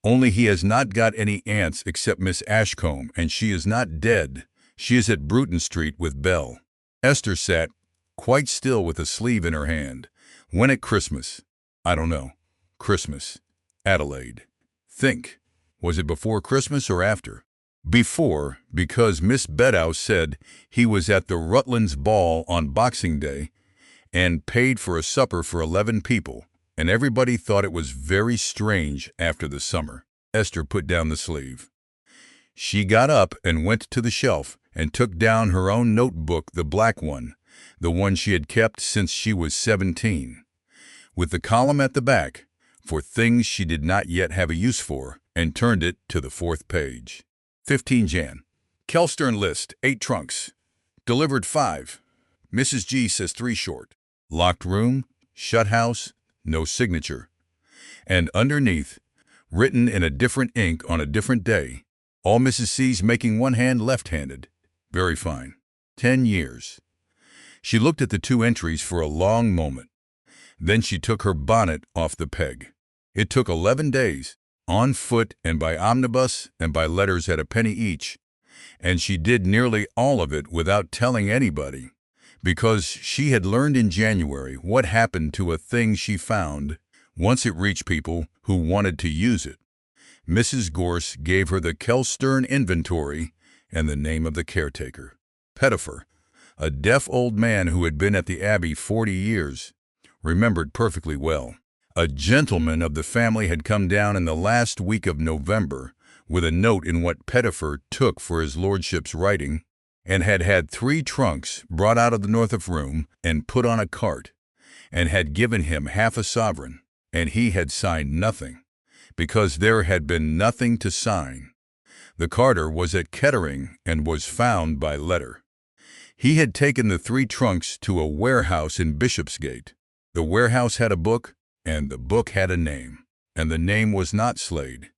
Speaker 1: Only he has not got any aunts except Miss Ashcombe, and she is not dead. She is at Bruton Street with Belle. Esther sat quite still with a sleeve in her hand. When at Christmas? I don't know. Christmas. Adelaide. Think. Was it before Christmas or after? Because Miss Beddoes said he was at the Rutland's ball on Boxing Day and paid for a supper for 11 people, and everybody thought it was very strange after the summer. Esther put down the sleeve. She got up and went to the shelf and took down her own notebook, the black one, the one she had kept since she was 17, with the column at the back for things she did not yet have a use for, and turned it to the 4th page. 15 Jan. Kelstern list, 8 trunks. Delivered 5. Mrs. G says 3 short. Locked room, shut house, no signature. And underneath, written in a different ink on a different day, all Mrs. C's making one hand left-handed. Very fine. 10 years. She looked at the 2 entries for a long moment. Then she took her bonnet off the peg. It took 11 days, on foot and by omnibus and by letters at a penny each, and she did nearly all of it without telling anybody, because she had learned in January what happened to a thing she found once it reached people who wanted to use it. Mrs. Gorse gave her the Kelstern inventory and the name of the caretaker. Pettifer, a deaf old man who had been at the Abbey 40 years, remembered perfectly well. A gentleman of the family had come down in the last week of November with a note in what Pettifer took for his lordship's writing, and had had 3 trunks brought out of the Northup room and put on a cart, and had given him half a sovereign, and he had signed nothing, because there had been nothing to sign. The carter was at Kettering and was found by letter. He had taken the 3 trunks to a warehouse in Bishopsgate. The warehouse had a book, and the book had a name, and the name was not Slade.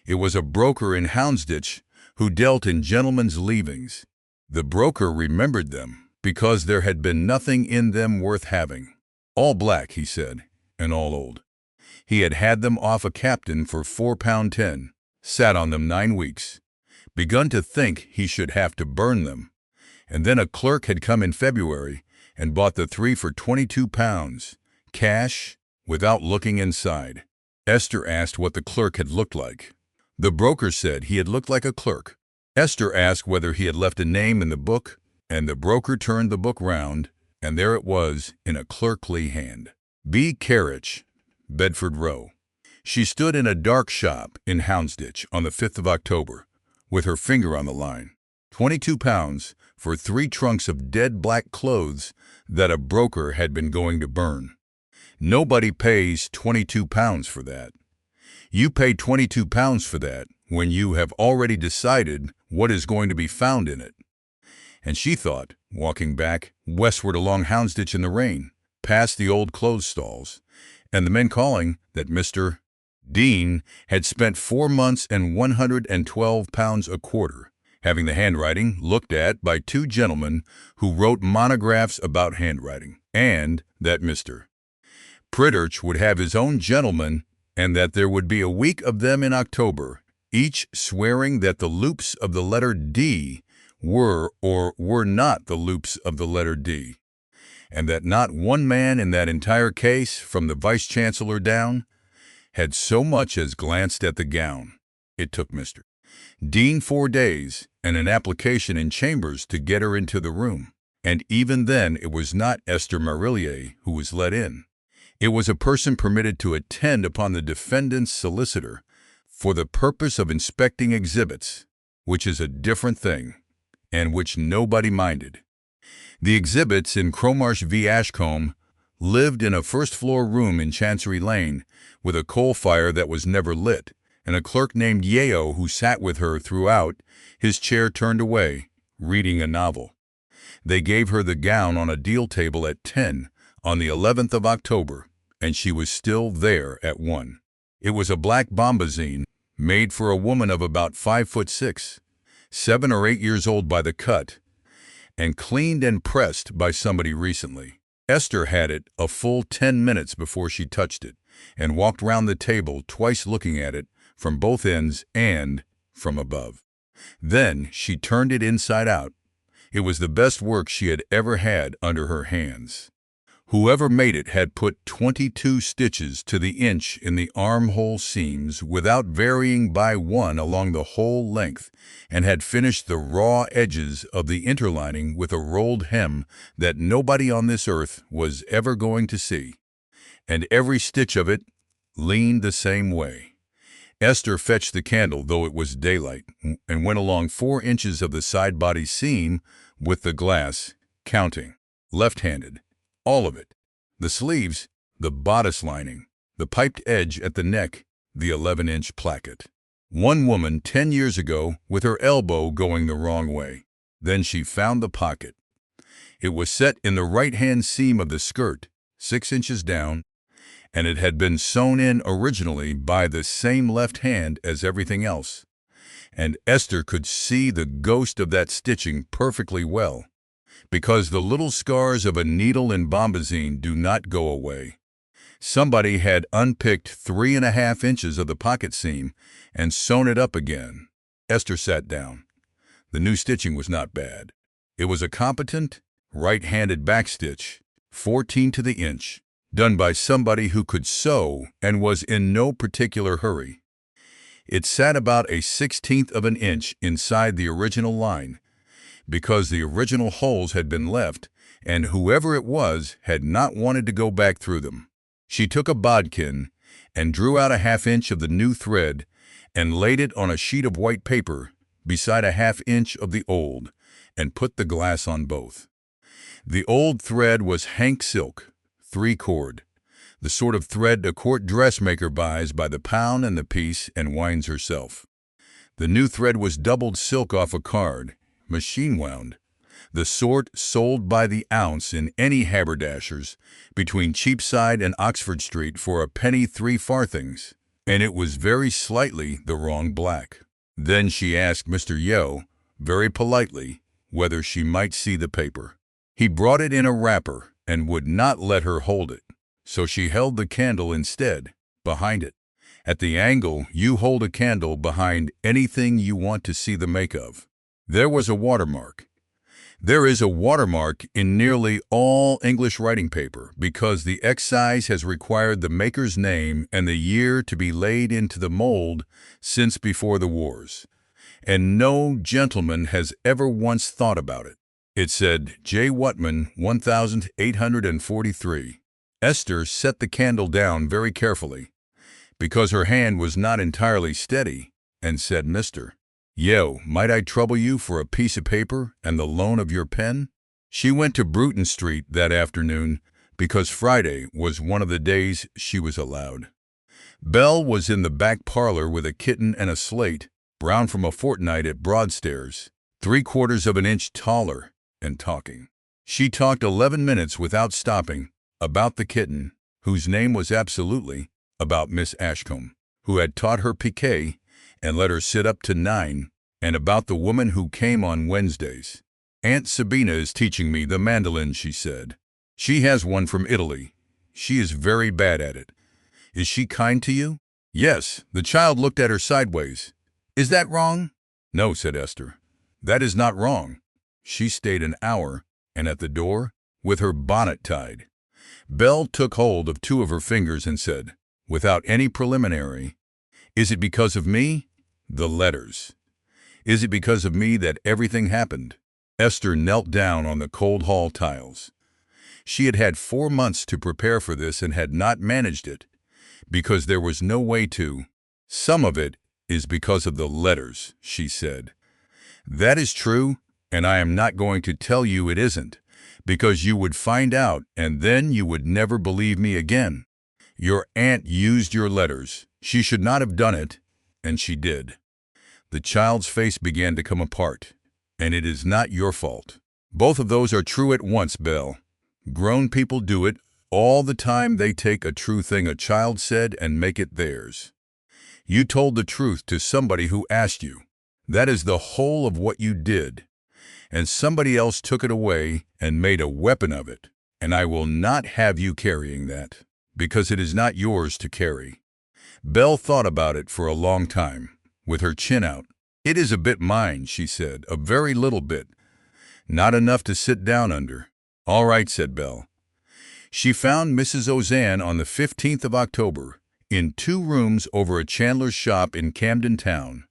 Speaker 1: It was a broker in Houndsditch who dealt in gentlemen's leavings. The broker remembered them because there had been nothing in them worth having. All black, he said, and all old. He had had them off a captain for £4.10, sat on them 9 weeks, begun to think he should have to burn them, and then a clerk had come in February and bought the 3 for £22, cash, without looking inside. Esther asked what the clerk had looked like. The broker said he had looked like a clerk. Esther asked whether he had left a name in the book, and the broker turned the book round, and there it was in a clerkly hand. B. Carriage, Bedford Row. She stood in a dark shop in Houndsditch on the 5th of October, with her finger on the line. £22 for 3 trunks of dead black clothes that a broker had been going to burn. Nobody pays £22 for that. You pay £22 for that when you have already decided what is going to be found in it. And she thought, walking back westward along Houndsditch in the rain, past the old clothes stalls, and the men calling that Mr. Dean had spent 4 months and £112 a quarter, having the handwriting looked at by 2 gentlemen who wrote monographs about handwriting, and that Mr. Pritchard would have his own gentleman, and that there would be a week of them in October, each swearing that the loops of the letter D were or were not the loops of the letter D, and that not one man in that entire case, from the vice-chancellor down, had so much as glanced at the gown. It took Mr. Dean 4 days and an application in Chambers to get her into the room, and even then it was not Esther Marillier who was let in. It was a person permitted to attend upon the defendant's solicitor for the purpose of inspecting exhibits, which is a different thing, and which nobody minded. The exhibits in Cromarsh v. Ashcombe lived in a first-floor room in Chancery Lane with a coal fire that was never lit, and a clerk named Yeo who sat with her throughout, his chair turned away, reading a novel. They gave her the gown on a deal table at 10 on the 11th of October, and she was still there at 1. It was a black bombazine made for a woman of about 5'6", 7 or 8 years old by the cut, and cleaned and pressed by somebody recently. Esther had it a full 10 minutes before she touched it, and walked round the table twice looking at it from both ends and from above. Then she turned it inside out. It was the best work she had ever had under her hands. Whoever made it had put 22 stitches to the inch in the armhole seams without varying by one along the whole length, and had finished the raw edges of the interlining with a rolled hem that nobody on this earth was ever going to see. And every stitch of it leaned the same way. Esther fetched the candle, though it was daylight, and went along 4 inches of the side body seam with the glass, counting. Left-handed. All of it. The sleeves, the bodice lining, the piped edge at the neck, the 11-inch placket. One woman 10 years ago with her elbow going the wrong way. Then she found the pocket. It was set in the right-hand seam of the skirt, 6 inches down, and it had been sewn in originally by the same left hand as everything else. And Esther could see the ghost of that stitching perfectly well, because the little scars of a needle in bombazine do not go away. Somebody had unpicked 3.5 inches of the pocket seam and sewn it up again. Esther sat down. The new stitching was not bad. It was a competent, right-handed backstitch, 14 to the inch, done by somebody who could sew and was in no particular hurry. It sat about a 1/16 of an inch inside the original line, because the original holes had been left, and whoever it was had not wanted to go back through them. She took a bodkin and drew out a 1/2 inch of the new thread and laid it on a sheet of white paper beside a 1/2 inch of the old, and put the glass on both. The old thread was Hank silk, 3-cord, the sort of thread a court dressmaker buys by the pound and the piece and winds herself. The new thread was doubled silk off a card, machine wound, the sort sold by the ounce in any haberdasher's between Cheapside and Oxford Street for a penny 3 farthings, and it was very slightly the wrong black. Then she asked Mr. Yeo, very politely, whether she might see the paper. He brought it in a wrapper and would not let her hold it, so she held the candle instead, behind it. At the angle you hold a candle behind anything you want to see the make of. There was a watermark. There is a watermark in nearly all English writing paper because the excise has required the maker's name and the year to be laid into the mold since before the wars, and no gentleman has ever once thought about it. It said, J. Whatman, 1843. Esther set the candle down very carefully, because her hand was not entirely steady, and said, Mr. Yeo, might I trouble you for a piece of paper and the loan of your pen? She went to Bruton Street that afternoon because Friday was one of the days she was allowed. Belle was in the back parlor with a kitten and a slate, brown from a fortnight at Broadstairs, 3/4 of an inch taller, and talking. She talked 11 minutes without stopping, about the kitten, whose name was absolutely, about Miss Ashcombe, who had taught her piquet and let her sit up to 9, and about the woman who came on Wednesdays. Aunt Sabina is teaching me the mandolin, she said. She has one from Italy. She is very bad at it. Is she kind to you? Yes. The child looked at her sideways. Is that wrong? No, said Esther. That is not wrong. She stayed an hour, and at the door, with her bonnet tied. Belle took hold of 2 of her fingers and said, without any preliminary, Is it because of me? The letters. Is it because of me that everything happened? Esther knelt down on the cold hall tiles. She had had 4 months to prepare for this and had not managed it, because there was no way to. Some of it is because of the letters, she said. That is true, and I am not going to tell you it isn't, because you would find out and then you would never believe me again. Your aunt used your letters. She should not have done it, and she did. The child's face began to come apart, and it is not your fault. Both of those are true at once, Belle. Grown people do it all the time. They take a true thing a child said and make it theirs. You told the truth to somebody who asked you. That is the whole of what you did. And somebody else took it away and made a weapon of it. And I will not have you carrying that, because it is not yours to carry. Belle thought about it for a long time, with her chin out. It is a bit mine, she said, a very little bit. Not enough to sit down under. All right, said Belle. She found Mrs. Ozanne on the 15th of October in 2 rooms over a chandler's shop in Camden Town,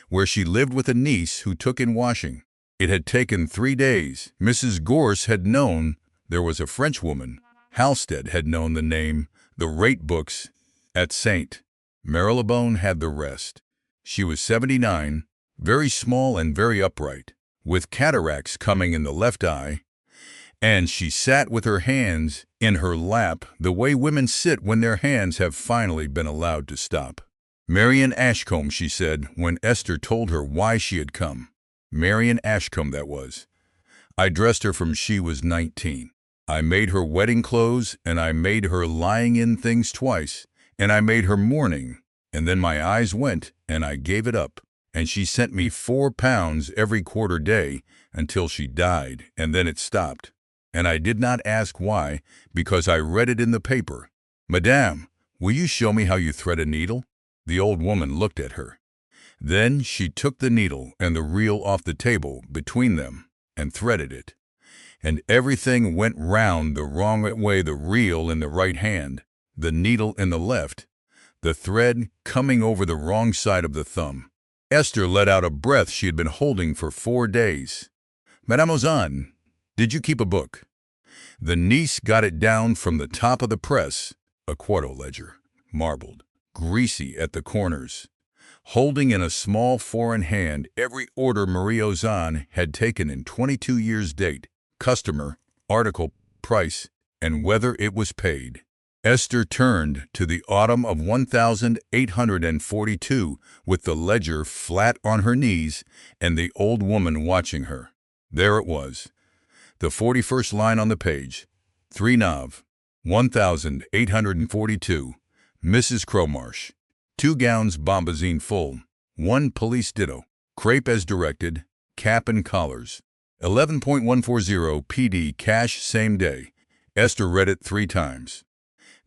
Speaker 1: where she lived with a niece who took in washing. It had taken 3 days. Mrs. Gorse had known there was a Frenchwoman. Halstead had known the name, the rate books at St. Marylebone had the rest. She was 79, very small and very upright, with cataracts coming in the left eye, and she sat with her hands in her lap the way women sit when their hands have finally been allowed to stop. Marian Ashcombe, she said, when Esther told her why she had come. Marian Ashcombe, that was. I dressed her from she was 19. I made her wedding clothes, and I made her lying-in things twice, and I made her mourning, and then my eyes went, and I gave it up, and she sent me £4 every quarter day until she died, and then it stopped. And I did not ask why, because I read it in the paper. Madame, will you show me how you thread a needle? The old woman looked at her. Then she took the needle and the reel off the table between them and threaded it. And everything went round the wrong way, the reel in the right hand, the needle in the left, the thread coming over the wrong side of the thumb. Esther let out a breath she had been holding for 4 days. Madame Ozanne, did you keep a book? The niece got it down from the top of the press, a quarto ledger, marbled, greasy at the corners, holding in a small foreign hand every order Marie Ozanne had taken in 22 years' date, customer, article, price, and whether it was paid. Esther turned to the autumn of 1842 with the ledger flat on her knees and the old woman watching her. There it was, the 41st line on the page, 3 Nov, 1842, Mrs. Cromarsh. 2 gowns bombazine full, 1 police ditto, crepe as directed, cap and collars. 11.140 PD cash same day. Esther read it 3 times.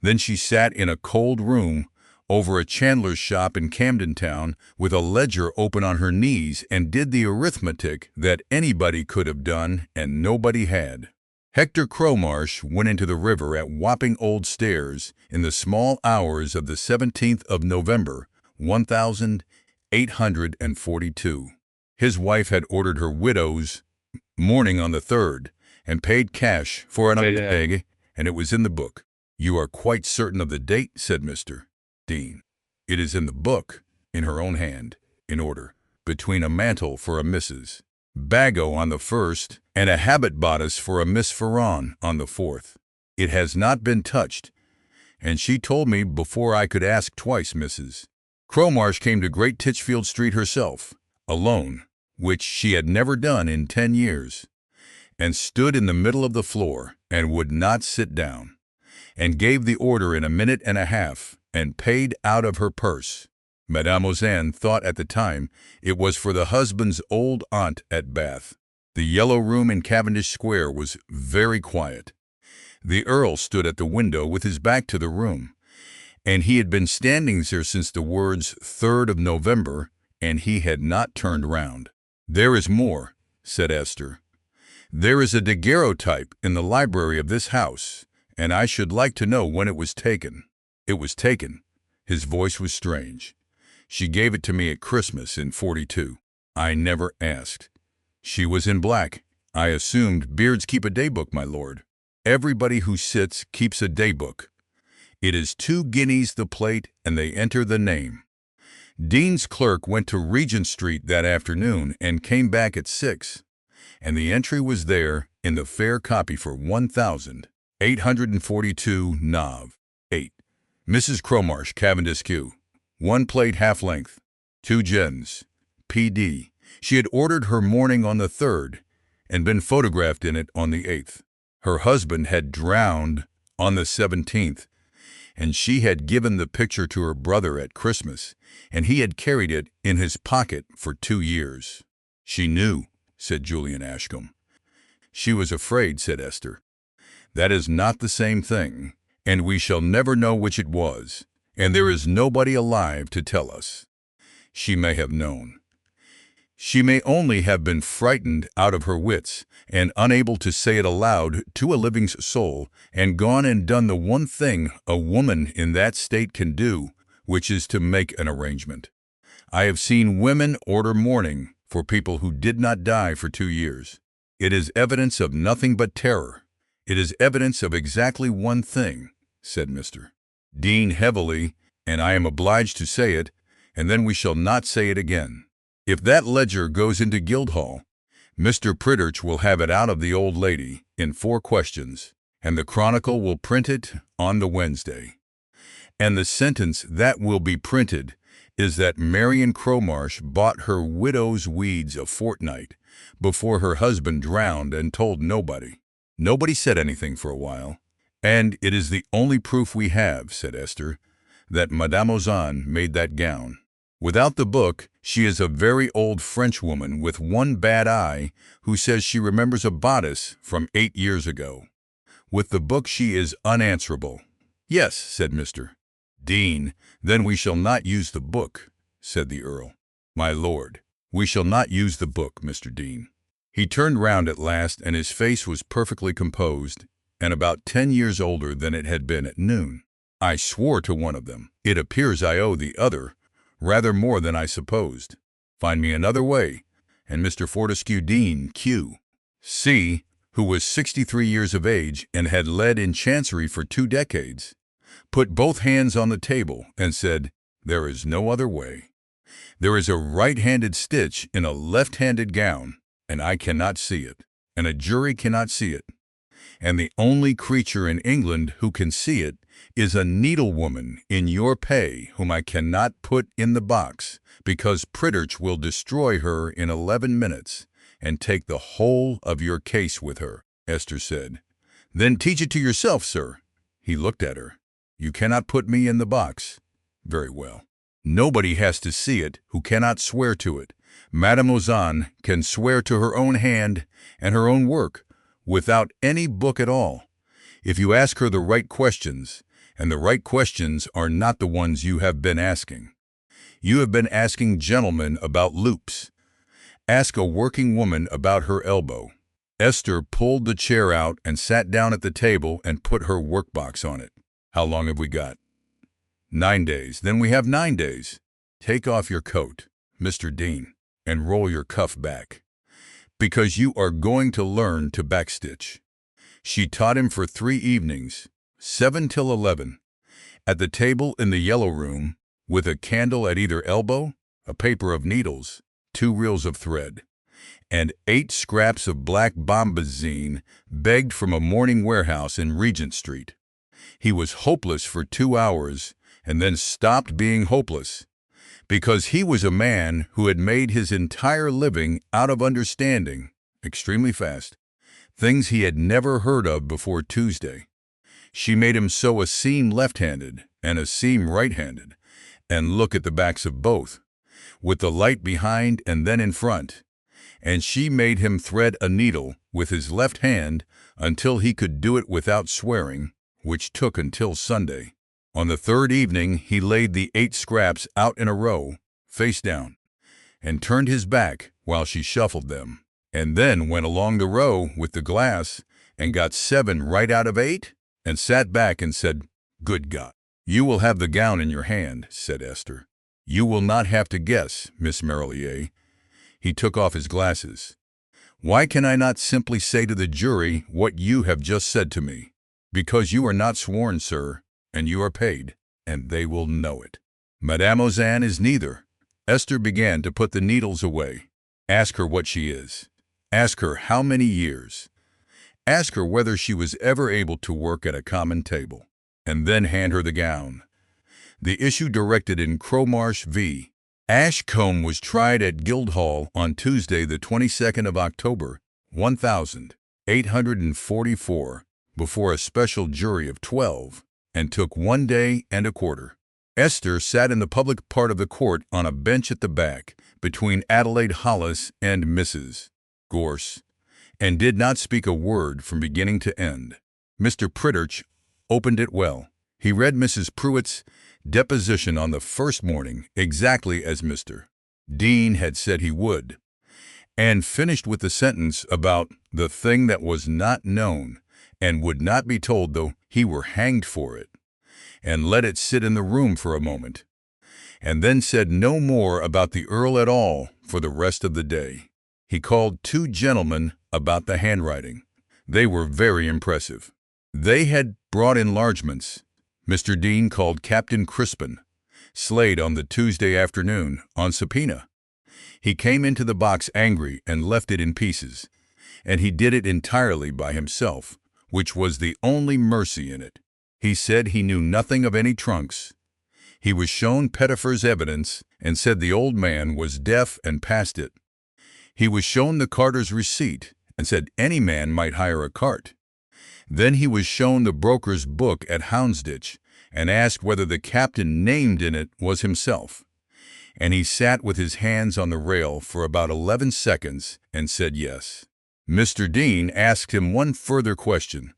Speaker 1: Then she sat in a cold room over a chandler's shop in Camden Town with a ledger open on her knees and did the arithmetic that anybody could have done and nobody had. Hector Cromarsh went into the river at Wapping Old Stairs in the small hours of the 17th of November, 1842. His wife had ordered her widow's mourning on the 3rd and paid cash for an egg, and it was in the book. You are quite certain of the date, said Mr. Dean. It is in the book, in her own hand, in order, between a mantle for a Mrs. Bagot on the 1st and a habit bodice for a Miss Ferron on the 4th. It has not been touched, and she told me before I could ask twice. Mrs. Cromarsh came to Great Titchfield Street herself, alone, which she had never done in 10 years, and stood in the middle of the floor and would not sit down, and gave the order in a minute and a half, and paid out of her purse. Madame Ozanne thought at the time it was for the husband's old aunt at Bath. The yellow room in Cavendish Square was very quiet. The Earl stood at the window with his back to the room, and he had been standing there since the words 3rd of November, and he had not turned round. There is more, said Esther. There is a daguerreotype in the library of this house, and I should like to know when it was taken. It was taken. His voice was strange. She gave it to me at Christmas in '42. I never asked. She was in black. I assumed beards keep a daybook, my lord. Everybody who sits keeps a daybook. It is 2 guineas the plate, and they enter the name. Dean's clerk went to Regent Street that afternoon and came back at 6, and the entry was there in the fair copy for 1,842 Nov. 8. Mrs. Cromarsh, Cavendish Q. 1 plate half length, 2 gens, PD. She had ordered her mourning on the 3rd and been photographed in it on the 8th. Her husband had drowned on the 17th, and she had given the picture to her brother at Christmas, and he had carried it in his pocket for 2 years. She knew, said Julian Ashcombe. She was afraid, said Esther. That is not the same thing, and we shall never know which it was, and there is nobody alive to tell us. She may have known. She may only have been frightened out of her wits and unable to say it aloud to a living soul, and gone and done the one thing a woman in that state can do, which is to make an arrangement. I have seen women order mourning for people who did not die for 2 years. It is evidence of nothing but terror. It is evidence of exactly one thing, said Mr. Dean heavily, and I am obliged to say it, and then we shall not say it again. If that ledger goes into Guildhall, Mr. Pritchard will have it out of the old lady in 4 questions, and the Chronicle will print it on the Wednesday. And the sentence that will be printed is that Marion Cromarsh bought her widow's weeds a fortnight before her husband drowned and told nobody. Nobody said anything for a while, and it is the only proof we have, said Esther, that Madame Ozanne made that gown. Without the book, she is a very old French woman with one bad eye who says she remembers a bodice from 8 years ago. With the book she is unanswerable. Yes, said Mr. Dean, then we shall not use the book, said the Earl. My lord, we shall not use the book, Mr. Dean. He turned round at last, and his face was perfectly composed, and about 10 years older than it had been at noon. I swore to one of them. It appears I owe the other rather more than I supposed. Find me another way. And Mr. Fortescue Dean, Q.C., who was 63 years of age and had led in Chancery for 2 decades, put both hands on the table and said, "There is no other way. There is a right-handed stitch in a left-handed gown, and I cannot see it, and a jury cannot see it. And the only creature in England who can see it is a needlewoman in your pay whom I cannot put in the box, because Pritchard will destroy her in 11 minutes and take the whole of your case with her," Esther said. "Then teach it to yourself, sir." He looked at her. "You cannot put me in the box. Very well. Nobody has to see it who cannot swear to it. Madame Ozanne can swear to her own hand and her own work, without any book at all, if you ask her the right questions, and the right questions are not the ones you have been asking. You have been asking gentlemen about loops. Ask a working woman about her elbow." Esther pulled the chair out and sat down at the table and put her workbox on it. "How long have we got?" 9 days. Then we have 9 days. Take off your coat, Mr. Dean, and roll your cuff back, because you are going to learn to backstitch. She taught him for 3 evenings, 7 till 11, at the table in the yellow room, with a candle at either elbow, a paper of needles, 2 reels of thread, and 8 scraps of black bombazine begged from a mourning warehouse in Regent Street. He was hopeless for 2 hours, and then stopped being hopeless, because he was a man who had made his entire living out of understanding, extremely fast, things he had never heard of before Tuesday. She made him sew a seam left-handed and a seam right-handed, and look at the backs of both, with the light behind and then in front, and she made him thread a needle with his left hand until he could do it without swearing, which took until Sunday. On the 3rd evening he laid the 8 scraps out in a row, face down, and turned his back while she shuffled them, and then went along the row with the glass and got 7 right out of 8, and sat back and said, "Good God." "You will have the gown in your hand," said Esther. "You will not have to guess, Miss Merlier." He took off his glasses. "Why can I not simply say to the jury what you have just said to me? Because you are not sworn, sir, and you are paid, and they will know it. Madame Ozanne is neither." Esther began to put the needles away. "Ask her what she is. Ask her how many years. Ask her whether she was ever able to work at a common table, and then hand her the gown." The issue directed in Cromarsh v. Ashcombe was tried at Guildhall on Tuesday, the 22nd of October, 1844, before a special jury of 12, and took 1 day and a quarter. Esther sat in the public part of the court on a bench at the back, between Adelaide Hollis and Mrs. Gorse, and did not speak a word from beginning to end. Mr. Pritchard opened it well. He read Mrs. Pruitt's deposition on the first morning exactly as Mr. Dean had said he would. and finished with the sentence about the thing that was not known and would not be told though he were hanged for it, and let it sit in the room for a moment, and then said no more about the Earl at all for the rest of the day. He called 2 gentlemen about the handwriting. They were very impressive. They had brought enlargements. Mr. Dean called Captain Crispin Slade on the Tuesday afternoon on subpoena. He came into the box angry and left it in pieces, and he did it entirely by himself, which was the only mercy in it. He said he knew nothing of any trunks. He was shown Pettifer's evidence and said the old man was deaf and passed it. He was shown the carter's receipt and said any man might hire a cart. Then he was shown the broker's book at Houndsditch and asked whether the captain named in it was himself. And he sat with his hands on the rail for about 11 seconds and said yes. Mr. Dean asked him one further question,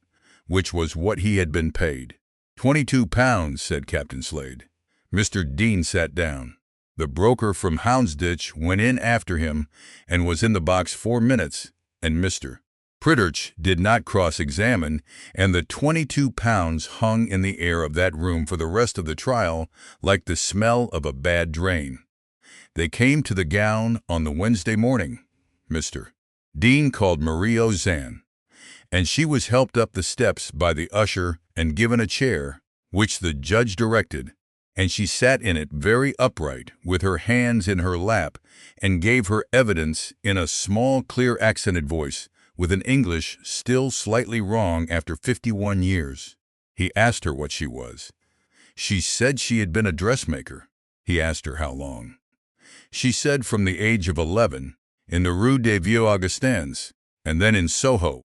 Speaker 1: which was what he had been paid. £22, said Captain Slade. Mr. Dean sat down. The broker from Houndsditch went in after him and was in the box 4 minutes, and Mr. Pritchard did not cross-examine, and the £22 hung in the air of that room for the rest of the trial like the smell of a bad drain. They came to the gown on the Wednesday morning. Mr. Dean called Marie Ozanne, and she was helped up the steps by the usher and given a chair, which the judge directed, and she sat in it very upright with her hands in her lap and gave her evidence in a small, clear, accented voice, with an English still slightly wrong after 51 years. He asked her what she was. She said she had been a dressmaker. He asked her how long. She said from the age of 11, in the Rue des Vieux Augustins, and then in Soho,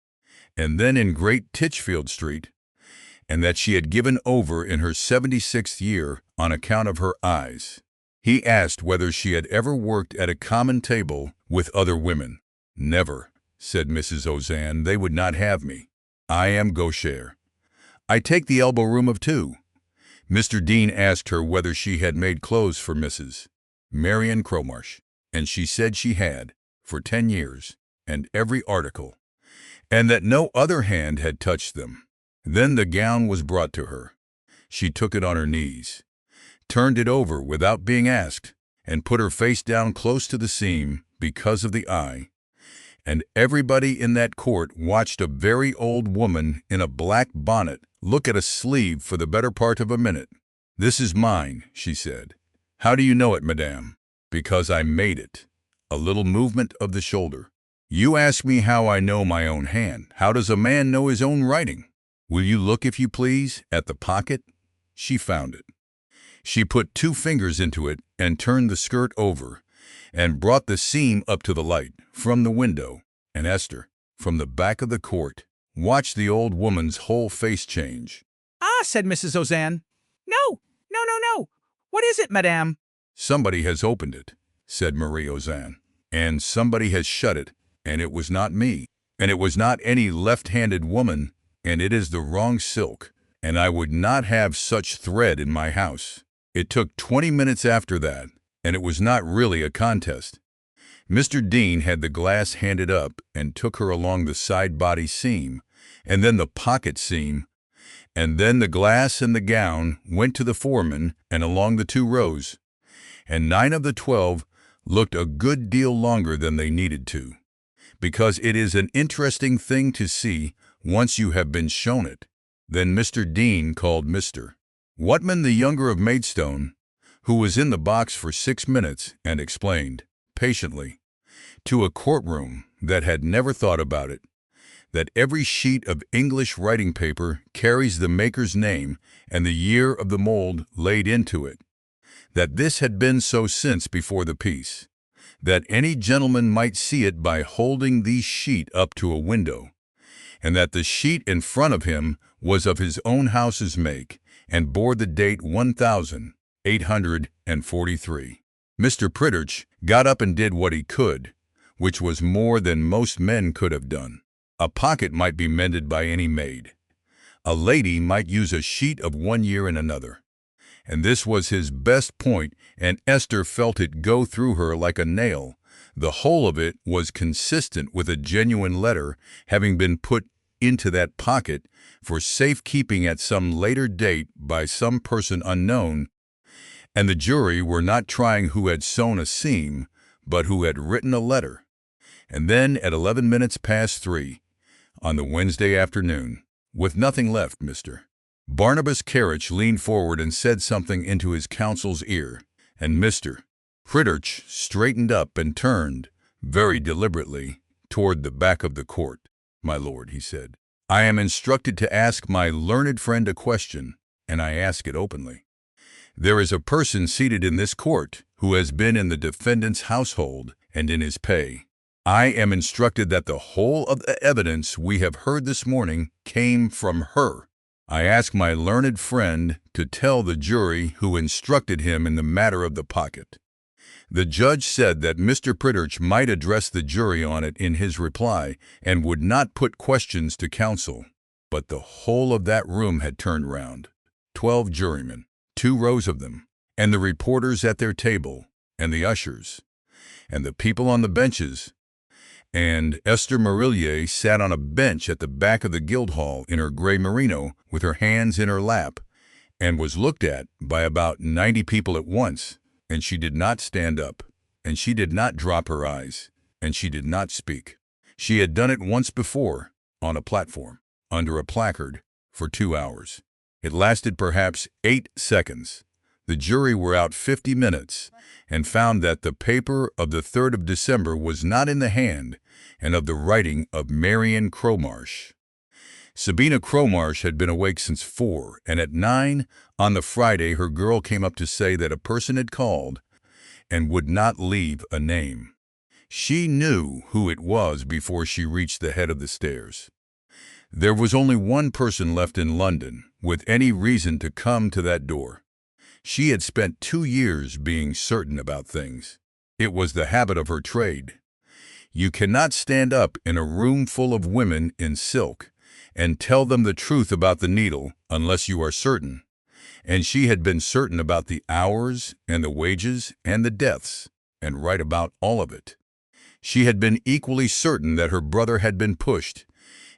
Speaker 1: and then in Great Titchfield Street, and that she had given over in her 76th year on account of her eyes. He asked whether she had ever worked at a common table with other women. Never, said Mrs. Ozanne. They would not have me. I am gaucher. I take the elbow room of 2. Mr. Dean asked her whether she had made clothes for Mrs. Marion Cromarsh, and she said she had, for 10 years, and every article, and that no other hand had touched them. Then the gown was brought to her. She took it on her knees, turned it over without being asked, and put her face down close to the seam because of the eye. And everybody in that court watched a very old woman in a black bonnet look at a sleeve for the better part of a minute. "This is mine," she said. "How do you know it, madame?" "Because I made it." A little movement of the shoulder. "You ask me how I know my own hand. How does a man know his own writing? Will you look, if you please, at the pocket?" She found it. She put 2 fingers into it and turned the skirt over and brought the seam up to the light from the window, and Esther, from the back of the court, watched the old woman's whole face change.
Speaker 2: "Ah," said Mrs. Ozanne. "No, no, no, no. What is it, madame?"
Speaker 1: "Somebody has opened it," said Marie Ozanne, "and somebody has shut it, and it was not me, and it was not any left-handed woman, and it is the wrong silk, and I would not have such thread in my house." It took 20 minutes after that, and it was not really a contest. Mr. Dean had the glass handed up and took her along the side body seam, and then the pocket seam, and then the glass and the gown went to the foreman and along the 2 rows, and 9 of the 12 looked a good deal longer than they needed to, because it is an interesting thing to see once you have been shown it. Then Mr. Dean called Mr. Whatman, the younger of Maidstone, who was in the box for 6 minutes, and explained, patiently, to a courtroom that had never thought about it, that every sheet of English writing paper carries the maker's name and the year of the mold laid into it, that this had been so since before the peace, that any gentleman might see it by holding the sheet up to a window, and that the sheet in front of him was of his own house's make, and bore the date 1843. Mr. Pritchard got up and did what he could, which was more than most men could have done. A pocket might be mended by any maid. A lady might use a sheet of 1 year in another. And this was his best point, and Esther felt it go through her like a nail The whole of it was consistent with a genuine letter having been put into that pocket for safekeeping at some later date by some person unknown, and the jury were not trying who had sewn a seam, but who had written a letter. And then at 11 minutes past 3, on the Wednesday afternoon, with nothing left, Mr. Barnabas Carriage leaned forward and said something into his counsel's ear, and Mr. Pritchard straightened up and turned, very deliberately, toward the back of the court. "My lord," he said, "I am instructed to ask my learned friend a question, and I ask it openly. There is a person seated in this court who has been in the defendant's household and in his pay. I am instructed that the whole of the evidence we have heard this morning came from her. I ask my learned friend to tell the jury who instructed him in the matter of the pocket." The judge said that Mr. Pritchard might address the jury on it in his reply and would not put questions to counsel. But the whole of that room had turned round. 12 jurymen, 2 rows of them, and the reporters at their table, and the ushers, and the people on the benches. And Esther Marillier sat on a bench at the back of the Guildhall in her gray merino with her hands in her lap, and was looked at by about 90 people at once, and she did not stand up, and she did not drop her eyes, and she did not speak. She had done it once before, on a platform, under a placard, for 2 hours. It lasted perhaps 8 seconds. The jury were out 50 minutes and found that the paper of the 3rd of December was not in the hand and of the writing of Marion Cromarsh. Sabina Cromarsh had been awake since 4, and at 9 on the Friday her girl came up to say that a person had called and would not leave a name. She knew who it was before she reached the head of the stairs. There was only one person left in London with any reason to come to that door. She had spent 2 years being certain about things. It was the habit of her trade. You cannot stand up in a room full of women in silk and tell them the truth about the needle unless you are certain. And she had been certain about the hours and the wages and the deaths, and right about all of it. She had been equally certain that her brother had been pushed,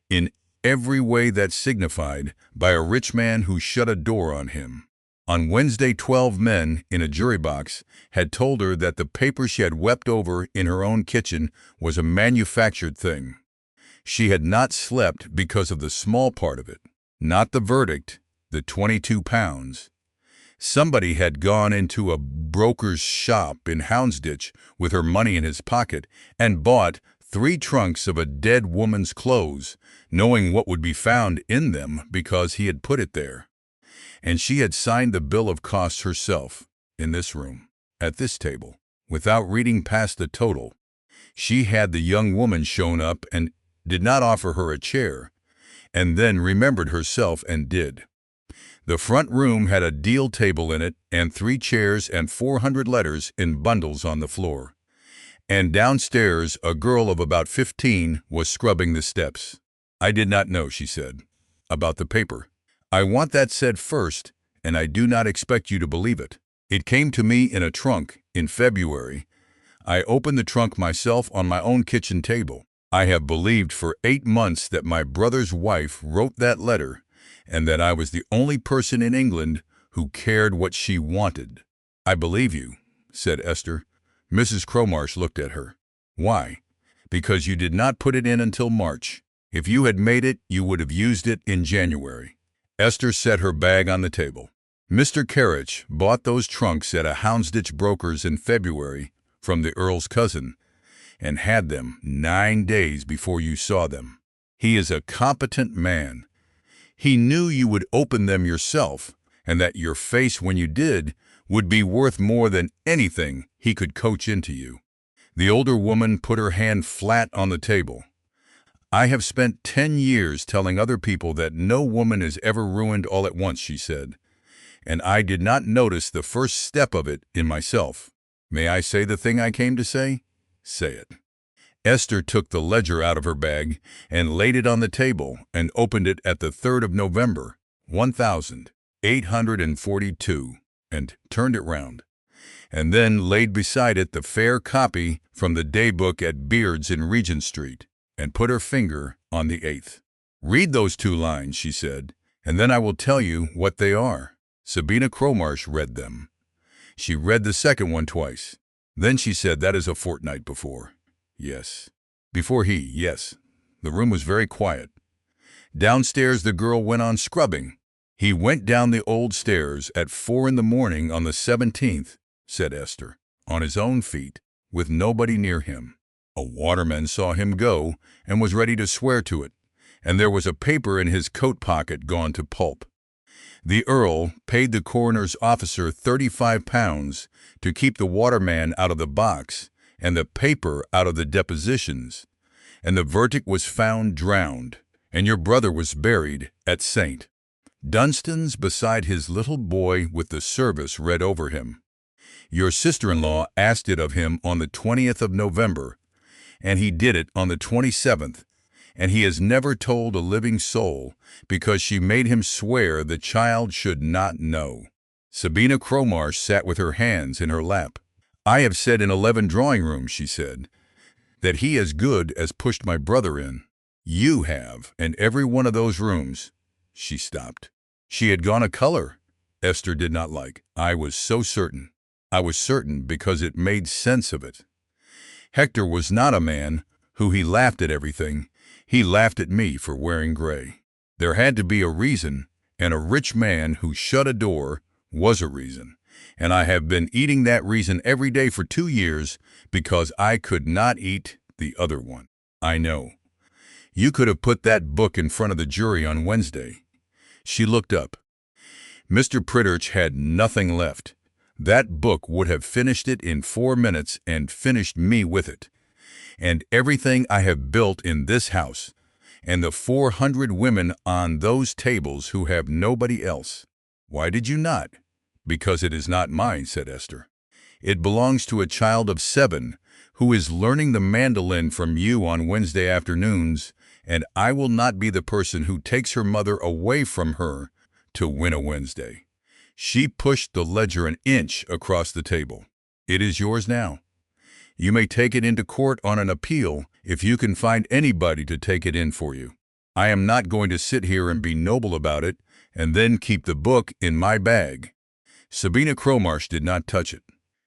Speaker 1: in every way that signified, by a rich man who shut a door on him. On Wednesday 12 men in a jury box had told her that the paper she had wept over in her own kitchen was a manufactured thing. She had not slept because of the small part of it, not the verdict, the 22 pounds. Somebody had gone into a broker's shop in Houndsditch with her money in his pocket and bought 3 trunks of a dead woman's clothes, knowing what would be found in them because he had put it there. And she had signed the bill of costs herself, in this room, at this table, without reading past the total. She had the young woman shown up and did not offer her a chair, and then remembered herself and did. The front room had a deal table in it and 3 chairs and 400 letters in bundles on the floor. And downstairs a girl of about 15 was scrubbing the steps. "I did not know," she said, "about the paper. I want that said first, and I do not expect you to believe it. It came to me in a trunk in February. I opened the trunk myself on my own kitchen table. I have believed for 8 months that my brother's wife wrote that letter, and that I was the only person in England who cared what she wanted." "I believe you," said Esther. Mrs. Cromarsh looked at her. "Why?" "Because you did not put it in until March. If you had made it, you would have used it in January." Esther set her bag on the table. "Mr. Carriage bought those trunks at a Houndsditch broker's in February from the Earl's cousin, and had them 9 days before you saw them. He is a competent man. He knew you would open them yourself, and that your face when you did would be worth more than anything he could coach into you." The older woman put her hand flat on the table. "I have spent 10 years telling other people that no woman is ever ruined all at once," she said, "and I did not notice the first step of it in myself. May I say the thing I came to say? Say it." Esther took the ledger out of her bag and laid it on the table and opened it at the 3rd of November, 1842, and turned it round. and then laid beside it the fair copy from the daybook at Beard's in Regent Street, and put her finger on the 8th. "Read those 2 lines," she said, "and then I will tell you what they are." Sabina Cromarsh read them. She read the second one twice. Then she said, "That is a fortnight before." Yes. Before yes. The room was very quiet. Downstairs the girl went on scrubbing. "He went down the old stairs at 4 in the morning on the 17th, said Esther, "on his own feet, with nobody near him. A waterman saw him go and was ready to swear to it, and there was a paper in his coat pocket gone to pulp. The Earl paid the coroner's officer £35 to keep the waterman out of the box and the paper out of the depositions, and the verdict was found drowned, and your brother was buried at St. Dunstan's beside his little boy with the service read over him. Your sister-in-law asked it of him on the 20th of November, and he did it on the 27th, and he has never told a living soul because she made him swear the child should not know." Sabina Cromarsh sat with her hands in her lap. "I have said in 11 drawing rooms," she said, "that he as good as pushed my brother in. You have, and every one of those rooms—" She stopped. She had gone a color Esther did not like. "I was so certain. I was certain because it made sense of it. Hector was not a man who he laughed at everything. He laughed at me for wearing gray. There had to be a reason, and a rich man who shut a door was a reason, and I have been eating that reason every day for 2 years because I could not eat the other one. I know. You could have put that book in front of the jury on Wednesday." She looked up. "Mr. Pritchard had nothing left. That book would have finished it in 4 minutes and finished me with it. And everything I have built in this house, and the 400 women on those tables who have nobody else." "Why did you not?" "Because it is not mine," said Esther. "It belongs to a child of 7 who is learning the mandolin from you on Wednesday afternoons, and I will not be the person who takes her mother away from her to win a Wednesday." She pushed the ledger an inch across the table. "It is yours now. You may take it into court on an appeal if you can find anybody to take it in for you. I am not going to sit here and be noble about it and then keep the book in my bag." Sabina Cromarsh did not touch it.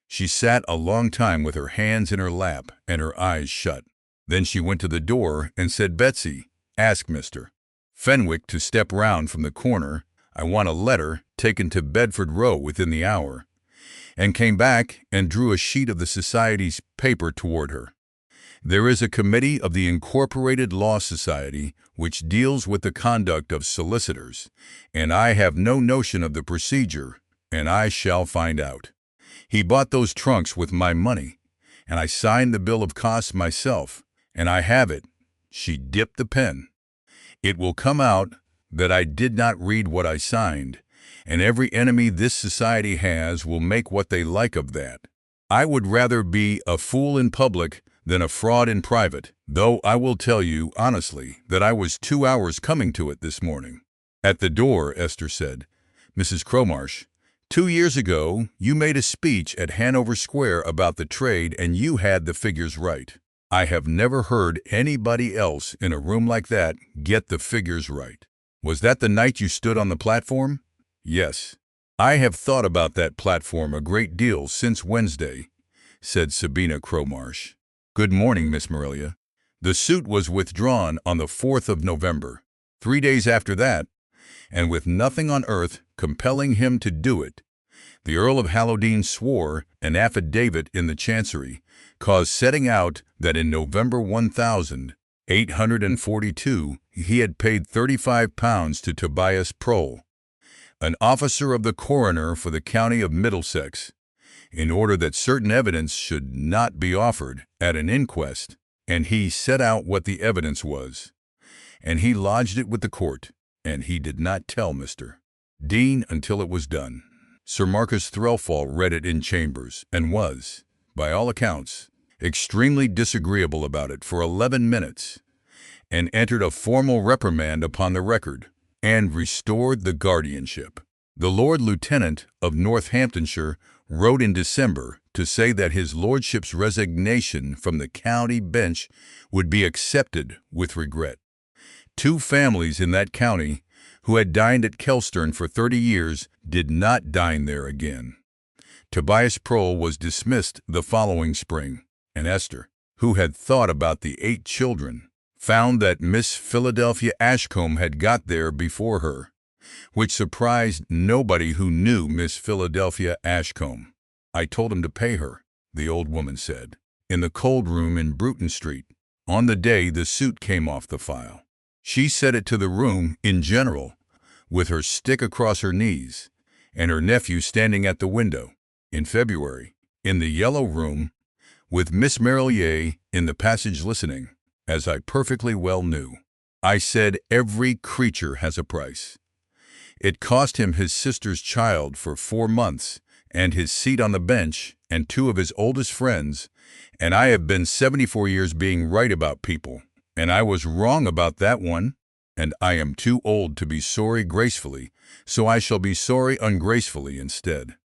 Speaker 1: She sat a long time with her hands in her lap and her eyes shut. Then she went to the door and said, "Betsy, ask Mr. Fenwick to step round from the corner. I want a letter taken to Bedford Row within the hour," and came back and drew a sheet of the Society's paper toward her. "There is a committee of the Incorporated Law Society which deals with the conduct of solicitors, and I have no notion of the procedure, and I shall find out. He bought those trunks with my money, and I signed the bill of costs myself, and I have it." She dipped the pen. "It will come out that I did not read what I signed, and every enemy this society has will make what they like of that. I would rather be a fool in public than a fraud in private, though I will tell you honestly that I was 2 hours coming to it this morning." At the door, Esther said, "Mrs. Cromarsh, 2 years ago you made a speech at Hanover Square about the trade, and you had the figures right. I have never heard anybody else in a room like that get the figures right. Was that the night you stood on the platform?" "Yes. I have thought about that platform a great deal since Wednesday," said Sabina Cromarsh. "Good morning, Miss Morelia." The suit was withdrawn on the 4th of November. 3 days after that, and with nothing on earth compelling him to do it, the Earl of Hallowdene swore an affidavit in the Chancery, caused setting out that in November 1842 he had paid £35 to Tobias Prole, an officer of the coroner for the county of Middlesex, in order that certain evidence should not be offered at an inquest, and he set out what the evidence was, and he lodged it with the court, and he did not tell Mr. Dean until it was done. Sir Marcus Threlfall read it in chambers, and was, by all accounts, extremely disagreeable about it for 11 minutes, and entered a formal reprimand upon the record, and restored the guardianship. The Lord Lieutenant of Northamptonshire wrote in December to say that his lordship's resignation from the county bench would be accepted with regret. 2 families in that county who had dined at Kelstern for 30 years did not dine there again. Tobias Prohl was dismissed the following spring, and Esther, who had thought about the 8 children, found that Miss Philadelphia Ashcombe had got there before her, which surprised nobody who knew Miss Philadelphia Ashcombe. "I told him to pay her," the old woman said, in the cold room in Bruton Street, on the day the suit came off the file. She said it to the room in general, with her stick across her knees, and her nephew standing at the window. In February, in the yellow room, with Miss Merrier in the passage listening, as I perfectly well knew, I said every creature has a price. It cost him his sister's child for 4 months, and his seat on the bench, and 2 of his oldest friends, and I have been 74 years being right about people, and I was wrong about that one, and I am too old to be sorry gracefully, so I shall be sorry ungracefully instead.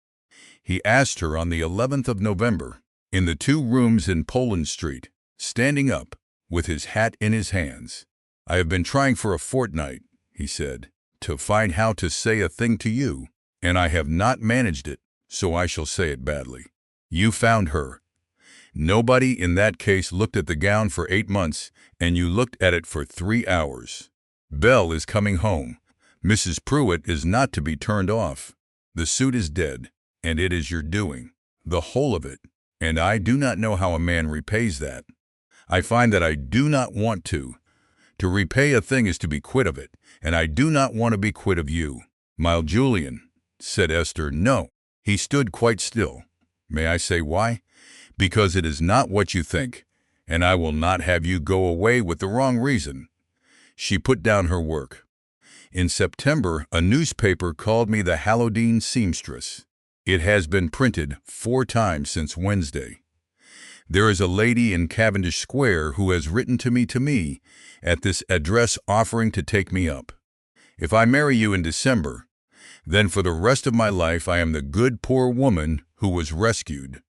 Speaker 1: He asked her on the 11th of November, in the 2 rooms in Poland Street, standing up, with his hat in his hands. "I have been trying for a fortnight," he said, "to find how to say a thing to you, and I have not managed it, so I shall say it badly. You found her. Nobody in that case looked at the gown for 8 months, and you looked at it for 3 hours. Belle is coming home. Mrs. Pruitt is not to be turned off. The suit is dead, and it is your doing, the whole of it, and I do not know how a man repays that. I find that I do not want to. To repay a thing is to be quit of it, and I do not want to be quit of you." "My Julian," said Esther, "no." He stood quite still. "May I say why? Because it is not what you think, and I will not have you go away with the wrong reason." She put down her work. "In September, a newspaper called me the Hallodean seamstress. It has been printed 4 times since Wednesday. There is a lady in Cavendish Square who has written to me, at this address offering to take me up. If I marry you in December, then for the rest of my life I am the good poor woman who was rescued.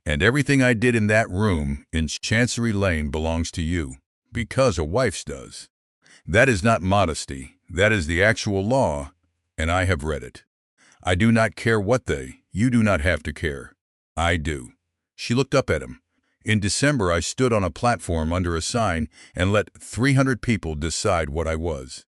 Speaker 1: And everything I did in that room in Chancery Lane belongs to you, because a wife's does. That is not modesty, that is the actual law, and I have read it. I do not care what you do not have to care. I do." She looked up at him. "In December I stood on a platform under a sign and let 300 people decide what I was.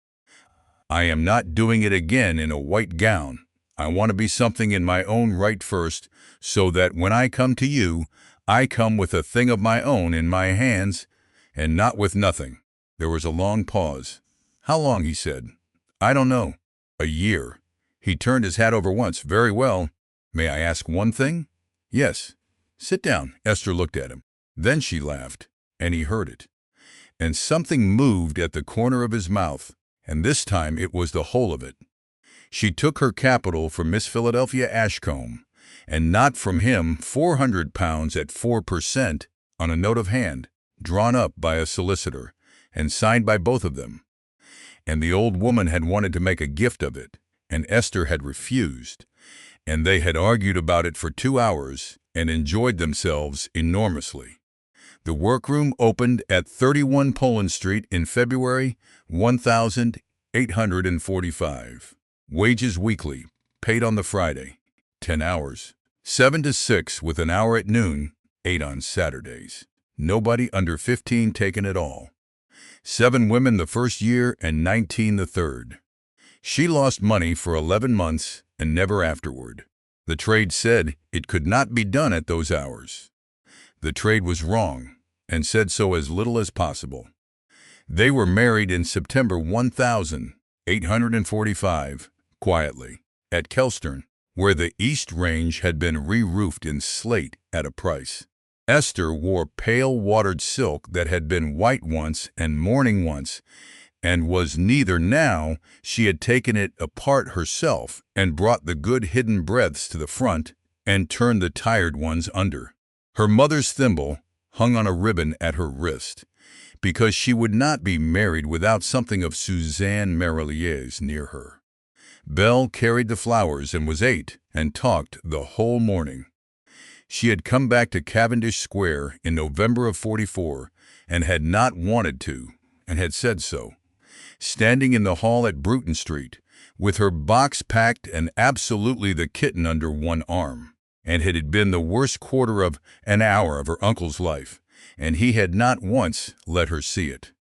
Speaker 1: I am not doing it again in a white gown. I want to be something in my own right first, so that when I come to you, I come with a thing of my own in my hands, and not with nothing." There was a long pause. "How long?" he said. "I don't know. A year." He turned his hat over once. "Very well. May I ask one thing?" "Yes." "Sit down." Esther looked at him. Then she laughed, and he heard it. And something moved at the corner of his mouth, and this time it was the whole of it. She took her capital from Miss Philadelphia Ashcombe, and not from him, £400 at 4% on a note of hand, drawn up by a solicitor, and signed by both of them. And the old woman had wanted to make a gift of it, and Esther had refused, and they had argued about it for 2 hours and enjoyed themselves enormously. The workroom opened at 31 Poland Street in February, 1,845. Wages weekly, paid on the Friday, 10 hours, 7 to 6 with an hour at noon, 8 on Saturdays. Nobody under 15 taken at all. 7 women the first year and 19 the third. She lost money for 11 months and never afterward. The trade said it could not be done at those hours. The trade was wrong and said so as little as possible. They were married in September 1,845, quietly, at Kelstern, where the East Range had been re-roofed in slate at a price. Esther wore pale watered silk that had been white once and mourning once, and was neither now. She had taken it apart herself and brought the good hidden breadths to the front and turned the tired ones under. Her mother's thimble hung on a ribbon at her wrist, because she would not be married without something of Suzanne Merrillier's near her. Belle carried the flowers and was 8, and talked the whole morning. She had come back to Cavendish Square in November of '44 and had not wanted to, and had said so. Standing in the hall at Bruton Street, with her box packed and absolutely the kitten under one arm. And it had been the worst quarter of an hour of her uncle's life, and he had not once let her see it.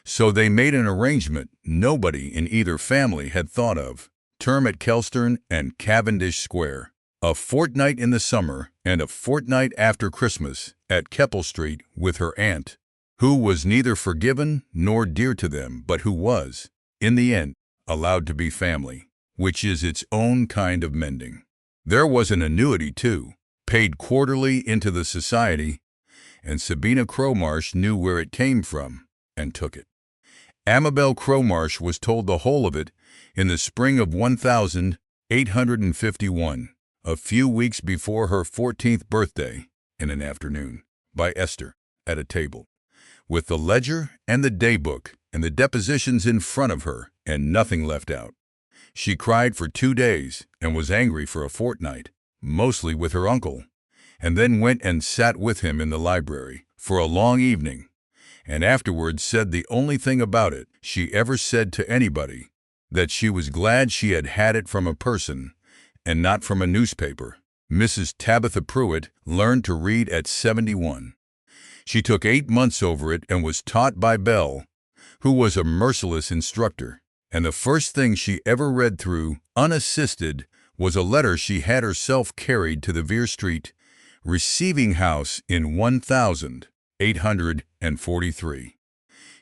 Speaker 1: So they made an arrangement nobody in either family had thought of. Term at Kelstern and Cavendish Square. A fortnight in the summer and a fortnight after Christmas at Keppel Street with her aunt, who was neither forgiven nor dear to them, but who was, in the end, allowed to be family, which is its own kind of mending. There was an annuity, too, paid quarterly into the society, and Sabina Cromarsh knew where it came from and took it. Amabel Cromarsh was told the whole of it in the spring of 1851, a few weeks before her 14th birthday, in an afternoon, by Esther, at a table, with the ledger and the daybook and the depositions in front of her, and nothing left out. She cried for 2 days and was angry for a fortnight, mostly with her uncle, and then went and sat with him in the library for a long evening, and afterwards said the only thing about it she ever said to anybody, that she was glad she had had it from a person and not from a newspaper. Mrs. Tabitha Pruitt learned to read at 71. She took 8 months over it and was taught by Bell, who was a merciless instructor. And the first thing she ever read through, unassisted, was a letter she had herself carried to the Vere Street receiving house in 1843.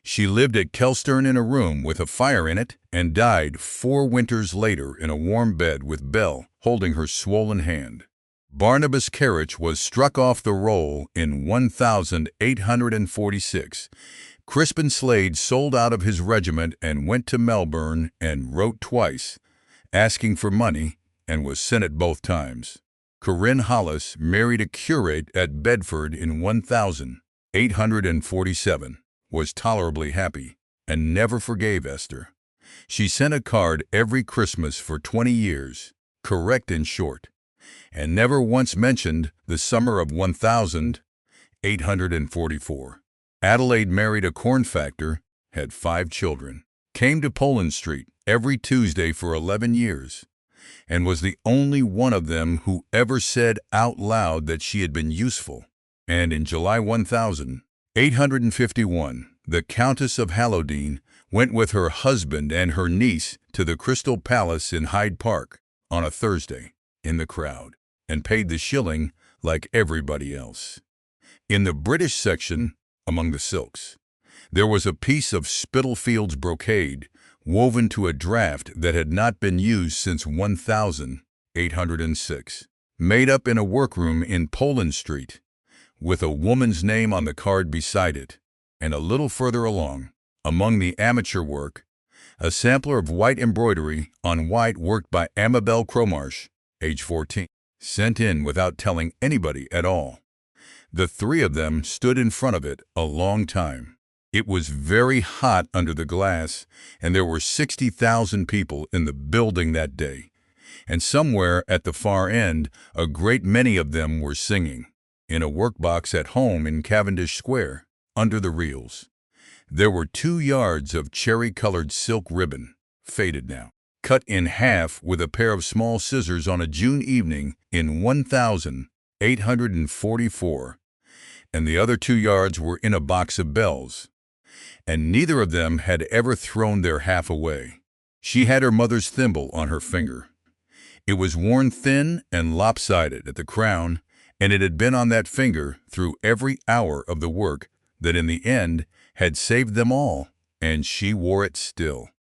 Speaker 1: She lived at Kelstern in a room with a fire in it and died 4 winters later in a warm bed with Bell holding her swollen hand. Barnabas Kerrich was struck off the roll in 1846. Crispin Slade sold out of his regiment and went to Melbourne and wrote twice, asking for money, and was sent it both times. Corinne Hollis married a curate at Bedford in 1847, was tolerably happy, and never forgave Esther. She sent a card every Christmas for 20 years, correct in short, and never once mentioned the summer of 1844. Adelaide married a corn factor, had 5 children, came to Poland Street every Tuesday for 11 years, and was the only one of them who ever said out loud that she had been useful. And in July 1851, the Countess of Hallowdene went with her husband and her niece to the Crystal Palace in Hyde Park on a Thursday, in the crowd, and paid the shilling like everybody else. In the British section, among the silks, there was a piece of Spitalfields brocade woven to a draft that had not been used since 1806, made up in a workroom in Poland Street, with a woman's name on the card beside it, and a little further along, among the amateur work, a sampler of white embroidery on white worked by Amabel Cromarsh, age 14, sent in without telling anybody at all. The 3 of them stood in front of it a long time. It was very hot under the glass, and there were 60,000 people in the building that day. And somewhere at the far end, a great many of them were singing, in a workbox at home in Cavendish Square, under the reels. There were 2 yards of cherry-colored silk ribbon, faded now, cut in half with a pair of small scissors on a June evening in 1844. And the other 2 yards were in a box of bells, and neither of them had ever thrown their half away. She had her mother's thimble on her finger. It was worn thin and lopsided at the crown, and it had been on that finger through every hour of the work that in the end had saved them all, and she wore it still.